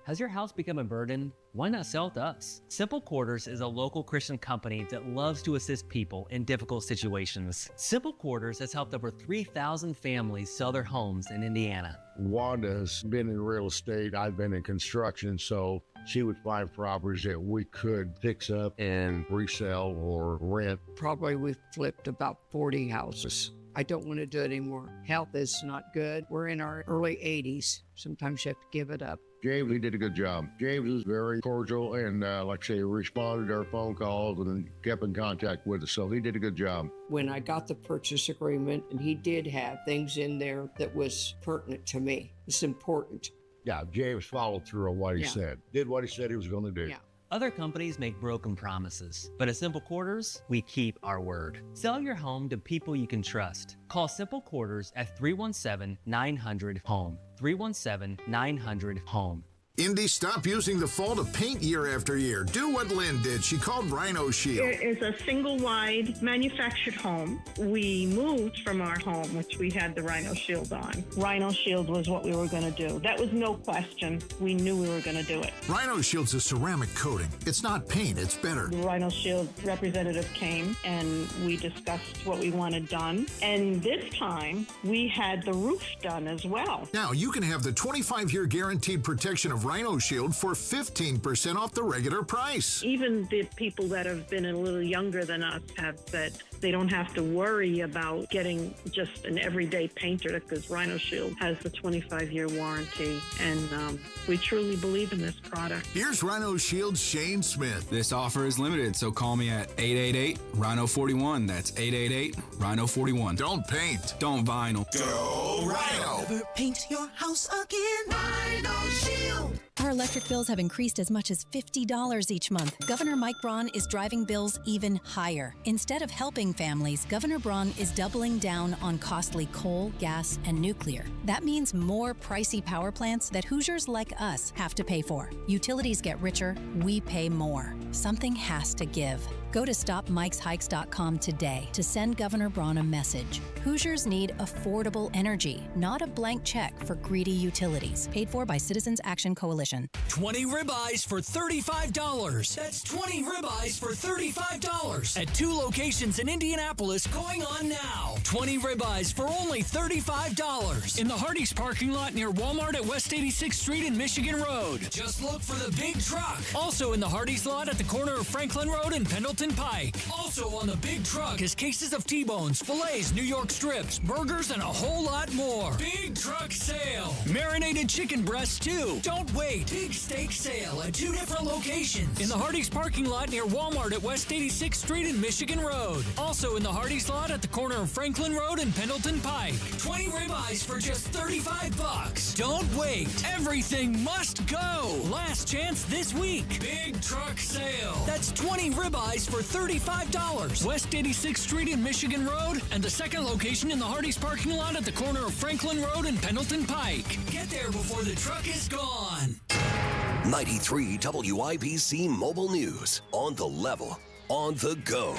Has your house become a burden? Why not sell it to us? Simple Quarters is a local Christian company that loves to assist people in difficult situations. Simple Quarters has helped over 3,000 families sell their homes in Indiana. Wanda's been in real estate. I've been in construction, so she would find properties that we could fix up and resell or rent. Probably we've flipped about 40 houses. I don't want to do it anymore. Health is not good. We're in our early 80s. Sometimes you have to give it up. James, he did a good job. James was very cordial and, like I say, responded to our phone calls and kept in contact with us. So he did a good job. When I got the purchase agreement, and he did have things in there that was pertinent to me. It's important. Yeah, James followed through on what he said. Did what he said he was going to do. Yeah. Other companies make broken promises, but at Simple Quarters, we keep our word. Sell your home to people you can trust. Call Simple Quarters at 317-900-HOME. 317-900-HOME. Indy, stop using the fall to paint year after year. Do what Lynn did. She called Rhino Shield. It is a single-wide manufactured home. We moved from our home, which we had the Rhino Shield on. Rhino Shield was what we were going to do. That was no question. We knew we were going to do it. Rhino Shield's a ceramic coating. It's not paint, it's better. The Rhino Shield representative came, and we discussed what we wanted done. And this time, we had the roof done as well. Now, you can have the 25-year guaranteed protection of Rhino Shield for 15% off the regular price. Even the people that have been a little younger than us have said they don't have to worry about getting just an everyday painter because Rhino Shield has the 25-year warranty, and we truly believe in this product. Here's Rhino Shield's Shane Smith. This offer is limited, so call me at 888-RHINO-41. That's 888-RHINO-41. Don't paint. Don't vinyl. Go Rhino. Never paint your house again. Rhino Shield. Our electric bills have increased as much as $50 each month. Governor Mike Braun is driving bills even higher. Instead of helping families, Governor Braun is doubling down on costly coal, gas, and nuclear. That means more pricey power plants that Hoosiers like us have to pay for. Utilities get richer, we pay more. Something has to give. Go to StopMikesHikes.com today to send Governor Braun a message. Hoosiers need affordable energy, not a blank check for greedy utilities. Paid for by Citizens Action Coalition. 20 ribeyes for $35. That's 20 ribeyes for $35 at 2 locations in Indianapolis going on now. 20 ribeyes for only $35 in the Hardee's parking lot near Walmart at West 86th Street and Michigan Road. Just look for the big truck. Also in the Hardee's lot at the corner of Franklin Road and Pendleton Pike. Also on the big truck is cases of T-bones, fillets, New York strips, burgers, and a whole lot more. Big truck sale. Marinated chicken breasts too. Don't wait. Big steak sale at 2 different locations. In the Hardee's parking lot near Walmart at West 86th Street and Michigan Road. Also in the Hardee's lot at the corner of Franklin Road and Pendleton Pike. 20 ribeyes for just $35. Don't wait. Everything must go. Last chance this week. Big truck sale. That's 20 ribeyes for $35. West 86th Street and Michigan Road, and the second location in the Hardee's parking lot at the corner of Franklin Road and Pendleton Pike. Get there before the truck is gone. 93 WIBC Mobile News. On the level, on the go.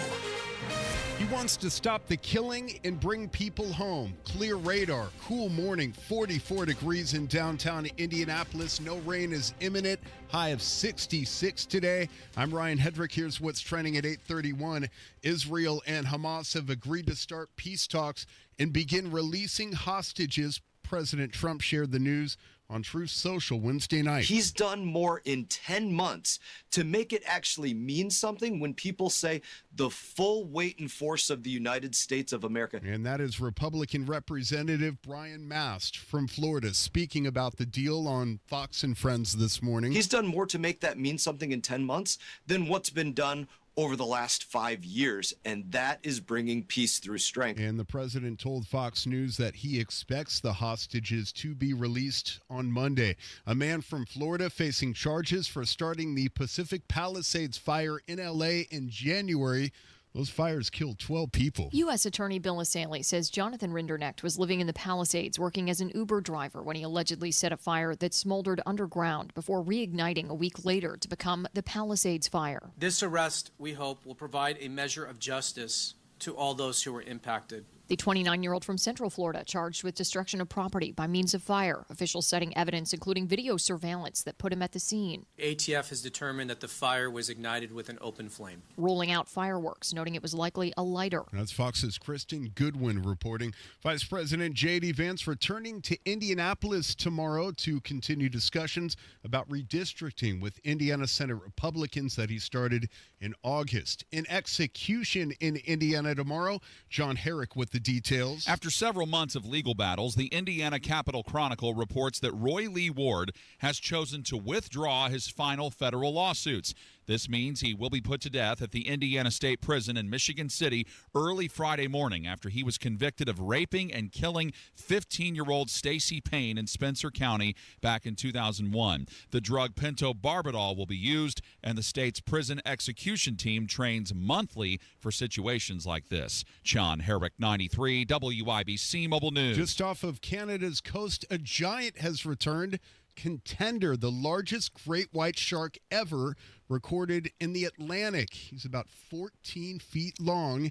He wants to stop the killing and bring people home. Clear radar, cool morning, 44 degrees in downtown Indianapolis. No rain is imminent. High of 66 today. I'm Ryan Hedrick. Here's what's trending at 8:31. Israel and Hamas have agreed to start peace talks and begin releasing hostages. President Trump shared the news on Truth Social Wednesday night. He's done more in 10 months to make it actually mean something when people say the full weight and force of the United States of America. And that is Republican Representative Brian Mast from Florida speaking about the deal on Fox and Friends this morning. He's done more to make that mean something in 10 months than what's been done over the last 5 years, and that is bringing peace through strength. And the president told Fox News that he expects the hostages to be released on Monday. A man from Florida facing charges for starting the Pacific Palisades fire in L.A. in January. Those fires killed 12 people. U.S. Attorney Bill Asaley says Jonathan Rinderknecht was living in the Palisades working as an Uber driver when he allegedly set a fire that smoldered underground before reigniting a week later to become the Palisades Fire. This arrest, we hope, will provide a measure of justice to all those who were impacted. The 29-year-old from Central Florida charged with destruction of property by means of fire. Officials citing evidence, including video surveillance, that put him at the scene. ATF has determined that the fire was ignited with an open flame. Ruling out fireworks, noting it was likely a lighter. That's Fox's Kristen Goodwin reporting. Vice President J.D. Vance returning to Indianapolis tomorrow to continue discussions about redistricting with Indiana Senate Republicans that he started in August. In execution in Indiana tomorrow, John Herrick with the details. After several months of legal battles, the Indiana Capitol Chronicle reports that Roy Lee Ward has chosen to withdraw his final federal lawsuits. This means he will be put to death at the Indiana State Prison in Michigan City early Friday morning after he was convicted of raping and killing 15-year-old Stacy Payne in Spencer County back in 2001. The drug pentobarbital will be used, and the state's prison execution team trains monthly for situations like this. John Herrick, 93, WIBC Mobile News. Just off of Canada's coast, a giant has returned. Contender, the largest great white shark ever recorded in the Atlantic. He's about 14 feet long,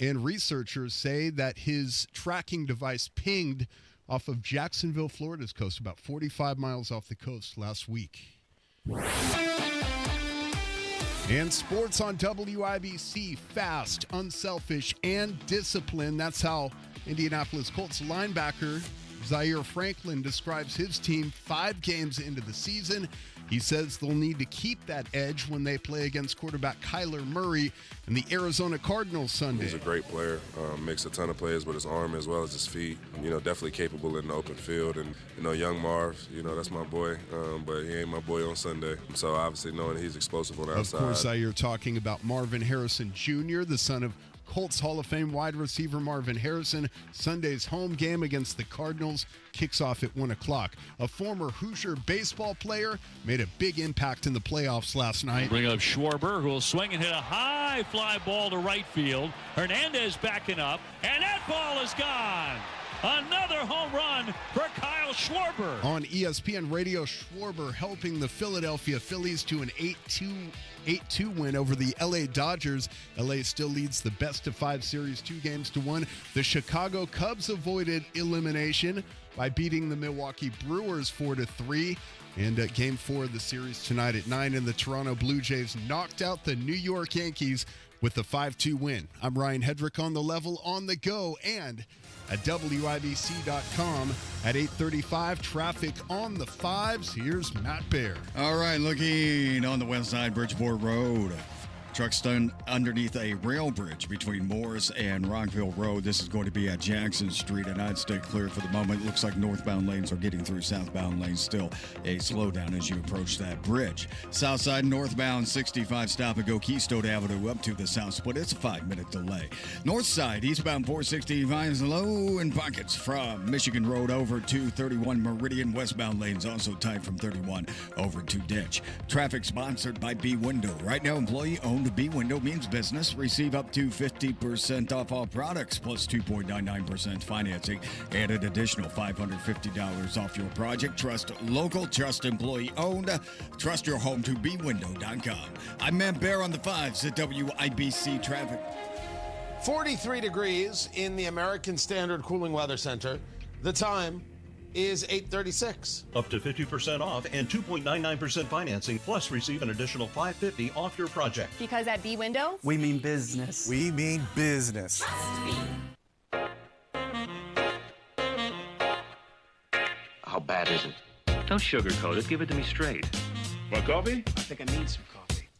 and researchers say that his tracking device pinged off of Jacksonville, Florida's coast, about 45 miles off the coast last week. And sports on WIBC, fast, unselfish, and disciplined. That's how Indianapolis Colts linebacker Zaire Franklin describes his team 5 games into the season. He says they'll need to keep that edge when they play against quarterback Kyler Murray and the Arizona Cardinals Sunday. He's a great player, makes a ton of plays with his arm as well as his feet. Definitely capable in the open field. And, young Marv, that's my boy, but he ain't my boy on Sunday. So obviously knowing he's explosive on the outside. Of course, you're talking about Marvin Harrison Jr., the son of Colts Hall of Fame wide receiver Marvin Harrison. Sunday's home game against the Cardinals kicks off at 1 o'clock. A former Hoosier baseball player made a big impact in the playoffs last night. Bring up Schwarber, who will swing and hit a high fly ball to right field. Hernandez backing up, and that ball is gone. Another home run for Kyle Schwarber. On ESPN Radio, Schwarber helping the Philadelphia Phillies to an 8-2 win over the LA Dodgers. LA still leads the best-of-5 series 2-1. The Chicago Cubs avoided elimination by beating the Milwaukee Brewers 4-3. And Game 4 of the series tonight at 9. And the Toronto Blue Jays knocked out the New York Yankees with the 5-2 win. I'm Ryan Hedrick on the level, on the go, and at WIBC.com at 8:35. Traffic on the 5s. Here's Matt Bear. All right, looking on the west side, Bridgeport Road. Truck stunned underneath a rail bridge between Morris and Rockville Road. This is going to be at Jackson Street, and I'd stay clear for the moment. It looks like northbound lanes are getting through. Southbound lanes still a slowdown as you approach that bridge. South side northbound 65 stop and go Keystone Avenue up to the south split. It's a 5-minute delay. North side eastbound 465 is low in pockets from Michigan Road over to 31 Meridian. Westbound lanes also tight from 31 over to Ditch. Traffic sponsored by B Window. Right now, employee owned B Window means business. Receive up to 50% off all products plus 2.99% financing and an additional $550 off your project. Trust local, trust employee owned. Trust your home to bwindow.com. I'm Matt Bear on the 5s at WIBC Traffic. 43 degrees in the American Standard Cooling Weather Center. The time is 8:36. Up to 50% off and 2.99% financing, plus receive an additional $550 off your project. Because at B Window, we mean business. We mean business. How bad is it? Don't sugarcoat it. Give it to me straight. Want coffee? I think I need some coffee.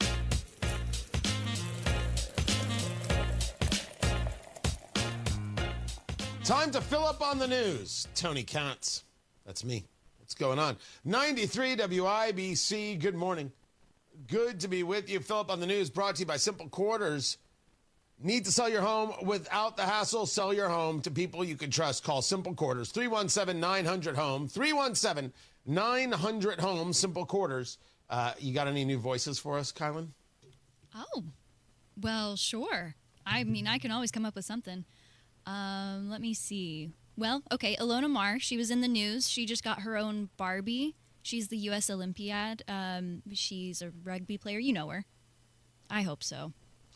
Time to fill up on the news. Tony Katz. That's me. What's going on? 93 WIBC. Good morning. Good to be with you. Fill up on the news brought to you by Simple Quarters. Need to sell your home without the hassle? Sell your home to people you can trust. Call Simple Quarters. 317-900-HOME. 317-900-HOME. Simple Quarters. You got any new voices for us, Kylan? Oh, well, sure. I mean, I can always come up with something. Let me see. Well, okay, Ilona Maher, she was in the news. She just got her own Barbie. She's the U.S. Olympiad. She's a rugby player. You know her. I hope so.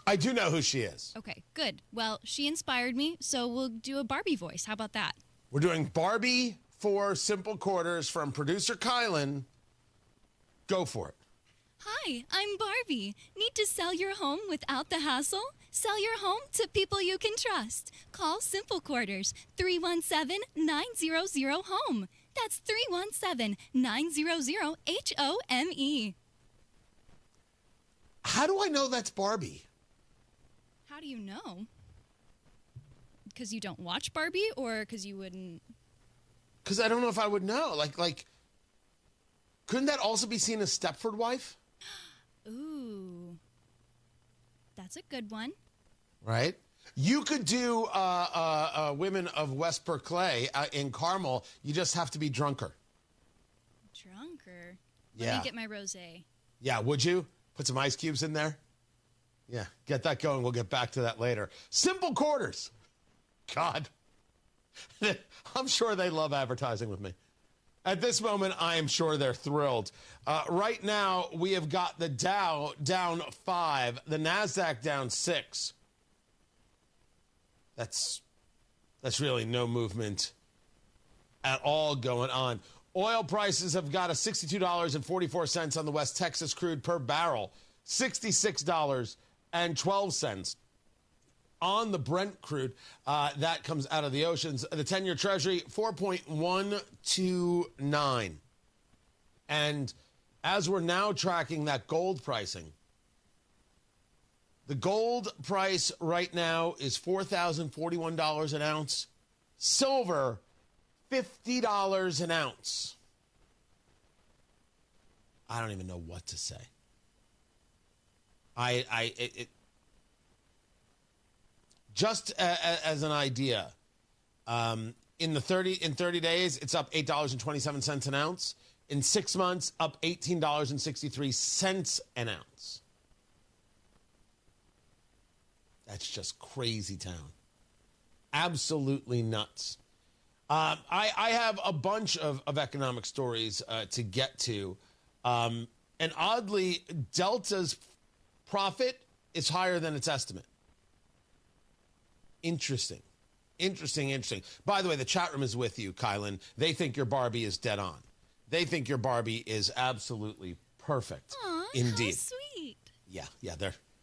I do know who she is. Okay, good. Well, she inspired me, so we'll do a Barbie voice. How about that? We're doing Barbie for Simple Quarters from producer Kylan. Go for it. Hi, I'm Barbie. Need to sell your home without the hassle? Sell your home to people you can trust. Call Simple Quarters, 317-900-HOME. That's 317-900-HOME. How do I know that's Barbie? How do you know? Because you don't watch Barbie, or because you wouldn't? Because I don't know if I would know. Like, couldn't that also be seen as Stepford Wife? Ooh, that's a good one. Right? You could do Women of West Berkeley in Carmel. You just have to be drunker. Drunker? Yeah. Let me get my rosé. Yeah, would you? Put some ice cubes in there? Yeah, get that going. We'll get back to that later. Simple Quarters. God. I'm sure they love advertising with me. At this moment, I am sure they're thrilled. Right now, we have got the Dow down 5, the NASDAQ down 6. That's really no movement at all going on. Oil prices have got a $62.44 on the West Texas crude per barrel, $66.12 on the Brent crude. That comes out of the oceans. The 10-year Treasury, 4.129. And as we're now tracking that gold pricing, the gold price right now is $4,041 an ounce. Silver, $50 an ounce. I don't even know what to say. Just as an idea, in 30 days, it's up $8.27 an ounce. In 6 months, up $18.63 an ounce. That's just crazy town. Absolutely nuts. I have a bunch of economic stories to get to. And oddly, Delta's profit is higher than its estimate. Interesting. By the way, the chat room is with you, Kylan. They think your Barbie is dead on. They think your Barbie is absolutely perfect. Aw, indeed. how sweet. Yeah,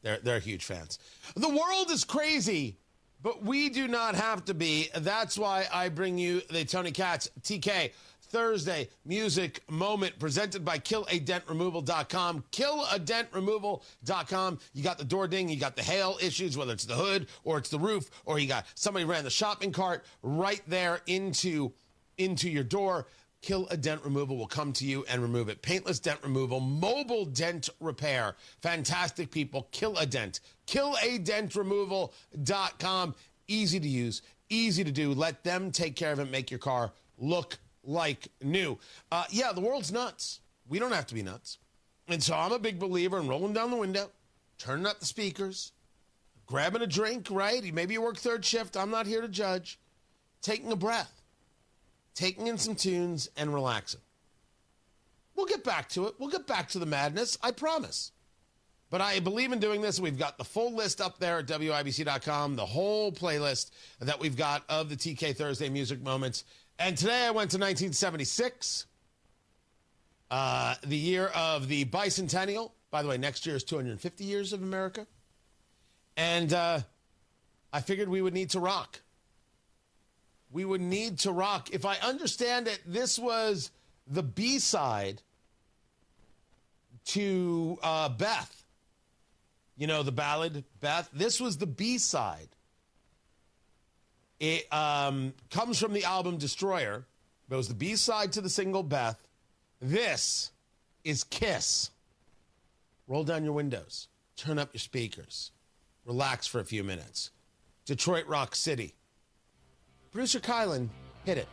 they're huge fans. The world is crazy, but we do not have to be. That's why I bring you the Tony Katz TK Thursday Music Moment presented by KillaDentRemoval.com. KillaDentRemoval.com. You got the door ding, you got the hail issues, whether it's the hood or it's the roof, or you got somebody ran the shopping cart right there into your door. Kill a Dent Removal will come to you and remove it. Paintless dent removal, mobile dent repair. Fantastic people. Kill a Dent. KillaDentRemoval.com. Easy to use, easy to do. Let them take care of it. Make your car look like new. Yeah, the world's nuts. We don't have to be nuts. And so I'm a big believer in rolling down the window, turning up the speakers, grabbing a drink, right? Maybe you work third shift. I'm not here to judge. Taking a breath. Taking in some tunes and relaxing. We'll get back to it. We'll get back to the madness, I promise. But I believe in doing this. We've got the full list up there at WIBC.com, the whole playlist that we've got of the TK Thursday Music Moments. And today I went to 1976, the year of the bicentennial. By the way, next year is 250 years of America. And I figured we would need to rock. We would need to rock. If I understand it, this was the B-side to Beth. You know, the ballad, Beth? This was the B-side. It comes from the album Destroyer. It was the B-side to the single Beth. This is Kiss. Roll down your windows. Turn up your speakers. Relax for a few minutes. Detroit Rock City. Producer Kylan, hit it.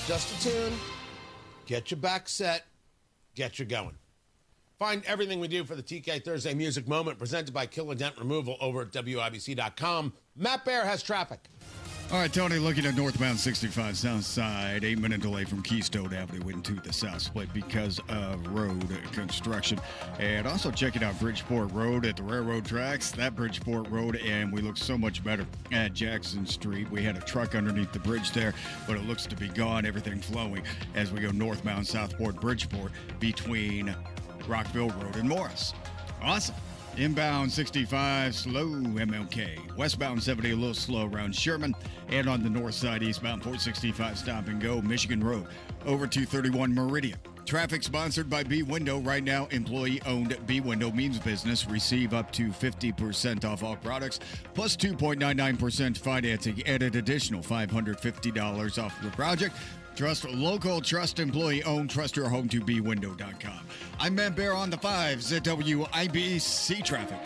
Just a tune. Get your back set. Get you going. Find everything we do for the TK Thursday Music Moment presented by Killer Dent Removal over at WIBC.com. Matt Bear has traffic. All right, Tony, looking at northbound 65 south side, 8-minute delay from Keystone Avenue into the south split because of road construction. And also checking out Bridgeport Road at the railroad tracks, that Bridgeport Road, and we look so much better at Jackson Street. We had a truck underneath the bridge there, but it looks to be gone, everything flowing as we go northbound Southport Bridgeport between Rockville Road and Morris. Awesome. Inbound 65, slow MLK. Westbound 70, a little slow around Sherman. And on the north side, eastbound 465, stop and go, Michigan Road, over 231 Meridian. Traffic sponsored by B Window. Right now, employee-owned B Window means business. Receive up to 50% off all products, plus 2.99% financing and an additional $550 off the project. Trust local, trust employee-owned, trust your home to bwindow.com. I'm Matt Bear on the 5s at WIBC Traffic.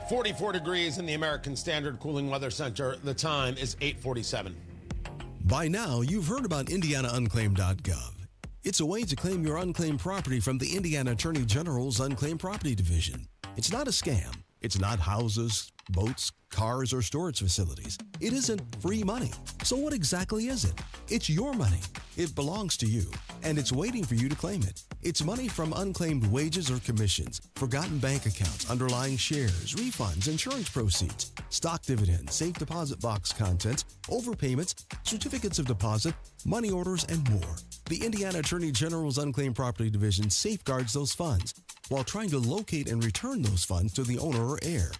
44 degrees in the American Standard Cooling Weather Center. The time is 8:47. By now, you've heard about IndianaUnclaimed.gov. It's a way to claim your unclaimed property from the Indiana Attorney General's Unclaimed Property Division. It's not a scam. It's not houses, boats, cars, or storage facilities. It isn't free money. So what exactly is it? It's your money. It belongs to you, and it's waiting for you to claim it. It's money from unclaimed wages or commissions, forgotten bank accounts, underlying shares, refunds, insurance proceeds, stock dividends, safe deposit box contents, overpayments, certificates of deposit, money orders, and more. The Indiana Attorney General's Unclaimed Property Division safeguards those funds while trying to locate and return those funds to the owner or heir.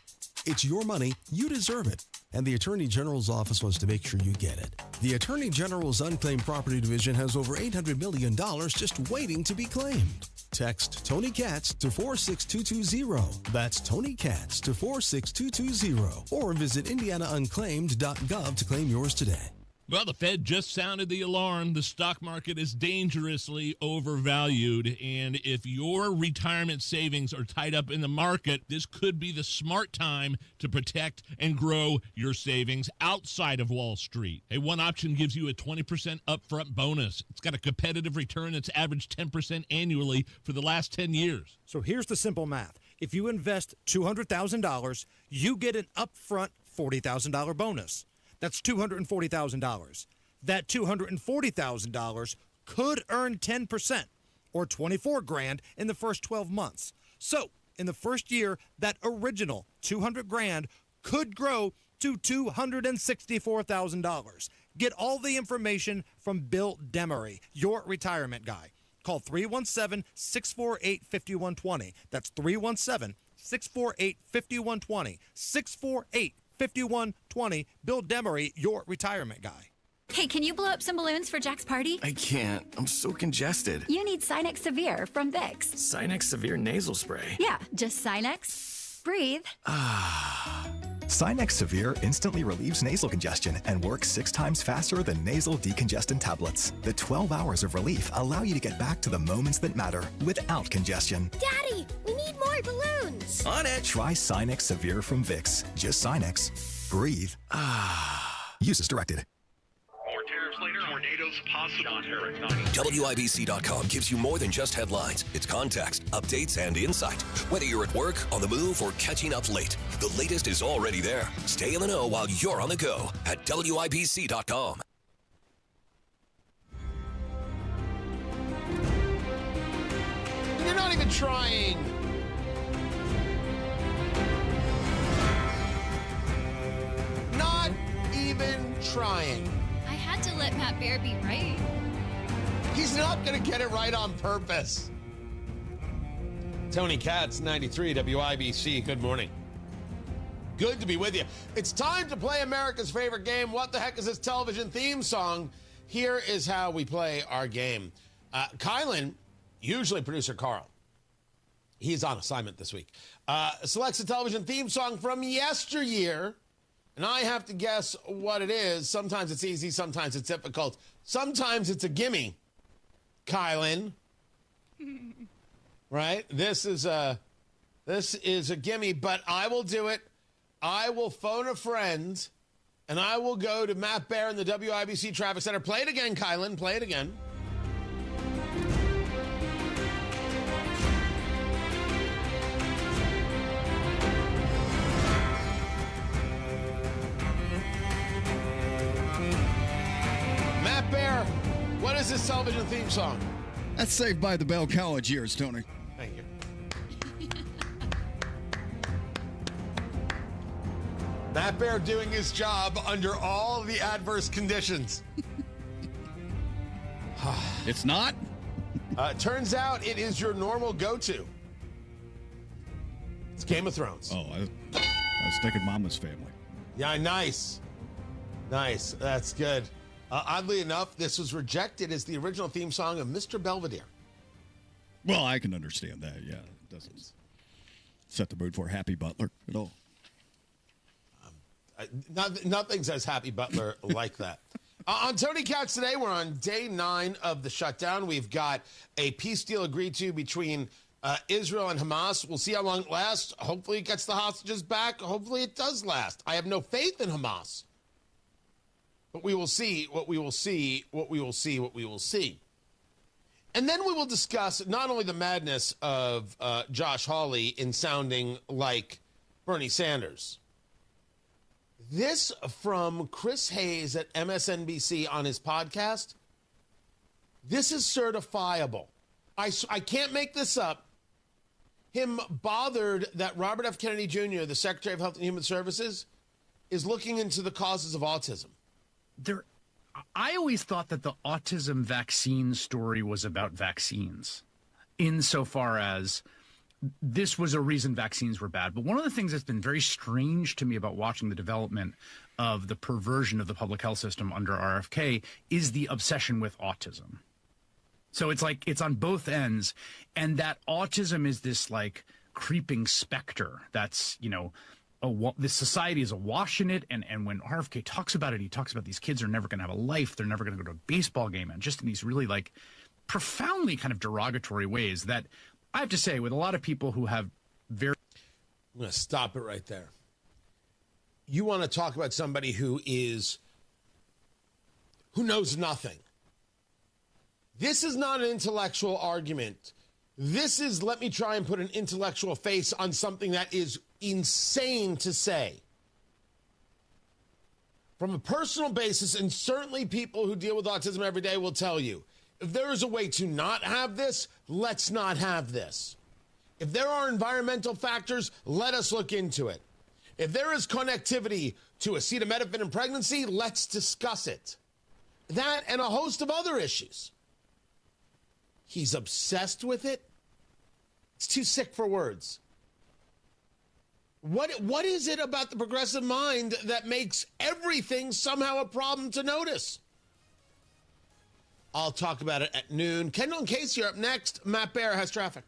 It's your money, you deserve it, and the Attorney General's office wants to make sure you get it. The Attorney General's Unclaimed Property Division has over $800 million just waiting to be claimed. Text Tony Katz to 46220. That's Tony Katz to 46220. Or visit IndianaUnclaimed.gov to claim yours today. Well, the Fed just sounded the alarm. The stock market is dangerously overvalued. And if your retirement savings are tied up in the market, this could be the smart time to protect and grow your savings outside of Wall Street. Hey, one option gives you a 20% upfront bonus. It's got a competitive return that's averaged 10% annually for the last 10 years. So here's the simple math. If you invest $200,000, you get an upfront $40,000 bonus. That's $240,000. That $240,000 could earn 10% or $24,000 in the first 12 months. So in the first year, that original $200,000 could grow to $264,000. Get all the information from Bill Demery, your retirement guy. Call 317-648-5120. That's 317-648-5120. 648-5120. Bill Demery, your retirement guy. Hey, can you blow up some balloons for Jack's party? I can't. I'm so congested. You need Sinex Severe from Vicks. Sinex Severe nasal spray. Yeah, just Sinex. Breathe. Sinex Severe instantly relieves nasal congestion and works 6 times faster than nasal decongestant tablets. The 12 hours of relief allow you to get back to the moments that matter without congestion. Daddy, we need more balloons. On it. Try Sinex Severe from Vicks. Just Sinex. Breathe. Use as directed. More tariffs later, tornadoes possible. WIBC.com gives you more than just headlines. It's context, updates, and insight. Whether you're at work, on the move, or catching up late, the latest is already there. Stay in the know while you're on the go at WIBC.com. You're not even trying. Not even trying. I had to let Matt Bear be right. He's not going to get it right on purpose. Tony Katz, 93 WIBC. Good morning. Good to be with you. It's time to play America's favorite game. What the heck is this television theme song? Here is how we play our game. Kylan, usually producer Carl, he's on assignment this week, selects a television theme song from yesteryear, and I have to guess what it is. Sometimes it's easy, sometimes it's difficult. Sometimes it's a gimme, Kylan. Right? This is a gimme, but I will do it. I will phone a friend, and I will go to Matt Bear in the WIBC Traffic Center. Play it again, Kylan. Play it again. Matt Bear, what is this television theme song? That's Saved by the Bell college years, Tony. Thank you. Matt Bear doing his job under all the adverse conditions. It's not? Turns out it is your normal go-to. It's Game of Thrones. Oh, I was thinking Mama's Family. Yeah, nice. Nice. That's good. Oddly enough, this was rejected as the original theme song of Mr. Belvedere. Well, I can understand that, yeah. It doesn't set the mood for Happy Butler at all. Nothing says Happy Butler like that. On Tony Katz today, we're on day 9 of the shutdown. We've got a peace deal agreed to between Israel and Hamas. We'll see how long it lasts. Hopefully it gets the hostages back. Hopefully it does last. I have no faith in Hamas. But we will see what we will see, what we will see, what we will see. And then we will discuss not only the madness of Josh Hawley in sounding like Bernie Sanders. This from Chris Hayes at MSNBC on his podcast. This is certifiable. I can't make this up. Him bothered that Robert F. Kennedy Jr., the Secretary of Health and Human Services, is looking into the causes of autism. I always thought that the autism vaccine story was about vaccines, insofar as this was a reason vaccines were bad. But one of the things that's been very strange to me about watching the development of the perversion of the public health system under RFK is the obsession with autism. So it's like it's on both ends, and that autism is this like creeping specter that's, you know, this society is awash in it, and when RFK talks about it, he talks about these kids are never going to have a life, they're never going to go to a baseball game, and just in these really like profoundly kind of derogatory ways that I have to say, with a lot of people who have very... I'm going to stop it right there. You want to talk about somebody who knows nothing. This is not an intellectual argument. This is, let me try and put an intellectual face on something that is insane to say. From a personal basis, and certainly people who deal with autism every day will tell you, if there is a way to not have this, let's not have this. If there are environmental factors, let us look into it. If there is connectivity to acetaminophen in pregnancy, let's discuss it. That and a host of other issues. He's obsessed with it. It's too sick for words. What is it about the progressive mind that makes everything somehow a problem to notice? I'll talk about it at noon. Kendall and Casey are up next. Matt Bear has traffic.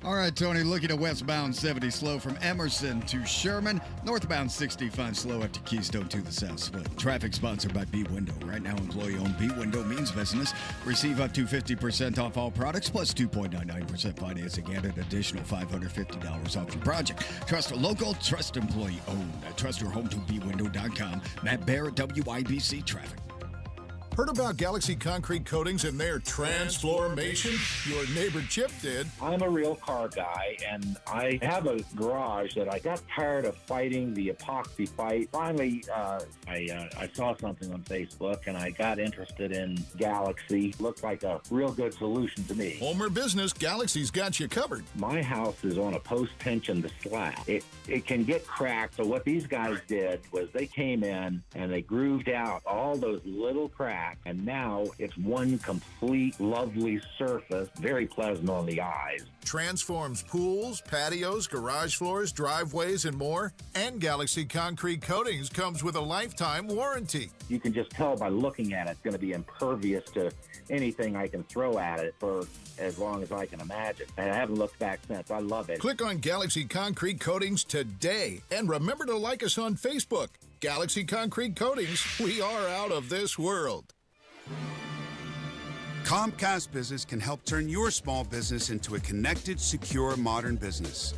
All right, Tony, looking at westbound 70 slow from Emerson to Sherman. Northbound 65 slow after Keystone to the South Split. Traffic sponsored by B-Window. Right now, employee-owned B-Window means business. Receive up to 50% off all products, plus 2.99% financing and an additional $550 off your project. Trust local, trust employee-owned. Trust your home to bwindow.com. Matt Bear at WIBC Traffic. Heard about Galaxy Concrete Coatings and their transformation? Your neighbor Chip did. I'm a real car guy, and I have a garage that I got tired of fighting the epoxy fight. Finally, I saw something on Facebook, and I got interested in Galaxy. Looked like a real good solution to me. Home or business, Galaxy's got you covered. My house is on a post-tension slab. It can get cracked, so what these guys did was they came in and they grooved out all those little cracks. And now it's one complete lovely surface, very pleasant on the eyes. Transforms pools, patios, garage floors, driveways, and more. And Galaxy Concrete Coatings comes with a lifetime warranty. You can just tell by looking at it, it's going to be impervious to anything I can throw at it for as long as I can imagine. And I haven't looked back since. I love it. Click on Galaxy Concrete Coatings today. And remember to like us on Facebook. Galaxy Concrete Coatings, we are out of this world. Comcast Business can help turn your small business into a connected, secure, modern business.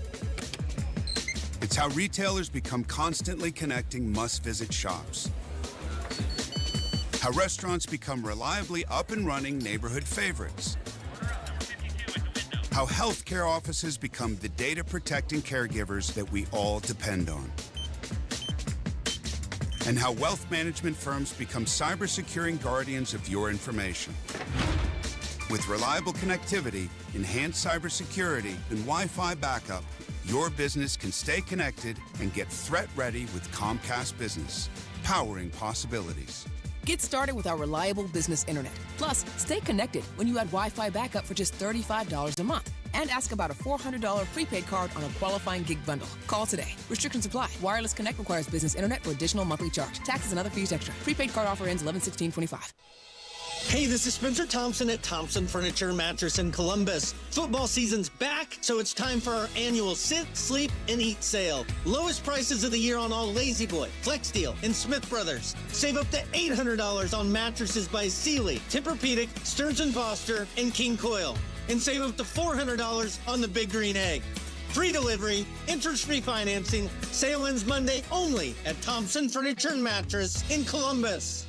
It's how retailers become constantly connecting must-visit shops. How restaurants become reliably up and running neighborhood favorites. How healthcare offices become the data-protecting caregivers that we all depend on. And how wealth management firms become cyber-securing guardians of your information. With reliable connectivity, enhanced cybersecurity, and Wi-Fi backup, your business can stay connected and get threat-ready with Comcast Business, powering possibilities. Get started with our reliable business internet. Plus, stay connected when you add Wi-Fi backup for just $35 a month. And ask about a $400 prepaid card on a qualifying gig bundle. Call today. Restrictions apply. Wireless Connect requires business internet for additional monthly charge. Taxes and other fees extra. Prepaid card offer ends 11/16/25. Hey, this is Spencer Thompson at Thompson Furniture Mattress in Columbus. Football season's back, so it's time for our annual Sit, Sleep, and Eat sale. Lowest prices of the year on all Lazy Boy, Flex Steel, and Smith Brothers. Save up to $800 on mattresses by Sealy, Tempur-Pedic, Stearns & Foster, and King Coil. And save up to $400 on the Big Green Egg. Free delivery, interest-free financing. Sale ends Monday only at Thompson Furniture and Mattress in Columbus.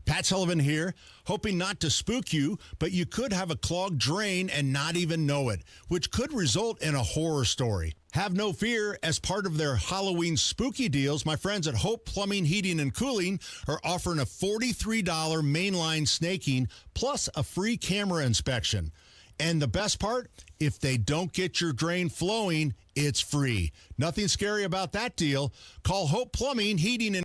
Pat Sullivan here, hoping not to spook you, but you could have a clogged drain and not even know it, which could result in a horror story. Have no fear. As part of their Halloween spooky deals, my friends at Hope Plumbing, Heating, and Cooling are offering a $43 mainline snaking plus a free camera inspection. And the best part, if they don't get your drain flowing, it's free. Nothing scary about that deal. Call Hope Plumbing, Heating, and